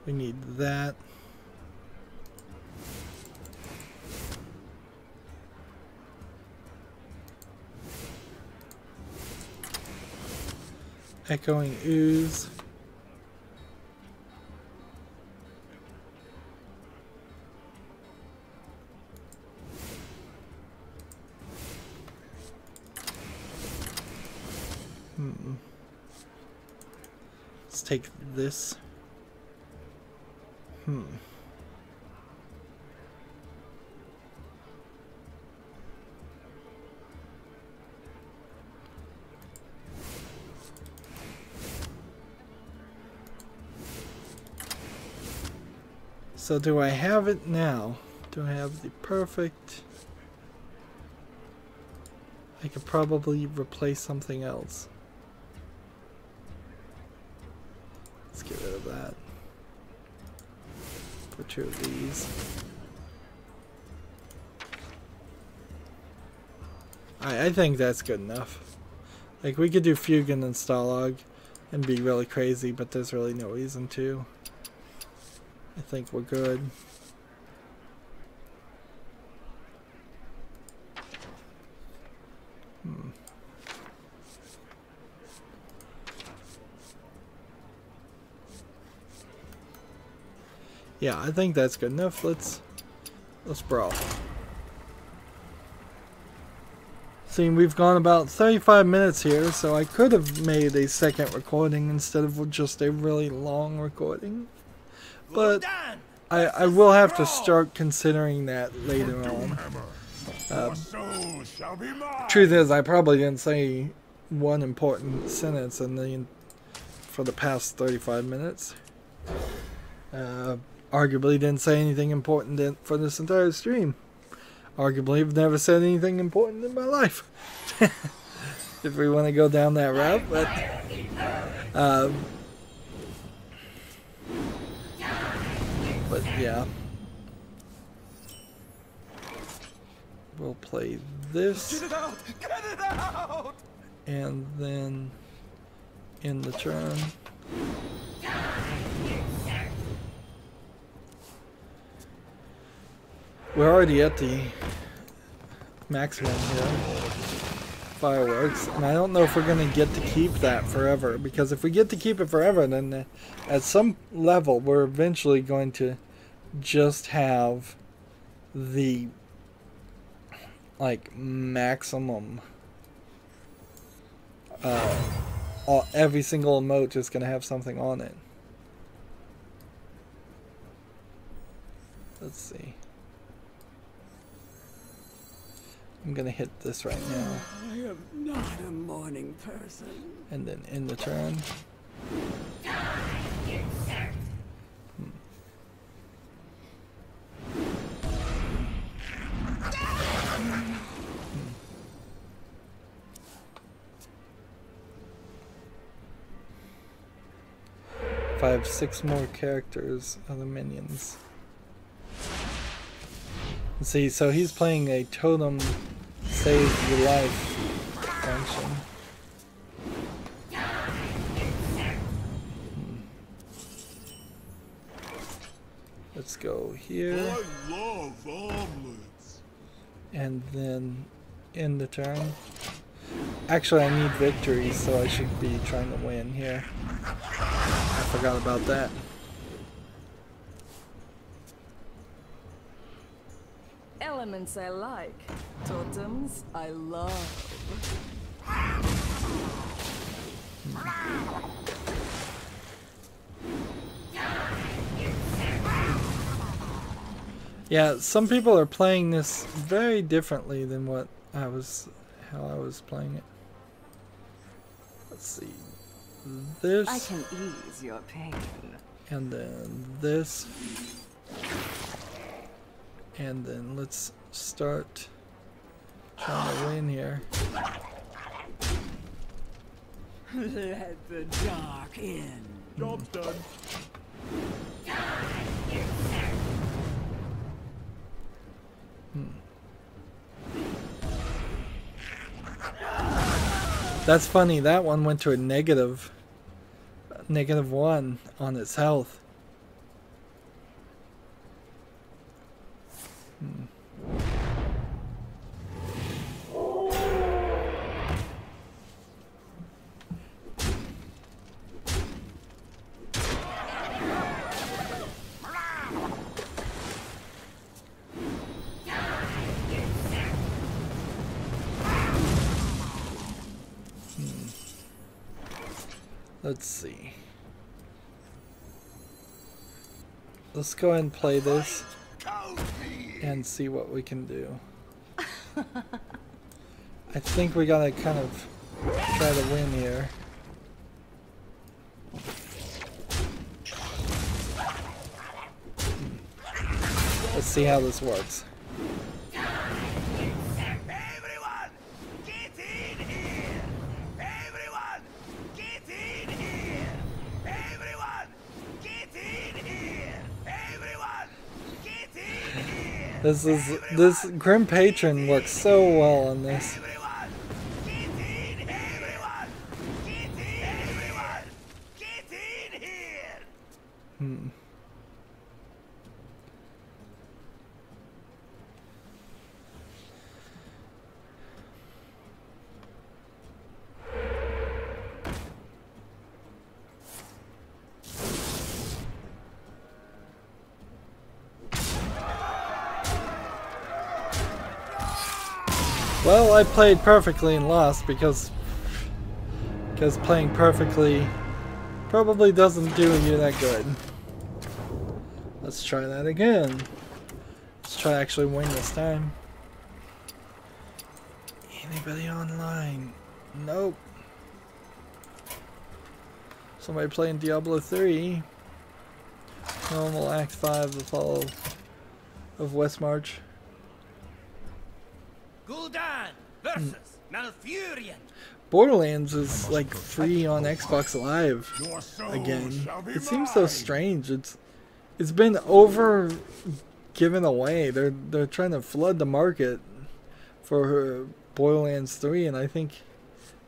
We need that. Echoing Ooze. Let's take this. So do I have it now? Do I have the perfect... I could probably replace something else. Let's get rid of that. Put 2 of these. I think that's good enough. Like, we could do Fugan and Stalag and be really crazy, but there's really no reason to. I think we're good. Yeah, I think that's good enough. Let's brawl. See, we've gone about 35 minutes here, so I could have made a second recording instead of just a really long recording. But I will have to start considering that later on. Truth is, I probably didn't say one important sentence for the past 35 minutes. Arguably didn't say anything important for this entire stream. Arguably I've never said anything important in my life. If we want to go down that route, but yeah. We'll play this. Get it out! Get it out! And then in the turn. We're already at the maximum here. Fireworks. And I don't know if we're going to get to keep that forever. Because if we get to keep it forever, then at some level we're eventually going to just have the like maximum every single emote is going to have something on it. Let's see. I'm going to hit this right now. I am not a morning person. And then end the turn. If I have 6 more characters, other minions. See, so he's playing a totem save your life function. Let's go here. I love omelets. And then end the turn. Actually, I need victory, so I should be trying to win here. I forgot about that. Elements I like. Totems I love. Yeah, some people are playing this very differently than how I was playing it. Let's see. This. I can ease your pain. And then this. And then let's start trying to win here. Let the dark in. Job's done. That's funny, that one went to a -1 on its health. Let's see. let's go ahead and play this and see what we can do. I think we gotta kind of try to win here. Let's see how this works. Everyone, get in here! Everyone, get in here! Everyone, get in here! Everyone, get in here! This Grim Patron works so well on this. Everyone, get in! Everyone, get in! Everyone, get in here! Well, I played perfectly and lost because playing perfectly probably doesn't do you that good. Let's try that again. Let's try to actually win this time. Anybody online? Nope. Somebody playing Diablo 3. Normal Act 5, the fall of Westmarch. Gul'dan versus Malfurion. Borderlands is like free on Xbox Live Your soul again. shall be It seems so mine. strange. It's been over given away. They're trying to flood the market for Borderlands 3, and I think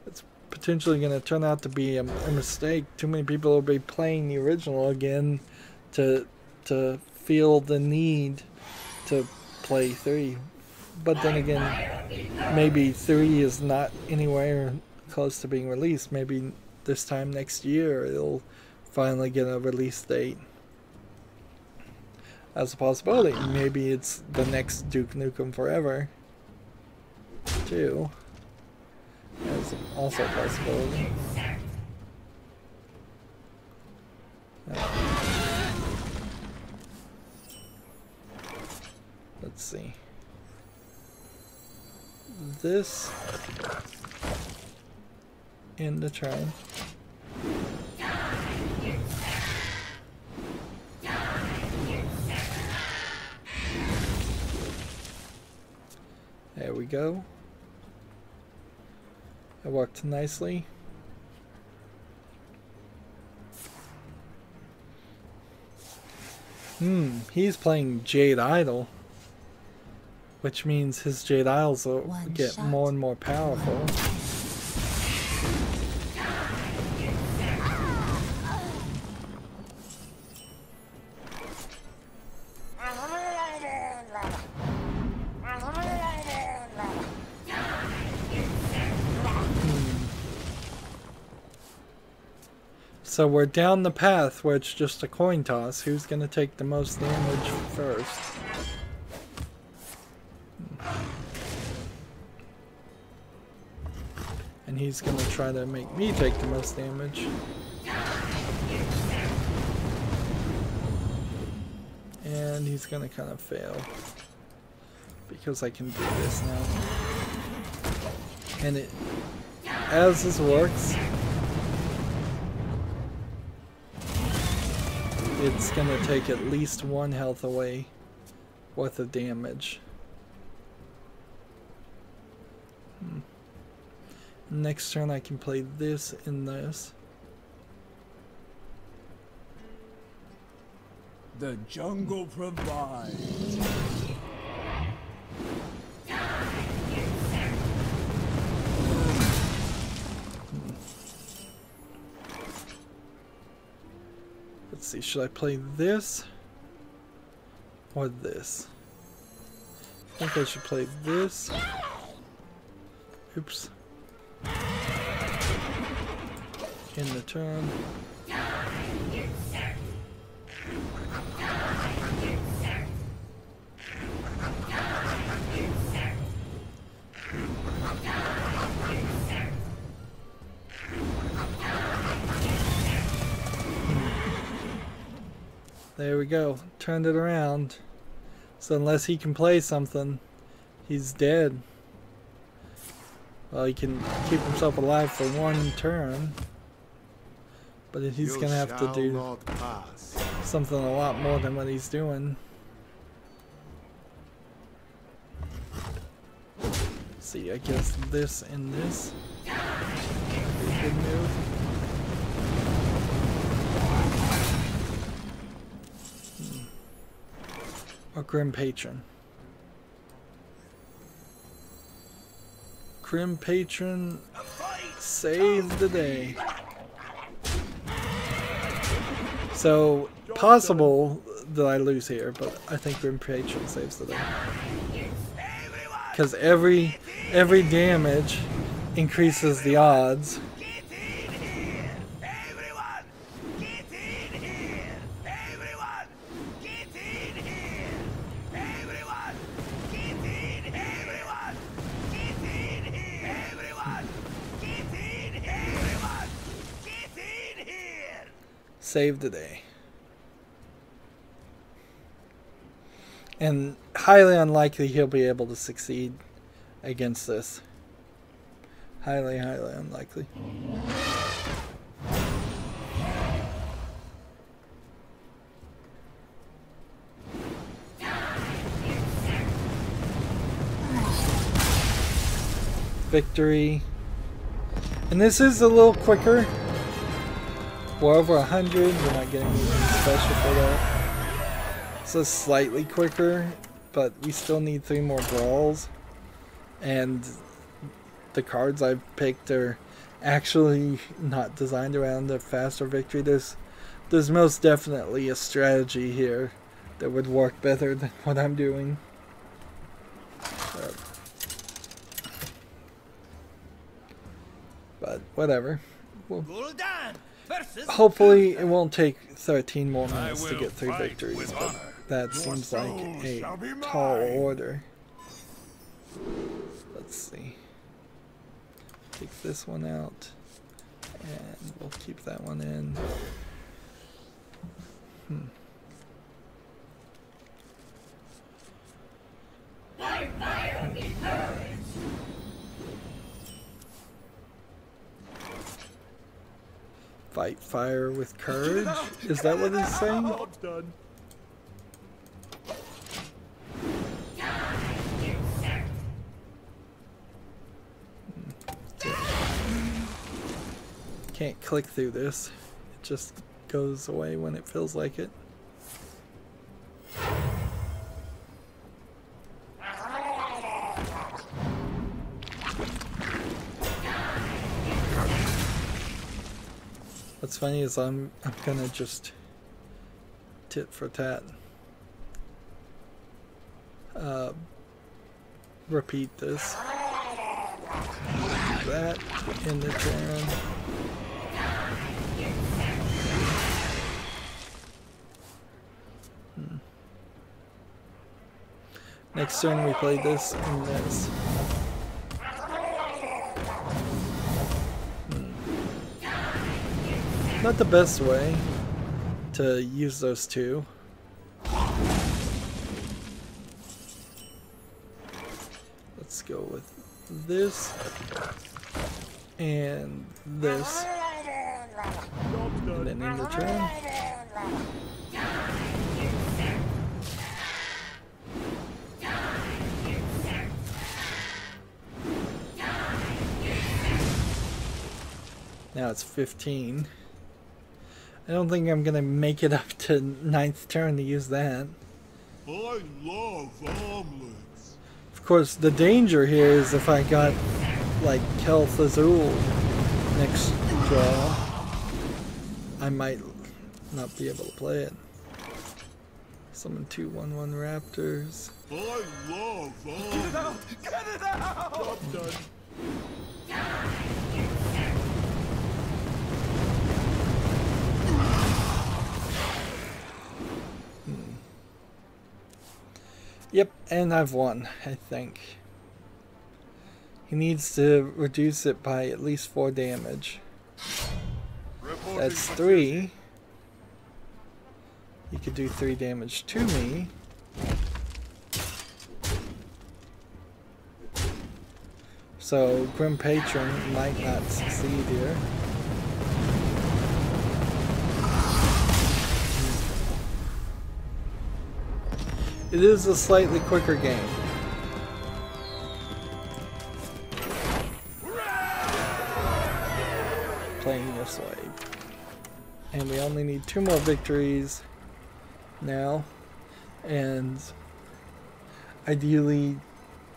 it's potentially going to turn out to be a mistake. Too many people will be playing the original again to feel the need to play 3. But then again, maybe 3 is not anywhere close to being released. Maybe this time next year it'll finally get a release date. As a possibility. Maybe it's the next Duke Nukem Forever, too. That's also a possibility. Let's see. This in the turn. There we go. It worked nicely. He's playing Jade Idol, which means his Jade Idols will get more and more powerful. So we're down the path where it's just a coin toss. Who's going to take the most damage first? And he's going to try to make me take the most damage. And he's going to kind of fail. Because I can do this now. And as this works, it's going to take at least 1 health away worth of damage. Next turn I can play this and this. The jungle provides. Let's see, should I play this or this? I think I should play this. Oops. In the turn. There we go. Turned it around. So unless he can play something, he's dead. Well, he can keep himself alive for one turn. But he's going to have to do something a lot more than what he's doing. See, I guess this and this. Be a good move. Or Grim Patron. Grim Patron saved the day. So, possible that I lose here, but I think Grim Patron saves the day. Because every damage increases the odds. Save the day. And highly unlikely he'll be able to succeed against this. Highly, highly unlikely. Victory. And this is a little quicker. We're over 100. We're not getting anything special for that. So slightly quicker, but we still need 3 more brawls. And the cards I've picked are actually not designed around a faster victory. There's most definitely a strategy here that would work better than what I'm doing. But whatever. Well, hopefully it won't take 13 more minutes to get 3 victories, but that seems like a tall order. Let's see. Take this one out, and we'll keep that one in. Fight fire with courage? Is that what he's saying? Done. Can't click through this. It just goes away when it feels like it. What's funny is I'm gonna just tit for tat. Repeat this. That in the turn. Next turn we play this and this. Not the best way to use those two. Let's go with this and this. And then in return. Now it's 15. I don't think I'm gonna make it up to 9th turn to use that. I love omelets. Of course, the danger here is if I got like Health Azul next draw, I might not be able to play it. Summon 2 1/1 Raptors. I love omelets. Get it out! Get it out! Job done. Yep, and I've won, I think. He needs to reduce it by at least 4 damage. That's 3. He could do 3 damage to me. So Grim Patron might not succeed here. It is a slightly quicker game. Playing this way. And we only need 2 more victories now. And ideally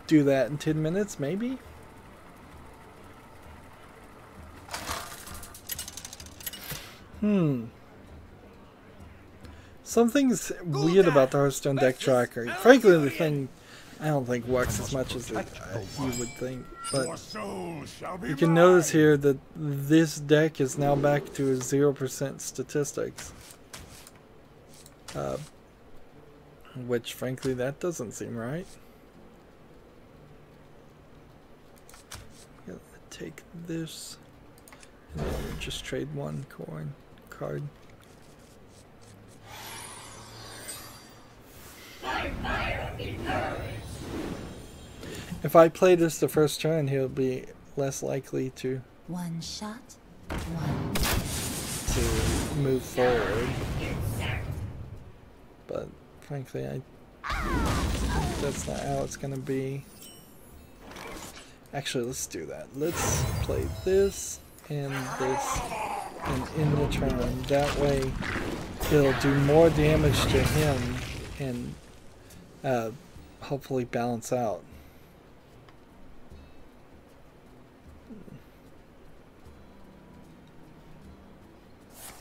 do that in 10 minutes, maybe? Something's weird about the Hearthstone deck tracker. Frankly, the thing I don't think works as much as you would think. But you can notice here that this deck is now back to 0% statistics. Which, frankly, that doesn't seem right. I'm gonna take this and then just trade 1 card. If I play this the first turn, he'll be less likely to 1 shot, 1 to move forward. But frankly, I think that's not how it's gonna be. Actually, let's do that. Let's play this and this and in the turn. That way, it'll do more damage to him and hopefully balance out.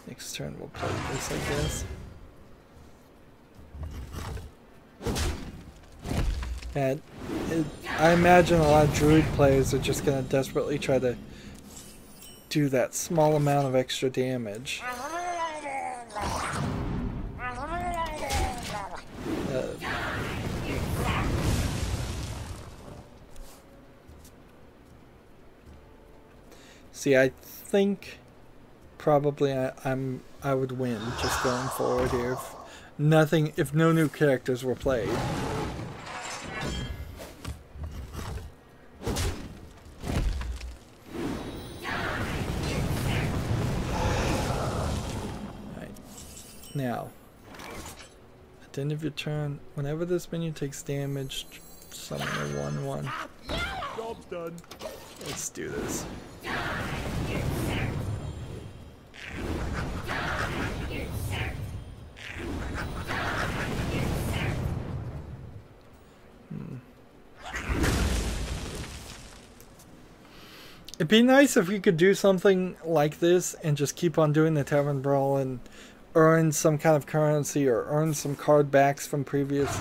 Next turn we'll play this, I guess. And I imagine a lot of Druid players are just going to desperately try to do that small amount of extra damage. See, I think probably I would win just going forward here if no new characters were played. Alright. Now, at the end of your turn, whenever this minion takes damage, summon a 1/1. Job's done. Let's do this. It'd be nice if we could do something like this and just keep on doing the Tavern Brawl and earn some kind of currency or earn some card backs from previous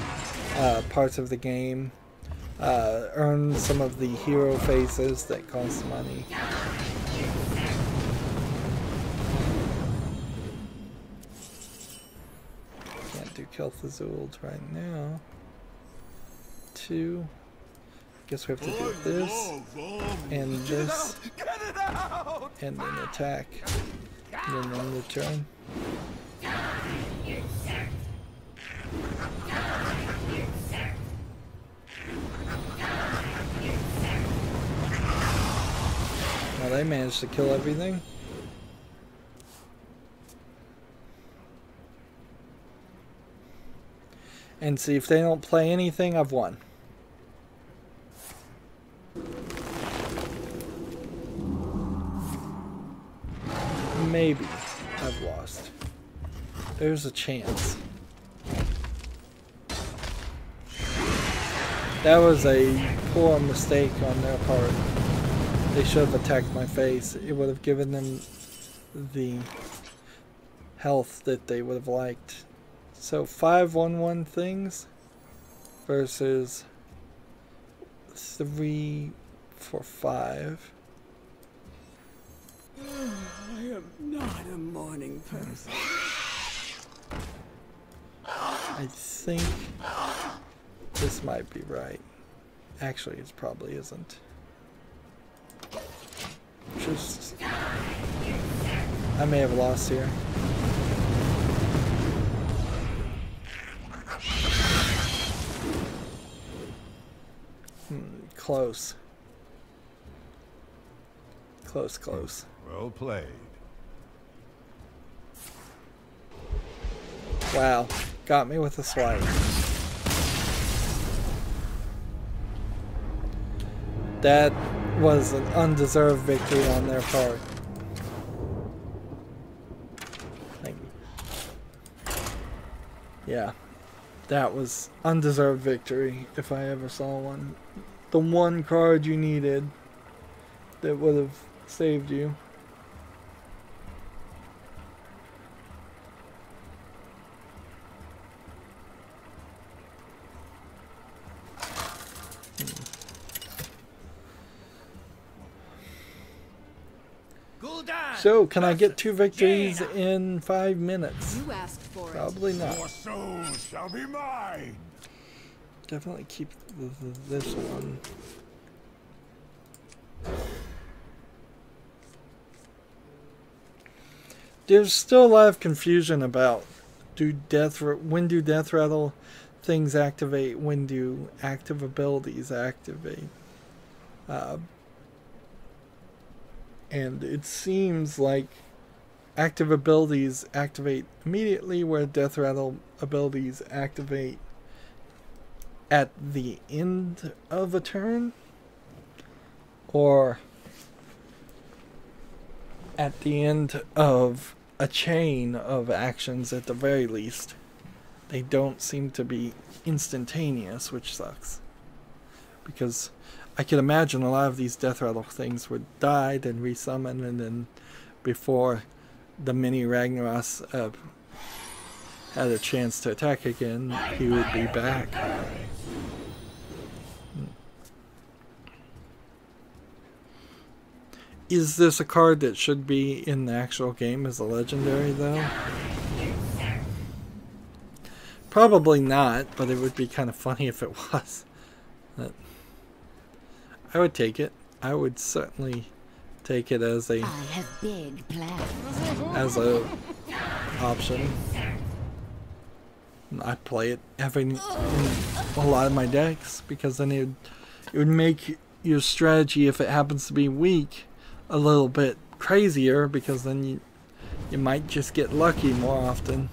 parts of the game. Earn some of the hero faces that cost money. Can't do Kel'Thuzul right now. 2. Guess we have to do this and this and then attack and then end the turn. Well, they managed to kill everything. And see, if they don't play anything, I've won. Maybe I've lost. There's a chance. That was a poor mistake on their part. They should have attacked my face. It would have given them the health that they would have liked. So 5 1/1 things versus 3 for 5. I am not a morning person. I think this might be right. Actually, it probably isn't. Just, I may have lost here. Close. Close. Well played. Wow. Got me with a swipe. That was an undeserved victory on their part. Yeah. That was undeserved victory if I ever saw one. The one card you needed that would have saved you. So, can I get 2 victories in 5 minutes? You asked for Probably not. Your soul shall be mine. Definitely keep this one. There's still a lot of confusion about when do death rattle things activate, when do active abilities activate. And it seems like active abilities activate immediately, where death rattle abilities activate at the end of a turn, or at the end of a chain of actions at the very least. They don't seem to be instantaneous, which sucks. Because I can imagine a lot of these death rattle things would die, then resummon, and then before the mini Ragnaros had a chance to attack again, he would be back. Is this a card that should be in the actual game as a legendary, though? Probably not, but it would be kind of funny if it was. But I would take it. I would certainly take it as a option. I play it in a lot of my decks, because then it would make your strategy, if it happens to be weak, a little bit crazier, because then you might just get lucky more often.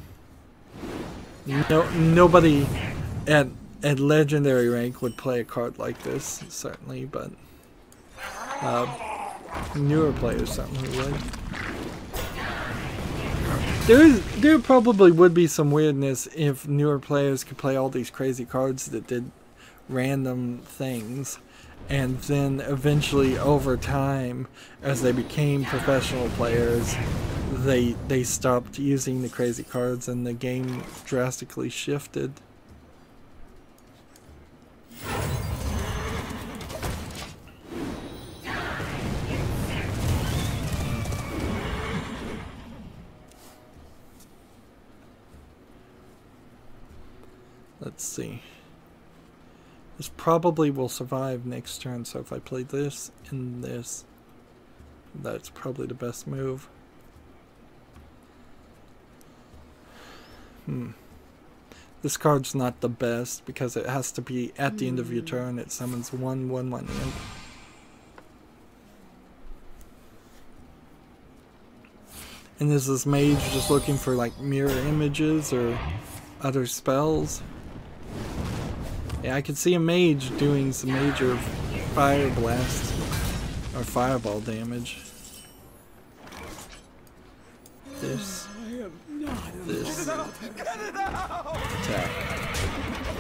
Nobody at legendary rank would play a card like this, certainly, but newer players certainly would. There probably would be some weirdness if newer players could play all these crazy cards that did random things, and then eventually over time, as they became professional players, they stopped using the crazy cards and the game drastically shifted. Let's see. This probably will survive next turn, so if I play this and this, that's probably the best move. This card's not the best, because it has to be at the end of your turn. It summons 1/1/1 imp. And is this mage just looking for like mirror images or other spells? Yeah, I could see a mage doing some major fire blast or fireball damage. This attack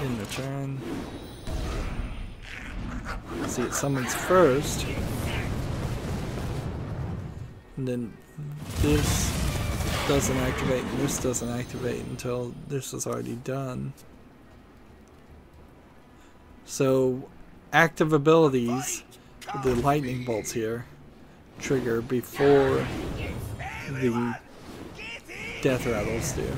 in the turn. See, it summons first, and then this doesn't activate and this doesn't activate until this is already done. So active abilities, the lightning bolts here, trigger before the death rattles do.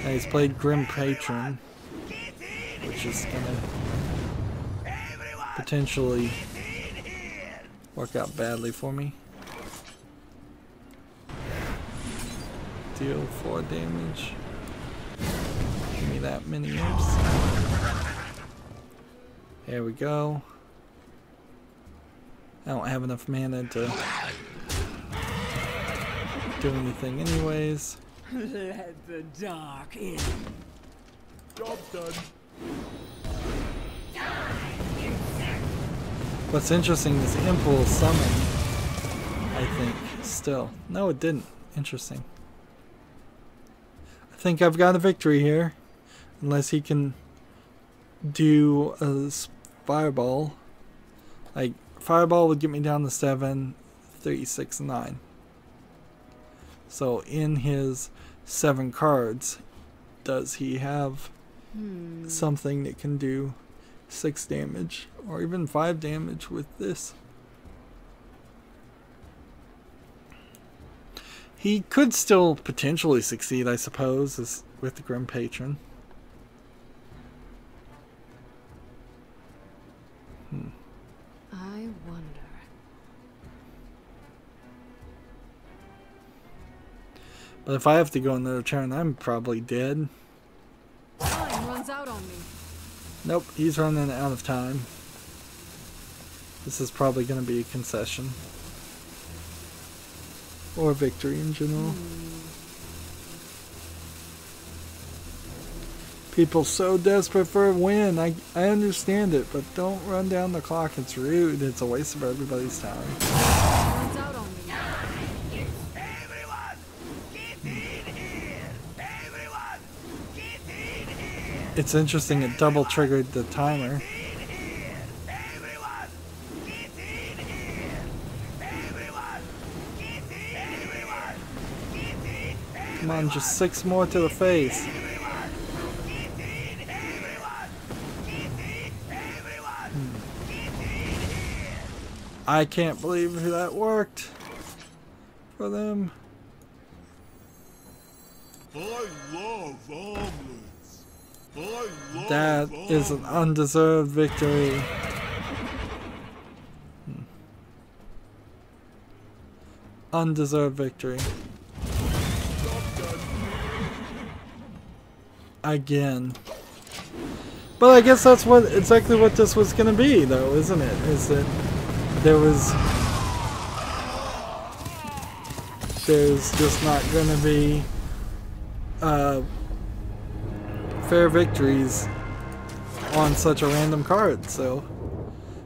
And he's played Grim Patron, which is gonna potentially work out badly for me. Deal 4 damage. Give me that many imps. There we go. I don't have enough mana to do anything anyways. Let the dark in. Job done. What's interesting is Impulse Summon, I think, still. No, it didn't. Interesting. I think I've got a victory here. Unless he can do a Fireball. Like, Fireball would get me down to 7, 3, 6, 9. So in his 7 cards, does he have something that can do 6 damage or even 5 damage with this? He could still potentially succeed, I suppose, as with the Grim Patron. I wonder. But if I have to go another turn, I'm probably dead. Time runs out on me. Nope, he's running out of time. This is probably going to be a concession. Or victory in general. People so desperate for a win. I understand it, but don't run down the clock. It's rude. It's a waste of everybody's time. Runs out on me. Everyone, get in here! Everyone, get in here! It's interesting, it double triggered the timer. Get in here! Everyone, get in here! Everyone, get in! Everyone, get in! Come on, just 6 more to the face. I can't believe that worked for them. I love omelets. I love That is an undeserved victory. Undeserved victory. Again. But I guess that's exactly what this was going to be, though, isn't it? Is that there's just not going to be fair victories on such a random card. So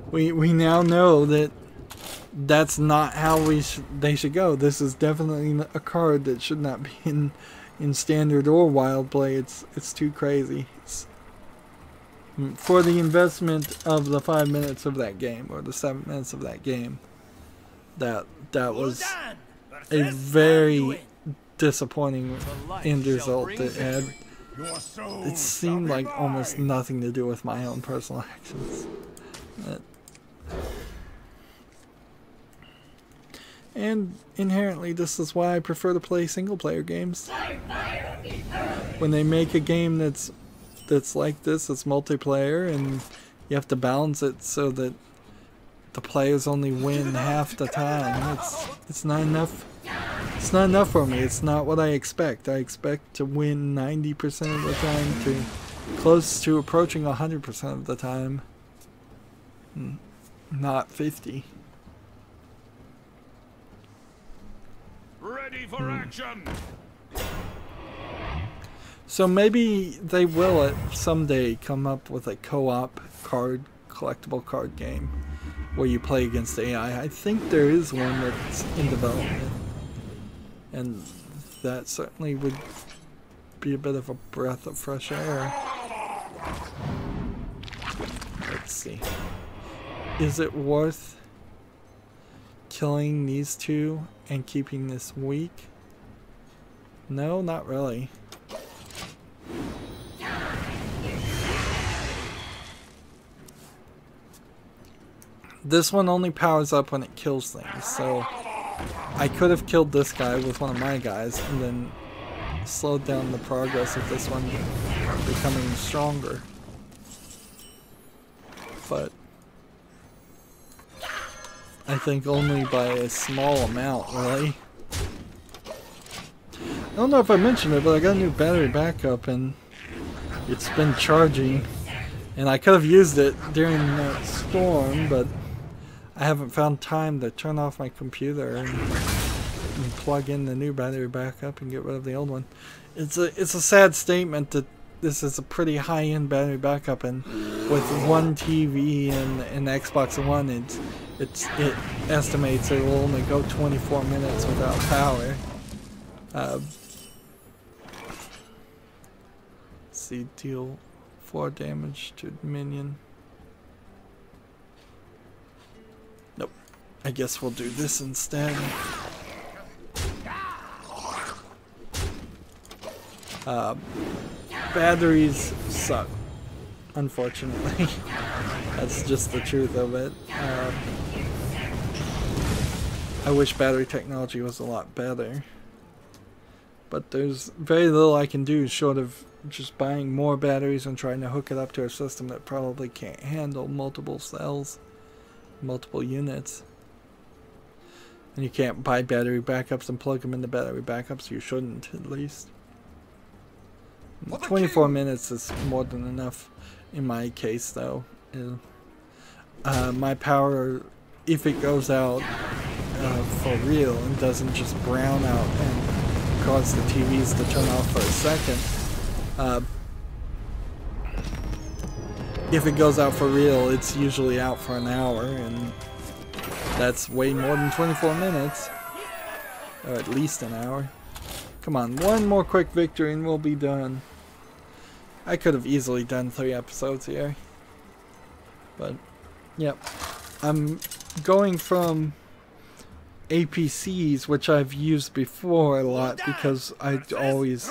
we now know that that's not how they should go. This is definitely a card that should not be in standard or wild play. It's too crazy. For the investment of the 5 minutes of that game, or the 7 minutes of that game, that was a very disappointing end result. It seemed like almost nothing to do with my own personal actions. And inherently, this is why I prefer to play single-player games. When they make a game that's like this, it's multiplayer, and you have to balance it so that the players only win half the time. It's not enough. It's not enough for me. It's not what I expect. I expect to win 90% of the time, to close to approaching 100% of the time, not 50. Ready for action. So maybe they will someday come up with a co-op collectible card game where you play against AI. I think there is one that's in development, and that certainly would be a bit of a breath of fresh air. Let's see. Is it worth killing these two and keeping this weak? No, not really. This one only powers up when it kills things, so I could have killed this guy with one of my guys and then slowed down the progress of this one becoming stronger. But I think only by a small amount, really. I don't know if I mentioned it, but I got a new battery backup and it's been charging And I could have used it during that storm, but I haven't found time to turn off my computer and plug in the new battery backup and get rid of the old one. It's a sad statement that this is a pretty high-end battery backup, and with one TV and an Xbox One, it estimates it will only go 24 minutes without power. See, deal 4 damage to minion. Nope. I guess we'll do this instead. Batteries suck, unfortunately. That's just the truth of it. I wish battery technology was a lot better, but there's very little I can do short of just buying more batteries and trying to hook it up to a system that probably can't handle multiple cells, multiple units. And you can't buy battery backups and plug them into battery backups. You shouldn't, at least. 24 minutes is more than enough in my case, though. My power, if it goes out for real and doesn't just brown out and cause the TVs to turn off for a second, if it goes out for real, it's usually out for an hour, and that's way more than 24 minutes, or at least an hour. Come on, one more quick victory and we'll be done. I could have easily done 3 episodes here. But, yep. I'm going from APCs, which I've used before a lot because I always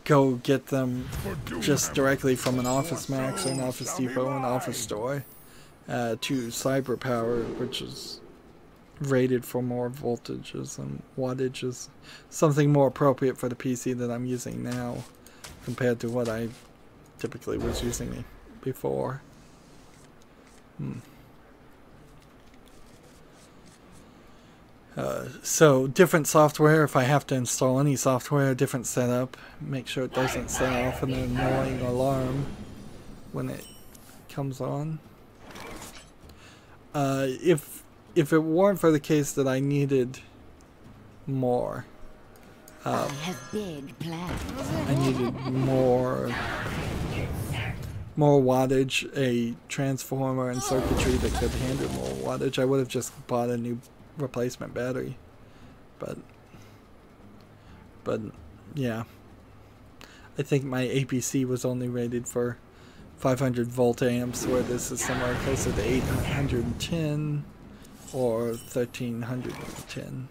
go get them just directly from an Office Max or an Office Depot or an Office Store, to Cyber Power, which is rated for more voltages and wattages, something more appropriate for the PC that I'm using now compared to what I typically was using before. So different software, if I have to install any software, different setup, make sure it doesn't set off an annoying alarm when it comes on. If it weren't for the case that I needed more, I have big plans. I needed more wattage, a transformer and circuitry that could handle more wattage, I would have just bought a new replacement battery. But yeah, I think my APC was only rated for 500 volt amps, where this is somewhere closer to 810 or 1310.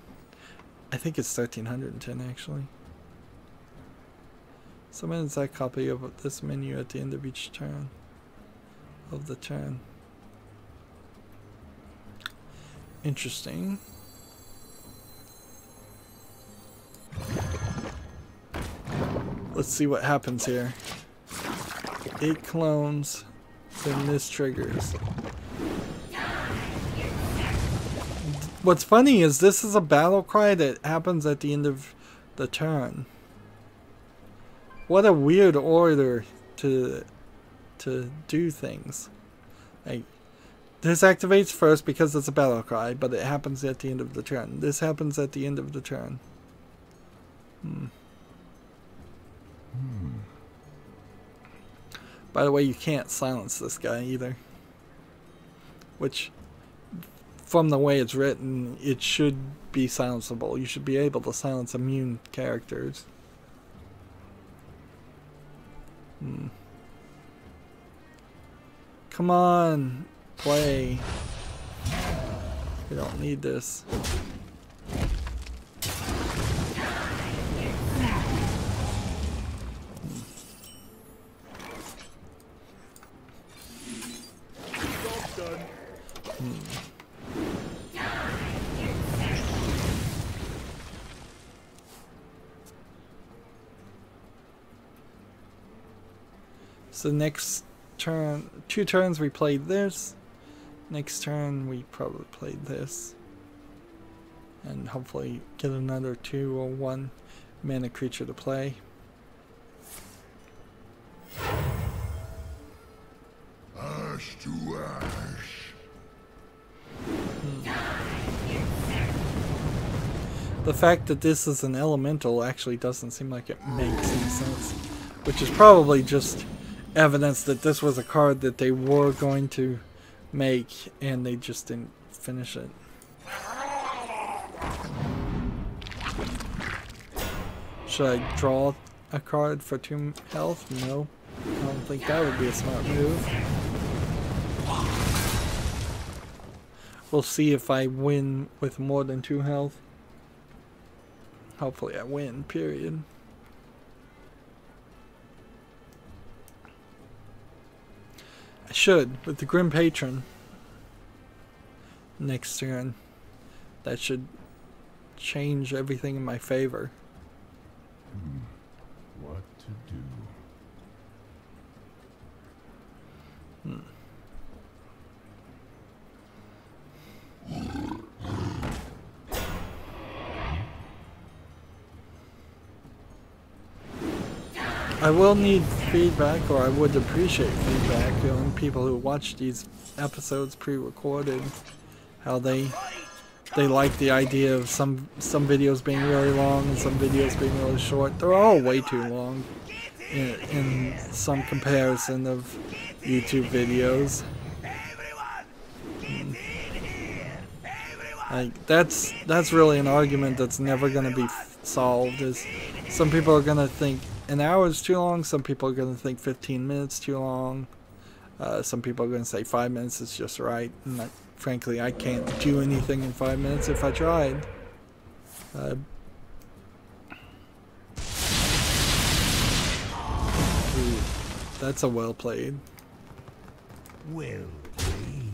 I think it's 1310 actually. Submit an exact copy of this menu at the end of each turn of the turn. Interesting. Let's see what happens here. 8 clones, then this triggers. What's funny is this is a battle cry that happens at the end of the turn. What a weird order to do things. Like, this activates first because it's a battle cry, but it happens at the end of the turn. This happens at the end of the turn. By the way, you can't silence this guy either. Which, from the way it's written, it should be silenceable. You should be able to silence immune characters. Come on, play. We don't need this. So next turn, 2 turns we played this. Next turn we probably played this. And hopefully get another 2 or 1 mana creature to play. Ash to ash. The fact that this is an elemental actually doesn't seem like it makes any sense. Which is probably just evidence that this was a card that they were going to make and they just didn't finish it. Should I draw a card for 2 health? No. I don't think that would be a smart move. We'll see if I win with more than 2 health. Hopefully I win, period. I should, with the Grim Patron. Next turn. That should change everything in my favor. What to do? I will need feedback, or I would appreciate feedback on people who watch these episodes pre-recorded. How they like the idea of some videos being really long and some videos being really short. They're all way too long in some comparison of YouTube videos. Like that's really an argument that's never going to be solved. Is some people are going to think an hour is too long, some people are going to think 15 minutes too long, some people are going to say 5 minutes is just right, and frankly I can't do anything in 5 minutes if I tried. Ooh, that's a well played. Well played.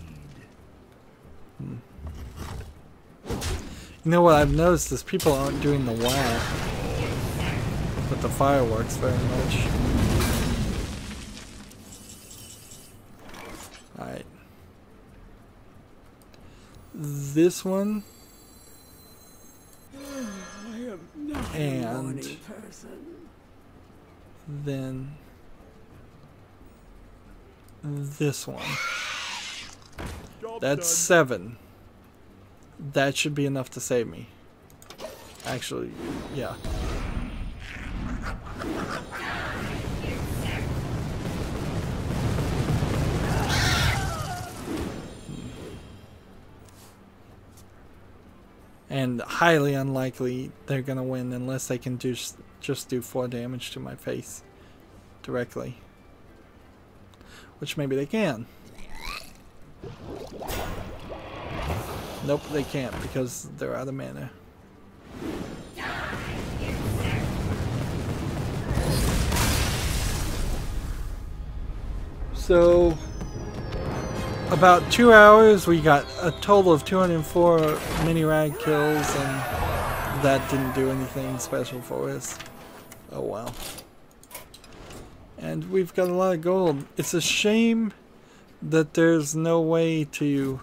You know what I've noticed is people aren't doing the wow with the fireworks very much. Alright. This one. I am not a And morning person. then this one. That's 7. That should be enough to save me. Actually, yeah. And highly unlikely they're gonna win unless they can just do 4 damage to my face directly. Which maybe they can. Nope, they can't because they're out of mana. So, about 2 hours, we got a total of 204 mini rag kills, and that didn't do anything special for us. Oh wow. And we've got a lot of gold. It's a shame that there's no way to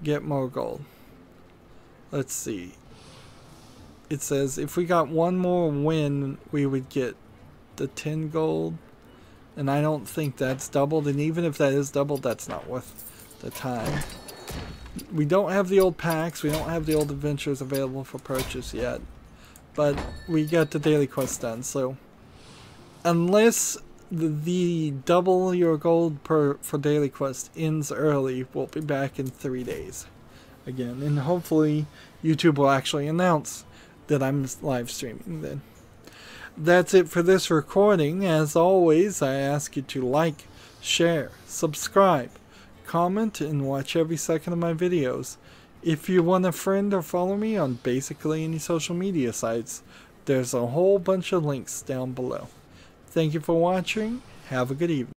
get more gold. Let's see. It says if we got one more win, we would get the 10 gold. And I don't think that's doubled. And even if that is doubled, that's not worth the time. We don't have the old packs. We don't have the old adventures available for purchase yet. But we got the daily quest done. So unless the double your gold for daily quest ends early, we'll be back in 3 days again, and hopefully YouTube will actually announce that I'm live streaming then. That's it for this recording. As always, I ask you to like, share, subscribe, comment, and watch every second of my videos. If you want a friend or follow me on basically any social media sites, there's a whole bunch of links down below. Thank you for watching. Have a good evening.